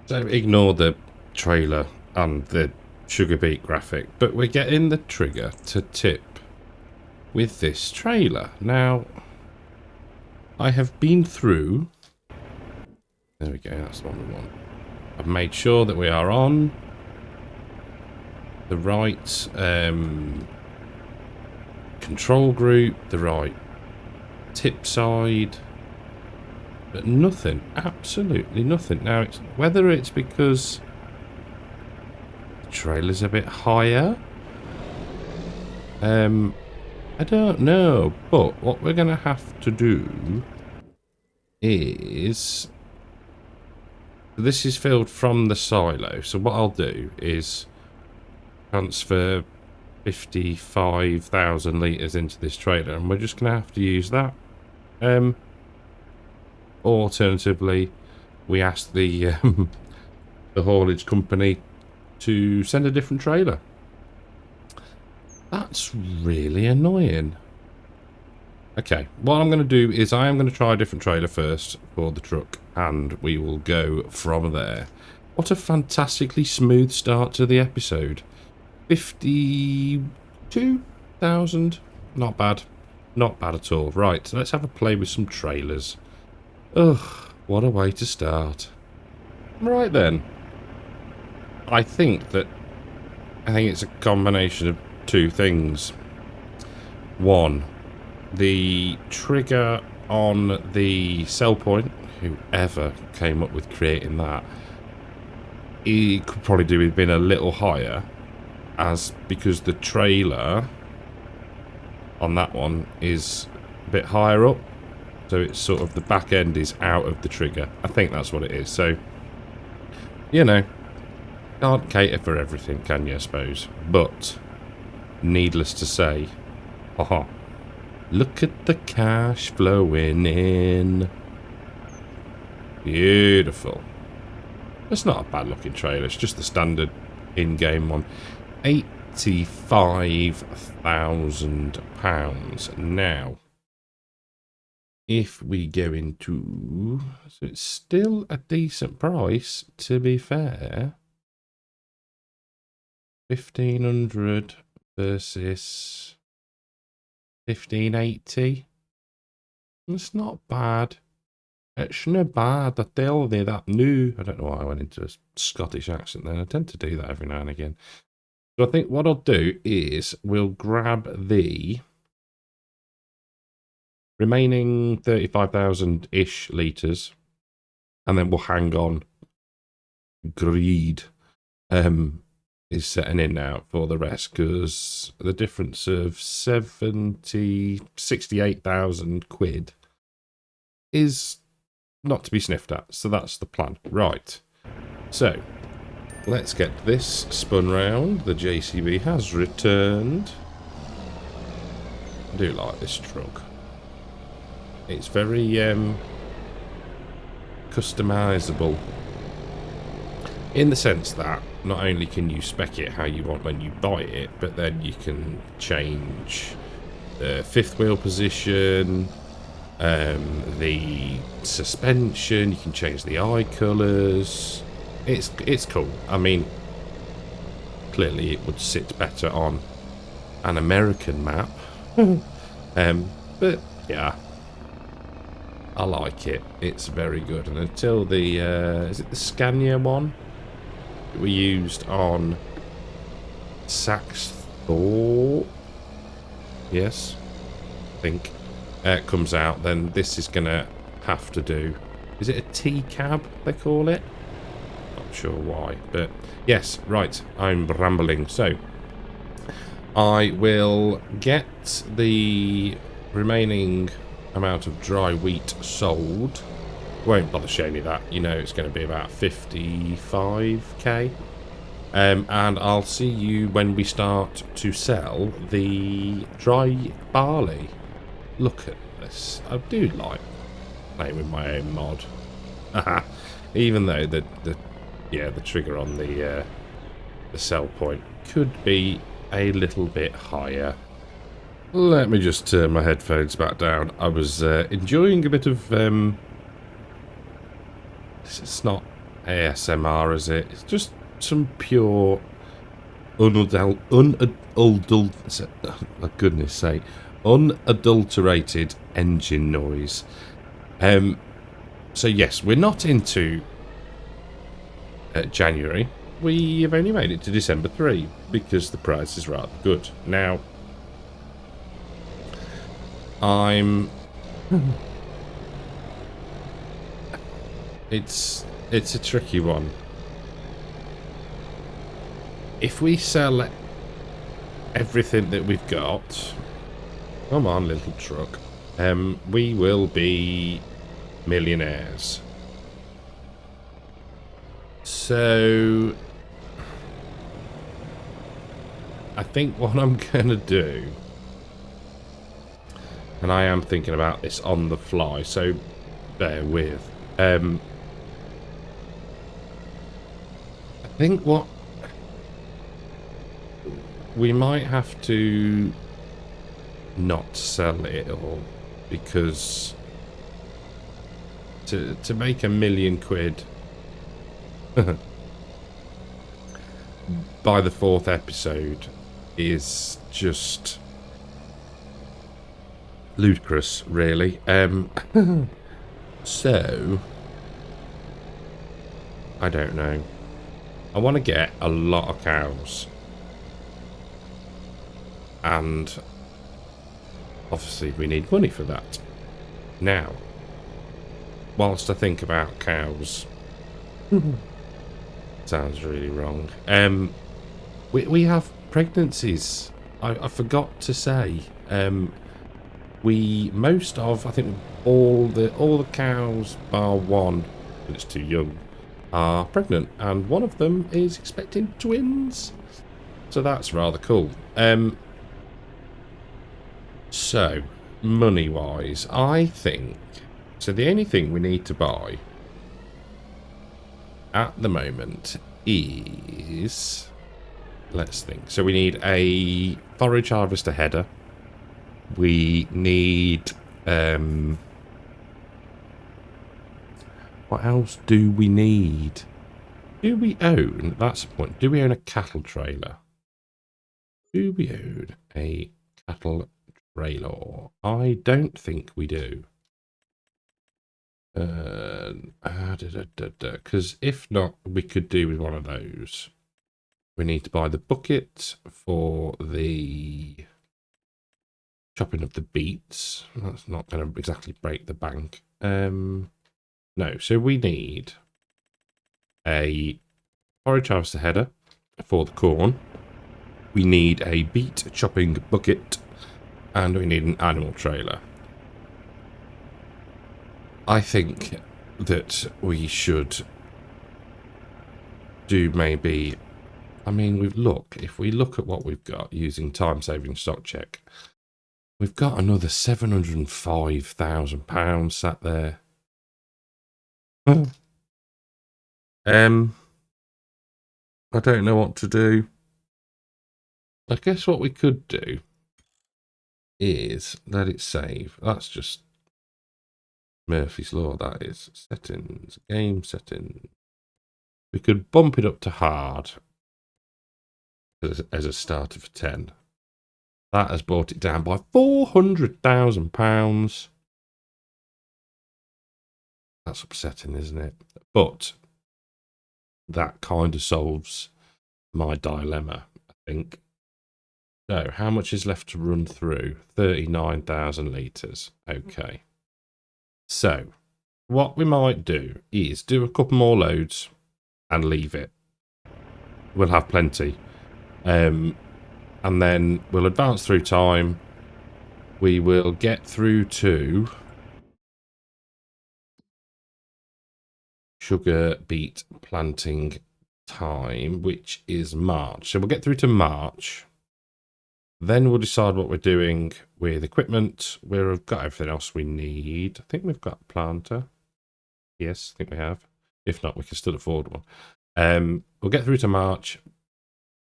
So ignore the trailer and the sugar beet graphic, but we're getting the trigger to tip with this trailer. Now, I have been through... There we go, that's the one we want. I've made sure that we are on the right control group, the right tip side, but nothing, absolutely nothing. Now, it's whether it's because the trailer's a bit higher, I don't know, but what we're going to have to do is... This is filled from the silo, so what I'll do is transfer 55,000 litres into this trailer, and we're just going to have to use that. Alternatively, we ask the the haulage company to send a different trailer. That's really annoying. Okay, what I'm going to do is I am going to try a different trailer first for the truck, and we will go from there. What a fantastically smooth start to the episode. 52,000. Not bad. Not bad at all. Right, so let's have a play with some trailers. Ugh, what a way to start. Right then. I think it's a combination of two things. One, the trigger on the sell point, whoever came up with creating that, he could probably do with being a little higher, as because the trailer on that one is a bit higher up, so it's sort of the back end is out of the trigger. I think that's what it is. So, you know, can't cater for everything, can you, I suppose? But needless to say, haha, look at the cash flowing in. Beautiful. It's not a bad looking trailer, it's just the standard in-game one. £85,000. Now, if we go into... So it's still a decent price, to be fair. 1,500 versus 1580. It's not bad. It's not bad. I tell thee that new. I don't know why I went into a Scottish accent then. I tend to do that every now and again. But I think what I'll do is we'll grab the remaining 35,000-ish litres, and then we'll hang on. Greed is setting in now for the rest, because the difference of 68,000 quid is not to be sniffed at. So that's the plan. Right. So let's get this spun round. The JCB has returned. I do like this truck. It's very customizable, in the sense that not only can you spec it how you want when you buy it, but then you can change the fifth wheel position, the suspension, you can change the eye colours. It's cool. I mean, clearly it would sit better on an American map. But yeah, I like it. It's very good. And until the is it the Scania one that we used on Saxthorpe? Yes, I think it comes out, then this is gonna have to do. Is it a T-cab they call it? Not sure why, but yes. Right, I'm rambling. So I will get the remaining amount of dry wheat sold. Won't bother showing you that. You know it's going to be about 55k. And I'll see you when we start to sell the dry barley. Look at this. I do like playing with my own mod. Even though the trigger on the sell point could be a little bit higher. Let me just turn my headphones back down. I was enjoying a bit of it's not ASMR, is it? It's just some pure unadulterated engine noise. So yes, we're not into January. We have only made it to December 3 because the price is rather good. Now, it's a tricky one. If we sell everything that we've got, come on, little truck, we will be millionaires. So I think what I'm gonna do, and I am thinking about this on the fly, so bear with. I think what we might have to not sell it all, because to make £1 million by the 4th episode is just ludicrous, really. So I don't know. I want to get a lot of cows, and obviously we need money for that. Now, whilst I think about cows, sounds really wrong. We have pregnancies. I forgot to say. I think all the cows bar one, but it's too young, are pregnant, and one of them is expecting twins. So that's rather cool. So money wise, I think so. The only thing we need to buy at the moment is, let's think. So we need a forage harvester header. We need what else do we need? Do we own? That's the point. Do we own a cattle trailer? Do we own a cattle trailer? I don't think we do. Because if not, we could do with one of those. We need to buy the bucket for the chopping of the beets. That's not going to exactly break the bank. No, so we need a forage harvester header for the corn. We need a beet chopping bucket, and we need an animal trailer. I think that we should do maybe, I mean, if we look at what we've got using time-saving stock check, we've got another £705,000 sat there. I don't know what to do. I guess what we could do is let it save. That's just Murphy's Law, that is. Settings, game settings. We could bump it up to hard as a starter for 10. That has brought it down by £400,000. That's upsetting, isn't it? But that kind of solves my dilemma, I think. So, how much is left to run through? 39,000 litres. Okay. So, what we might do is do a couple more loads and leave it. We'll have plenty. And then we'll advance through time. We will get through to sugar beet planting time, which is March. So we'll get through to March. Then we'll decide what we're doing with equipment. We've got everything else we need. I think we've got a planter. Yes, I think we have. If not, we can still afford one. We'll get through to March.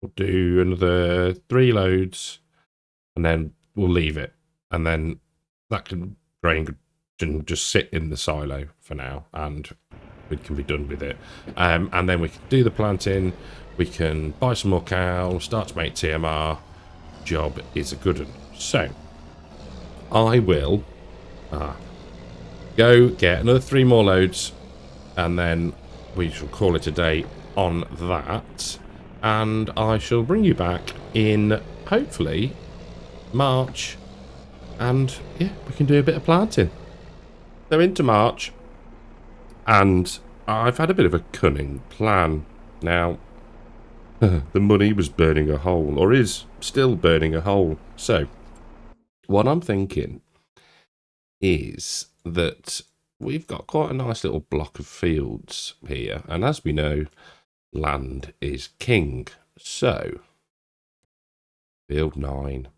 We'll do another 3 loads, and then we'll leave it. And then that can grain can just sit in the silo for now, and we can be done with it. And then we can do the planting. We can buy some more cows, start to make TMR. Job is a good one. So I will go get another 3 more loads, and then we shall call it a day on that. And I shall bring you back in, hopefully, March. And, yeah, we can do a bit of planting. So into March. And I've had a bit of a cunning plan. Now, the money was burning a hole, or is still burning a hole. So, what I'm thinking is that we've got quite a nice little block of fields here. And as we know, land is king. So, field 9,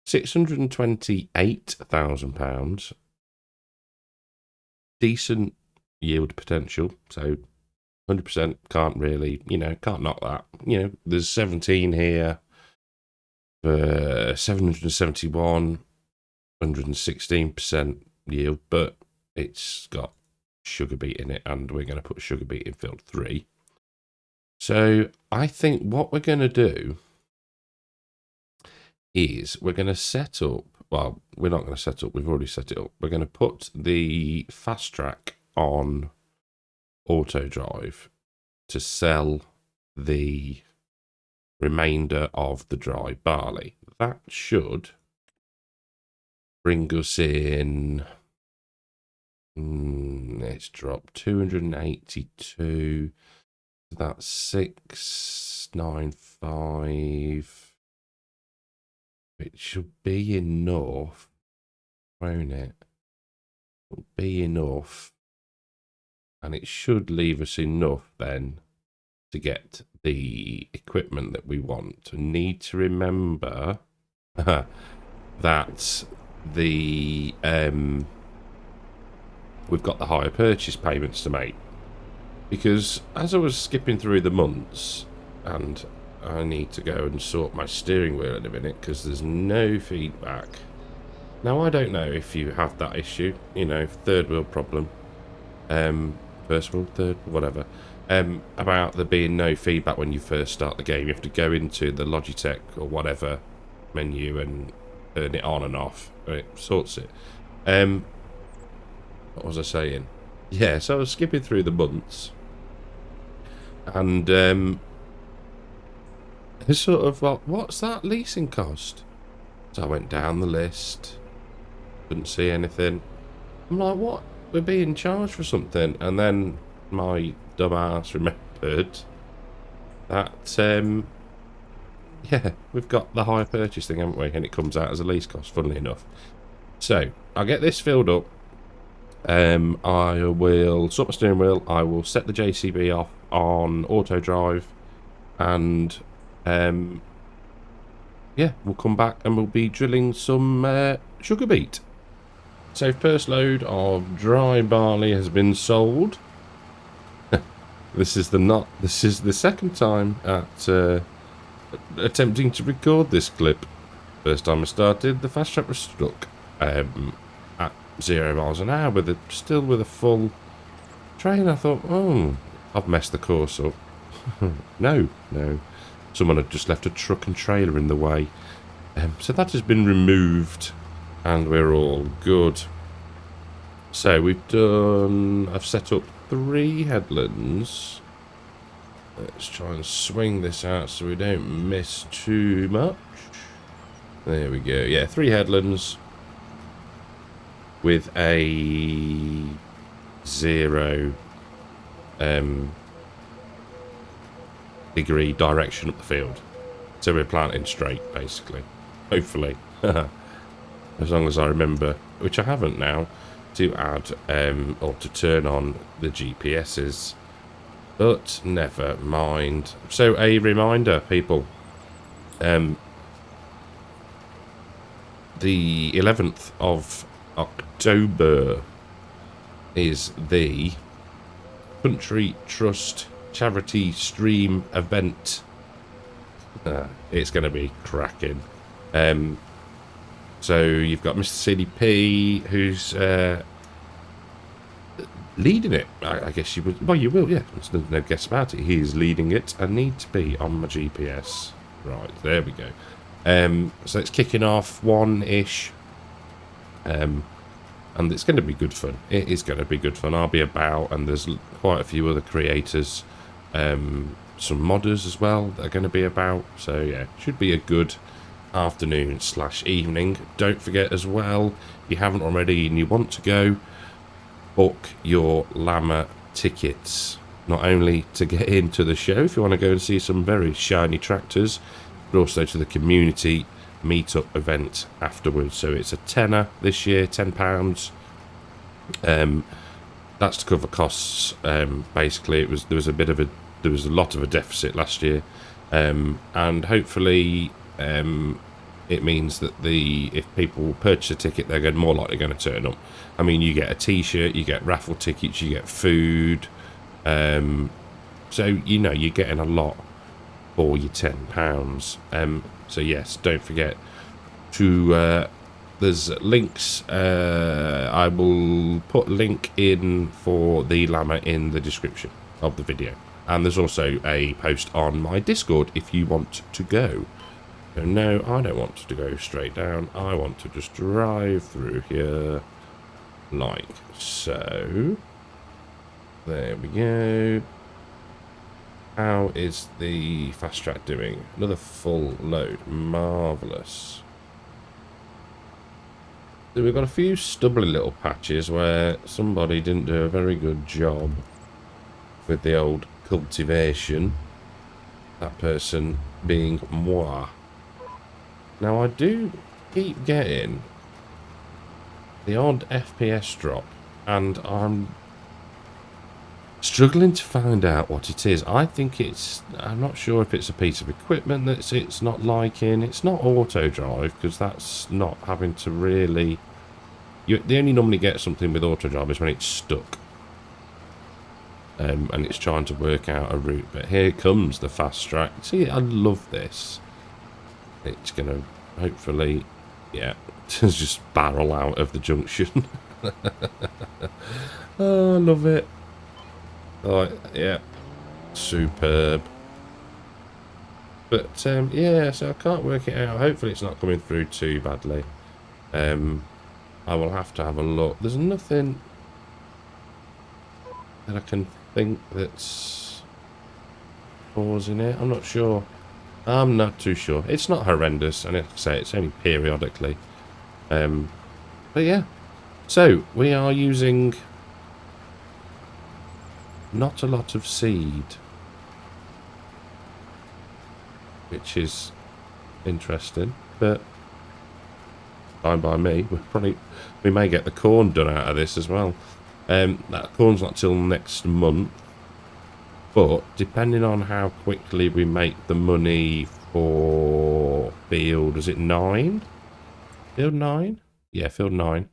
£628,000. Decent yield potential. So, 100% can't really, can't knock that. There's 17 here for 771, 116% yield, but it's got sugar beet in it, and we're going to put sugar beet in field 3. So I think what we're going to do is we're going to set up, well, we're not going to set up, we've already set it up. We're going to put the fast track on auto drive to sell the remainder of the dry barley. That should bring us in, it's dropped 282, that's 695. It should be enough, won't it? It'll be enough. And it should leave us enough then to get the equipment that we want. We need to remember that the we've got the hire purchase payments to make. Because as I was skipping through the months, and I need to go and sort my steering wheel in a minute because there's no feedback. Now, I don't know if you have that issue, third wheel problem. First world, third, whatever. about there being no feedback when you first start the game. You have to go into the Logitech or whatever menu and turn it on and off, and it sorts it. What was I saying? Yeah, so I was skipping through the months, and it's sort of like, what's that leasing cost? So I went down the list, couldn't see anything. I'm like, what? We're being charged for something, and then my dumbass remembered that yeah, we've got the hire purchase thing, haven't we? And it comes out as a lease cost, funnily enough. So I'll get this filled up. I will sort my steering wheel. I will set the JCB off on auto drive, and yeah, we'll come back and we'll be drilling some sugar beet. So first load of dry barley has been sold. This is the second time at attempting to record this clip. First time I started, the fast track was stuck at 0 miles an hour still with a full train. I thought, oh, I've messed the course up. No, someone had just left a truck and trailer in the way. So that has been removed, and we're all good. So I've set up 3 headlands. Let's try and swing this out so we don't miss too much. There we go. Yeah, 3 headlands with a 0 degree direction up the field. So we're planting straight, basically. Hopefully. As long as I remember, which I haven't now, to add or to turn on the GPSs. But never mind. So a reminder, people. The 11th of October is the Country Trust Charity Stream event. It's going to be cracking. So you've got Mr. CDP, who's leading it. I guess you would. Well, you will, yeah. There's no guess about it. He's leading it. I need to be on my GPS. Right, there we go. So it's kicking off 1-ish. And it's going to be good fun. It is going to be good fun. I'll be about, and there's quite a few other creators, some modders as well that are going to be about. So yeah, should be a good afternoon/evening. Don't forget as well, if you haven't already and you want to go, book your Llama tickets. Not only to get into the show, if you want to go and see some very shiny tractors, but also to the community meetup event afterwards. So it's a tenner this year, £10. That's to cover costs. Basically, there was a lot of a deficit last year, and hopefully it means that if people purchase a ticket, they're more likely going to turn up. I mean, you get a t-shirt, you get raffle tickets, you get food, so you're getting a lot for your £10. So yes, don't forget to there's links. I will put a link in for the Llama in the description of the video, and there's also a post on my Discord if you want to go. So no, I don't want to go straight down. I want to just drive through here like so. There we go. How is the fast track doing? Another full load. Marvellous. So we've got a few stubbly little patches where somebody didn't do a very good job with the old cultivation. That person being moi. Now I do keep getting the odd FPS drop, and I'm struggling to find out what it is. I'm not sure if it's a piece of equipment that it's not liking. It's not auto drive, because that's not having to really... They only normally get something with auto drive is when it's stuck. And it's trying to work out a route. But here comes the fast track. See, I love this. It's going to hopefully, yeah, just barrel out of the junction. Oh, I love it. Oh, yeah. Superb. But yeah, so I can't work it out. Hopefully it's not coming through too badly. I will have to have a look. There's nothing that I can think that's causing it. I'm not sure. I'm not too sure. It's not horrendous, and like I say, it's only periodically. But yeah. So we are using not a lot of seed, which is interesting, but fine by me. We may get the corn done out of this as well. That corn's not till next month, but depending on how quickly we make the money for field, is it 9? Field 9? Yeah, field 9.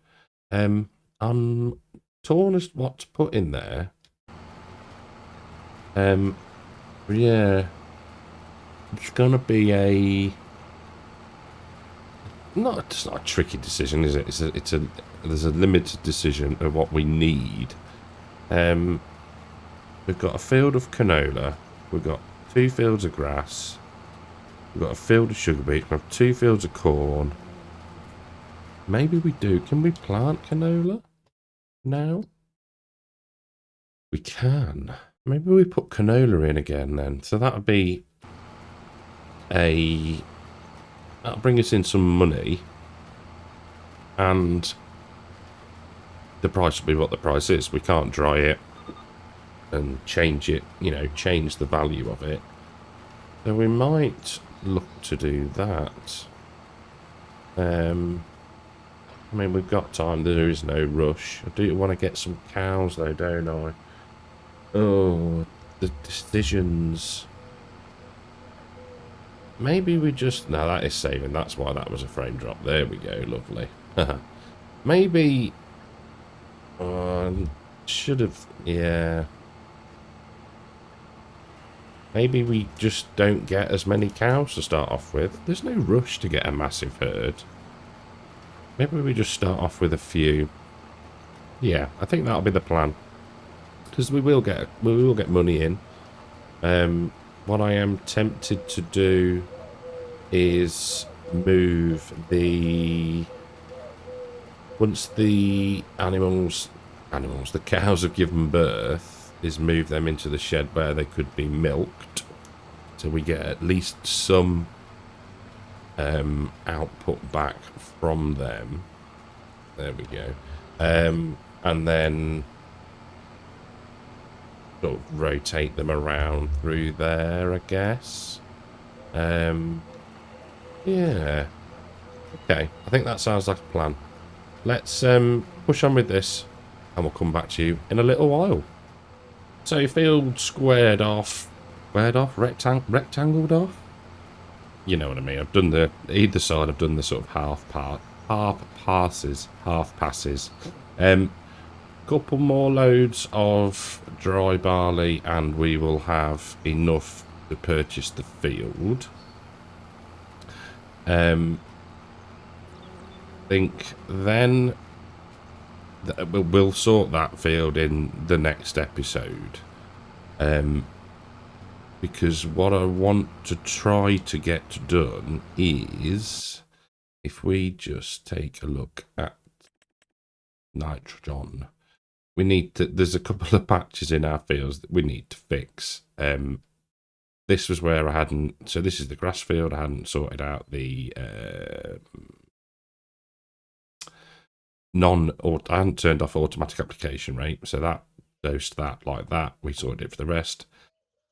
I'm torn as what to put in there. Yeah, it's gonna be it's not a tricky decision, is it? There's a limited decision of what we need. We've got a field of canola. We've got 2 fields of grass. We've got a field of sugar beets. We have 2 fields of corn. Maybe we do. Can we plant canola now? We can. Maybe we put canola in again then. So that would be that'll bring us in some money. And the price will be what the price is. We can't dry it and change it, change the value of it. So we might look to do that. I mean, we've got time. There is no rush. I do want to get some cows, though, don't I? Oh, the decisions. Maybe we just... No, that is saving. That's why that was a frame drop. There we go. Lovely. Maybe... should have... Yeah. Maybe we just don't get as many cows to start off with. There's no rush to get a massive herd. Maybe we just start off with a few. Yeah, I think that'll be the plan. Because we will get money in. What I am tempted to do is move once the the cows have given birth, is move them into the shed where they could be milked, so we get at least some output back from them. There we go. And then sort of rotate them around through there, I guess. Yeah. Okay, I think that sounds like a plan. Let's push on with this, and we'll come back to you in a little while. So field squared off, rectangled off. You know what I mean. I've done either side. I've done the sort of half passes. Couple more loads of dry barley, and we will have enough to purchase the field. Think then we'll sort that field in the next episode. Because what I want to try to get done is, if we just take a look at nitrogen, we need to, there's a couple of patches in our fields that we need to fix. This was where I hadn't, so this is the grass field. I hadn't sorted out the I hadn't turned off automatic application rate, so that goes to that like that. We sorted it for the rest.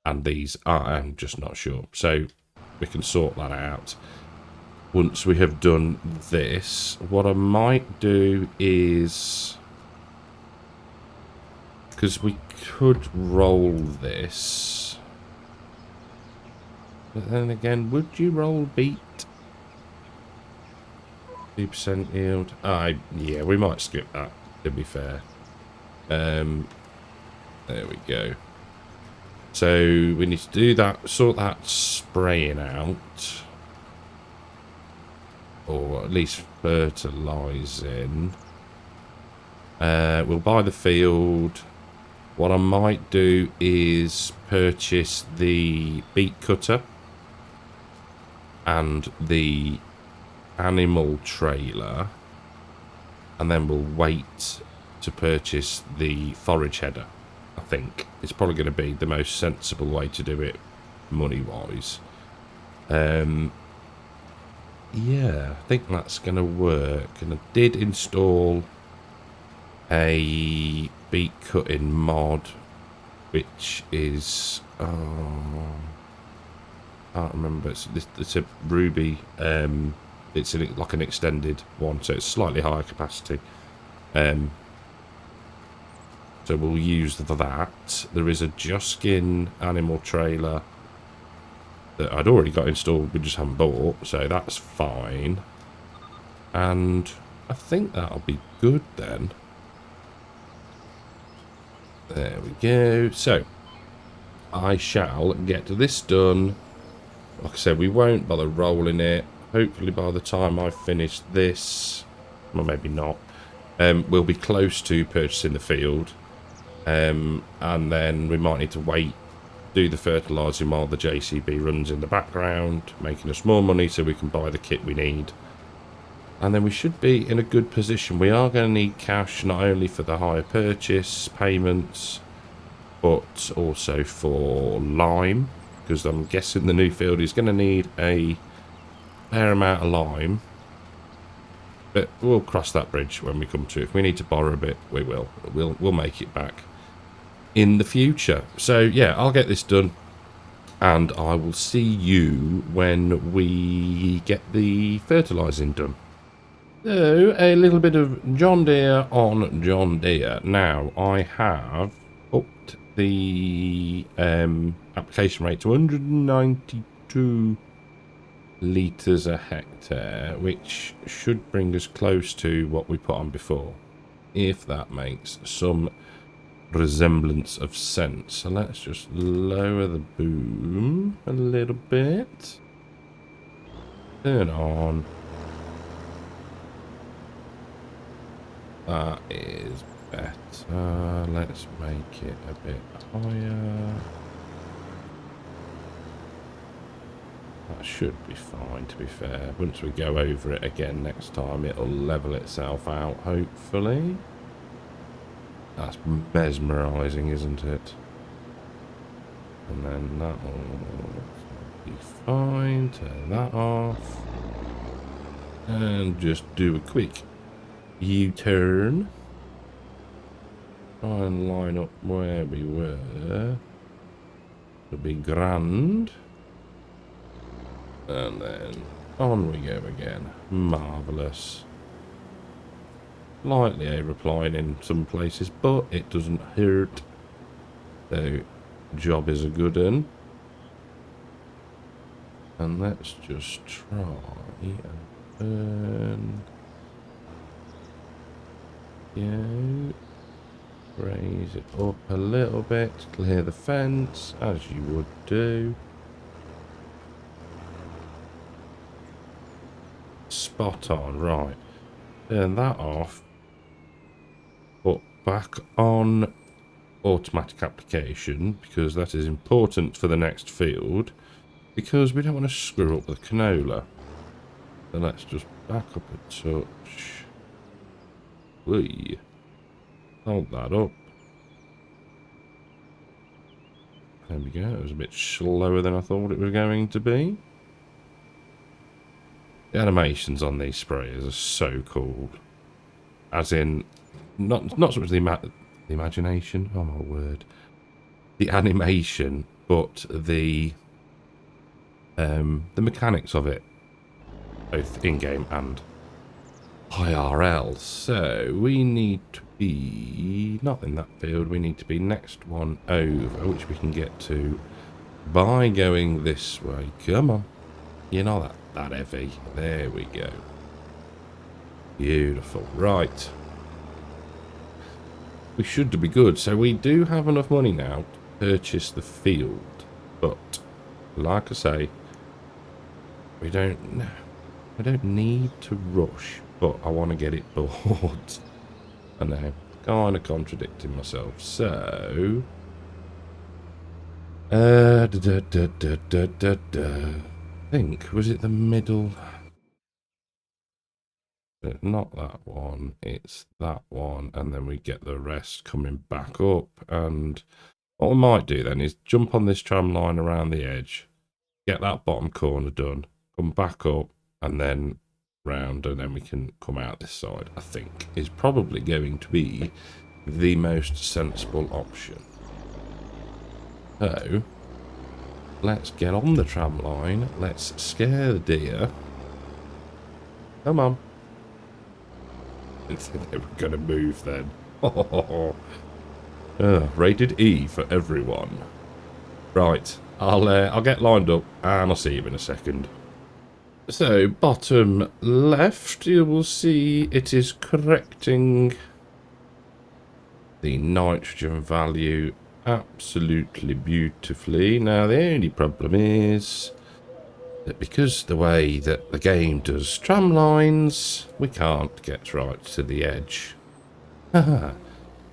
And these I'm just not sure. So we can sort that out. Once we have done this, what I might do is, because we could roll this, but then again, would you roll beet? 2% yield. Yeah, we might skip that, to be fair. There we go. So we need to do that, sort that spraying out, or at least fertilising. We'll buy the field. What I might do is purchase the beet cutter and the animal trailer, and then we'll wait to purchase the forage header. I think it's probably going to be the most sensible way to do it money-wise. Yeah, I think that's going to work. And I did install a beet cutting mod, which is I can't remember. It's a Ruby. It's like an extended one, so it's slightly higher capacity. So we'll use that. There is a Juskin animal trailer that I'd already got installed, we just haven't bought, so that's fine. And I think that'll be good then. There we go. So I shall get this done. Like I said, we won't bother rolling it. Hopefully by the time I finish this, well, maybe not, we'll be close to purchasing the field. And then we might need to wait, do the fertilising while the JCB runs in the background, making us more money so we can buy the kit we need. And then we should be in a good position. We are going to need cash not only for the hire purchase payments, but also for lime, because I'm guessing the new field is going to need a fair amount of lime. But we'll cross that bridge when we come to it. If we need to borrow a bit, we will. We'll make it back in the future. So yeah, I'll get this done, and I will see you when we get the fertilising done. So a little bit of John Deere on John Deere. Now I have upped the application rate to 192 litres a hectare, which should bring us close to what we put on before, if that makes some resemblance of sense. So let's just lower the boom a little bit, turn on. That is better. Let's make it a bit higher. That should be fine, to be fair. Once we go over it again next time, it'll level itself out, hopefully. That's mesmerising, isn't it? And then that will be fine. Turn that off. And just do a quick U-turn. Try and line up where we were. It'll be grand. And then on we go again. Marvellous. Slightly overapplied in some places, but it doesn't hurt. So, job is a good one. And let's just try and turn. Go. Raise it up a little bit, clear the fence, as you would do. Spot on, right. Turn that off. Put back on automatic application, because that is important for the next field, because we don't want to screw up the canola. So let's just back up a touch. Whee. Hold that up. There we go. It was a bit slower than I thought it was going to be. The animations on these sprayers are so cool. As in, not so much the imagination. Oh my word. The animation, but the mechanics of it, both in-game and IRL. So we need to be not in that field. We need to be next one over, which we can get to by going this way. Come on, you're not that heavy. There we go. Beautiful. Right. We should be good. So we do have enough money now to purchase the field, but like I say, we don't need to rush, but I want to get it bought. I know. kind of contradicting myself. So, I think, was it the middle? Not that one, it's that one, and then we get the rest coming back up. And what we might do then is jump on this tram line around the edge, get that bottom corner done, come back up, and then round, and then we can come out this side. I think is probably going to be the most sensible option. So let's get on the tram line, let's scare the deer. Come on. I didn't think they were going to move then. Rated E for everyone. Right, I'll get lined up and I'll see you in a second. So, bottom left, you will see it is correcting the nitrogen value absolutely beautifully. Now, the only problem is that because the way that the game does tram lines, we can't get right to the edge.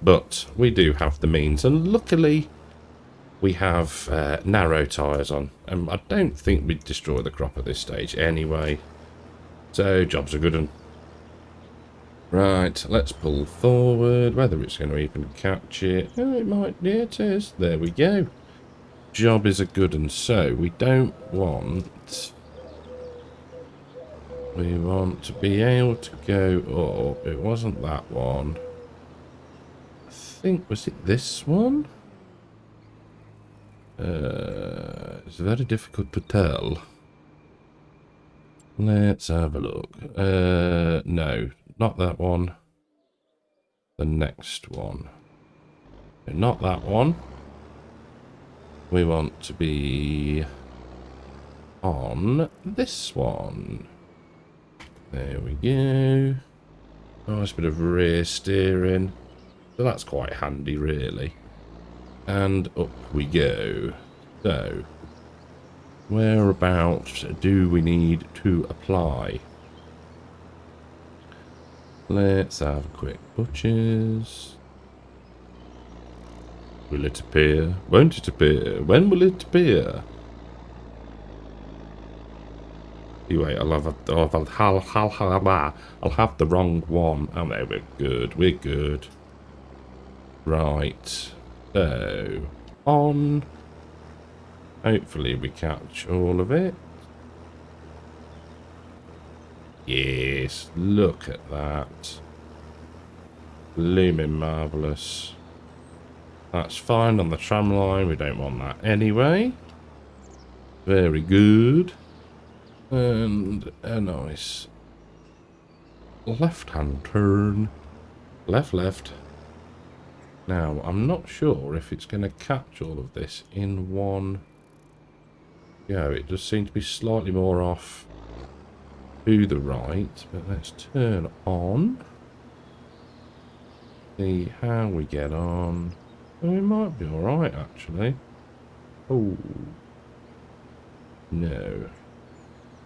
But we do have the means, and luckily we have narrow tyres on. And I don't think we'd destroy the crop at this stage anyway. So, job's a good one. Right, let's pull forward. Whether it's going to even catch it. Oh, it might. Yeah, it is. There we go. Job is a good one. So, we don't want... We want to be able to go up. It wasn't that one. I think, was it this one? It's very difficult to tell. Let's have a look. No, not that one. The next one. Not that one. We want to be on this one. There we go. Nice bit of rear steering. So that's quite handy, really. And up we go. So, whereabouts do we need to apply? Let's have a quick butchers. Will it appear? Won't it appear? When will it appear? Anyway, I'll have the wrong one. Oh no, we're good. We're good. Right. So, on. Hopefully we catch all of it. Yes, look at that. Blooming marvellous. That's fine on the tram line. We don't want that anyway. Very good. And a nice left-hand turn. Left, left. Now, I'm not sure if it's going to catch all of this in one go. It does seem to be slightly more off to the right, but let's turn on. See how we get on. Oh, we might be alright, actually. Oh. No.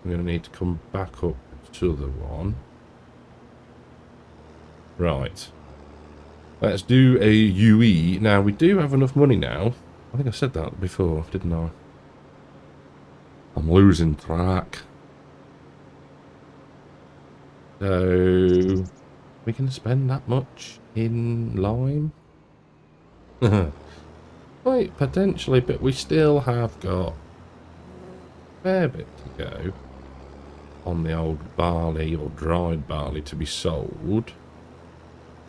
I'm going to need to come back up to the one. Right. Let's do a UE. Now, we do have enough money now. I think I said that before, didn't I? I'm losing track. So, we can spend that much in lime? Quite potentially, but we still have got a fair bit to go on the old barley or dried barley to be sold.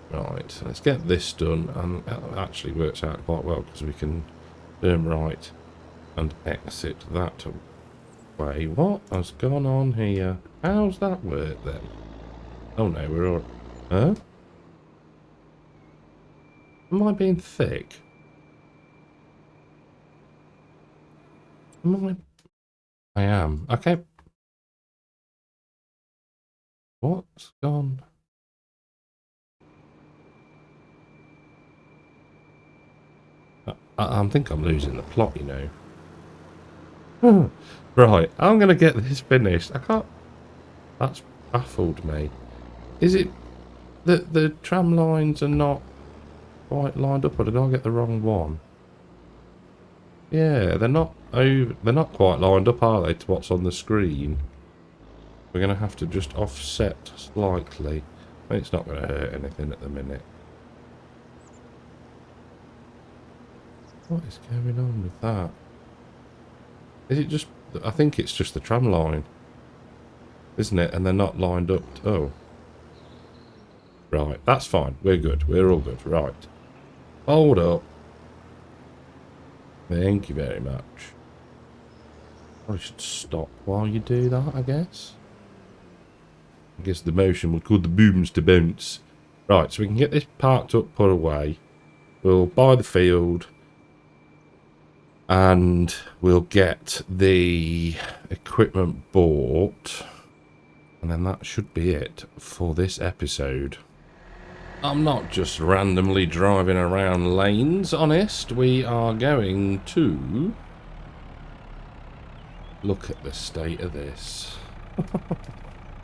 Right, let's get this done, and that actually works out quite well because we can turn right and exit that way. What has gone on here? How's that work then? Oh no, we're all... Huh? Am I being thick? Am I am. Okay. What's gone? I think I'm losing the plot, you know. Right, I'm going to get this finished. I can't... That's baffled me. Is it that the tram lines are not quite lined up, or did I get the wrong one? Yeah, they're not quite lined up, are they, to what's on the screen? We're going to have to just offset slightly. It's not going to hurt anything at the minute. What is going on with that? Is it just... I think it's just the tram line, isn't it? And they're not lined up. Oh. Right, that's fine. We're good. We're all good. Right. Hold up. Thank you very much. I should stop while you do that, I guess. I guess the motion will cause the booms to bounce. Right, so we can get this parked up, put away. We'll buy the field. And we'll get the equipment bought. And then that should be it for this episode. I'm not just randomly driving around lanes, honest. We are going to look at the state of this.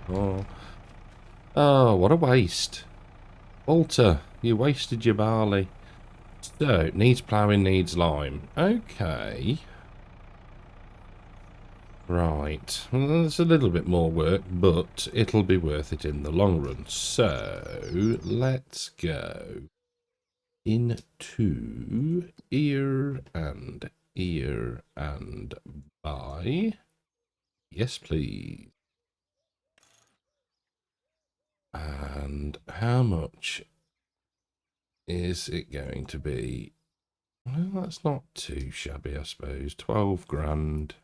Oh, what a waste. Walter, you wasted your barley. So, needs ploughing, needs lime. Okay. Right. Well, there's a little bit more work, but it'll be worth it in the long run. So, let's go into ear and buy. Yes, please. And how much is it going to be? Well, that's not too shabby, I suppose. 12 grand.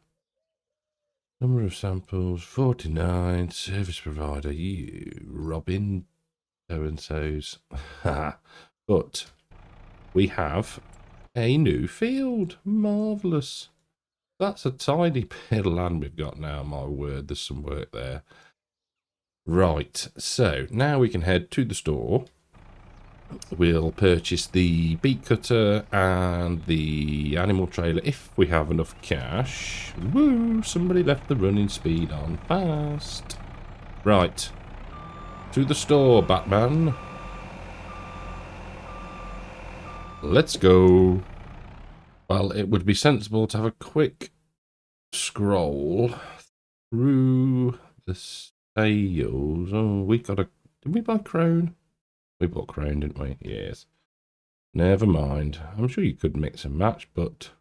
Number of samples, 49. Service provider, you, Robin, so-and-so's. But we have a new field. Marvellous. That's a tidy bit of land we've got now, my word. There's some work there. Right, so now we can head to the store. We'll purchase the beet cutter and the animal trailer if we have enough cash. Woo! Somebody left the running speed on fast. Right. To the store, Batman. Let's go. Well, it would be sensible to have a quick scroll through the sales. Oh, we got a... Did we buy Crone? We bought Crone, didn't we? Yes. Never mind. I'm sure you could mix and match, but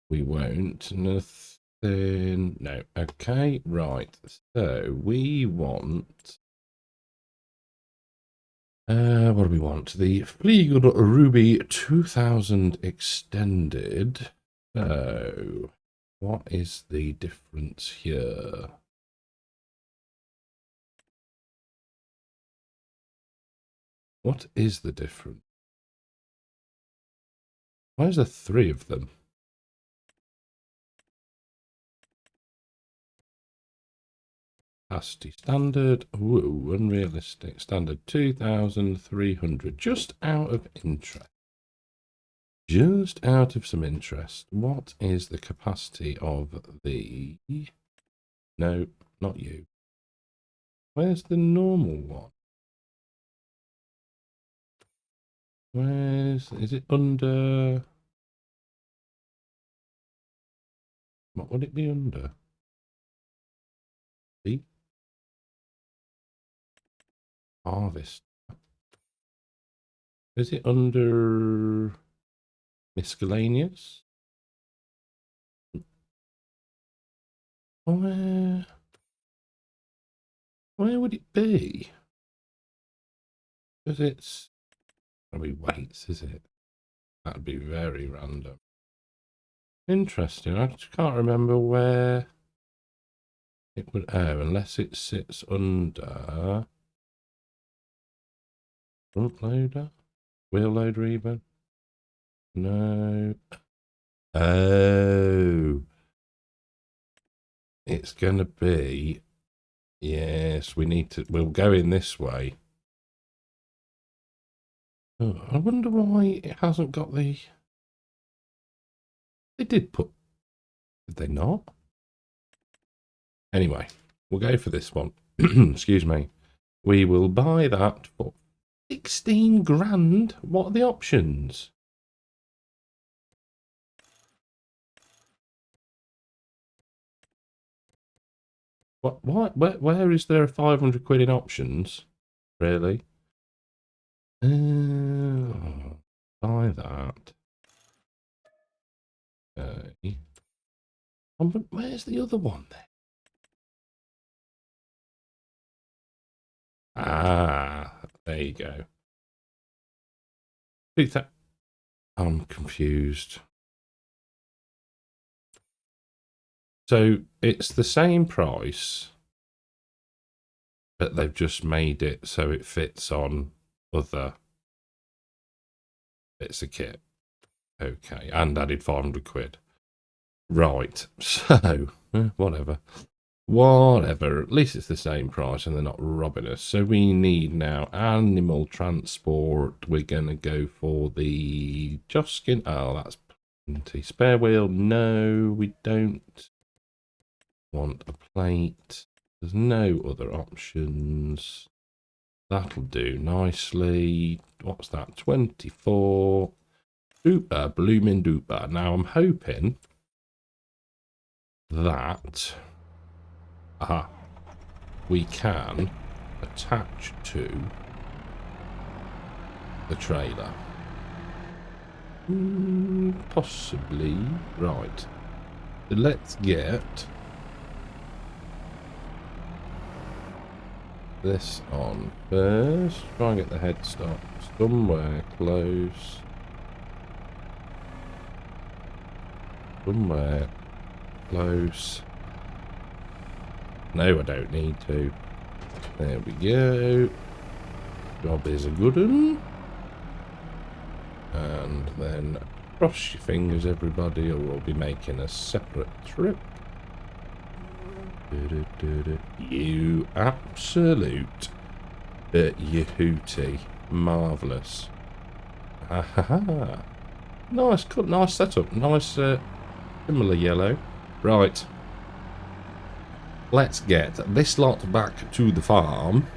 we won't. Nothing. No. Okay, right. So we want... what do we want? The Fleagle Ruby 2000 extended. So, what is the difference here? What is the difference? Why is there 3 of them? Capacity standard. Woo, unrealistic. Standard 2,300. Just out of interest. Just out of some interest. What is the capacity of the... No, not you. Where's the normal one? Is it under... What would it be under? See? Harvest. Is it under miscellaneous? Where would it be? Because it's... Probably weights, is it? That'd be very random. Interesting. I just can't remember where it would... Oh, unless it sits under... Front loader? Wheel loader even? No. Oh. It's going to be... Yes, we need to... We'll go in this way. Oh, I wonder why it hasn't got the... They did put... Did they not? Anyway, we'll go for this one. Excuse me. We will buy that for 16 grand? What are the options? What? Where is there a 500 quid in options? Really? Buy that. Okay. But where's the other one then? Ah, there you go. I'm confused. So it's the same price, but they've just made it so it fits on other bits of kit. Okay, and added 500 quid. Right, so whatever. Whatever, at least it's the same price and they're not robbing us. So we need now animal transport. We're going to go for the Joskin. Oh, that's plenty. Spare wheel, no, we don't want a plate. There's no other options. That'll do nicely. What's that? 24. Duper, blooming duper. Now I'm hoping that we can attach to the trailer. Possibly. Right. Let's get this on first. Try and get the headstock somewhere close. Somewhere close. No, I don't need to. There we go. Job is a good one. And then cross your fingers, everybody, or we'll be making a separate trip. You absolute Yehooty. Marvellous. Nice cut, nice setup. Nice similar yellow. Right. Let's get this lot back to the farm.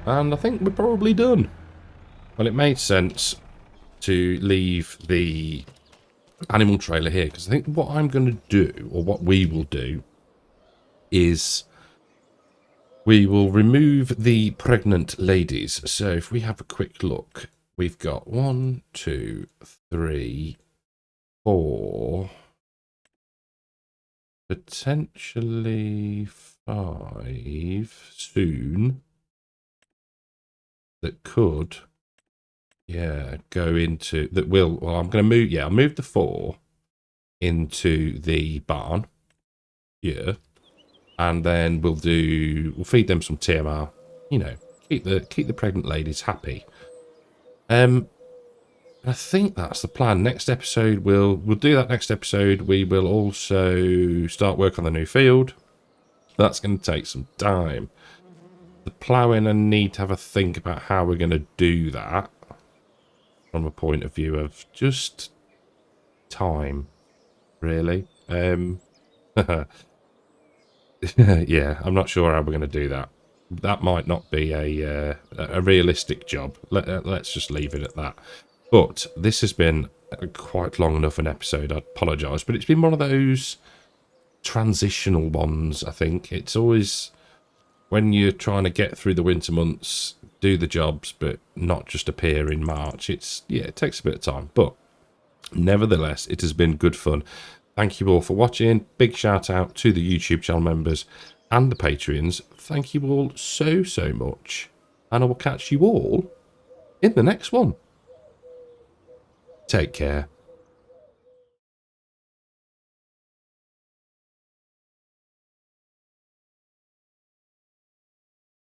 And I think we're probably done. Well, it made sense to leave the animal trailer here, because I think what I'm going to do, or what we will do, is we will remove the pregnant ladies. So if we have a quick look, we've got 1, 2, 3, 4, potentially 5 soon that could, yeah, go into, that will, well, I'm going to move, yeah, I'll move the 4 into the barn here, and then we'll feed them some TMR, you know, keep the pregnant ladies happy. I think that's the plan. Next episode, we'll do that next episode. We will also start work on the new field. That's going to take some time. The ploughing, I need to have a think about how we're going to do that from a point of view of just time, really. Yeah, I'm not sure how we're going to do that. That might not be a realistic job. Let's just leave it at that. But this has been quite long enough an episode. I apologise, but it's been one of those transitional ones, I think. It's always when you're trying to get through the winter months, do the jobs, but not just appear in March. Yeah, it takes a bit of time. But nevertheless, it has been good fun. Thank you all for watching. Big shout out to the YouTube channel members and the Patreons. Thank you all so, so much. And I will catch you all in the next one. Take care.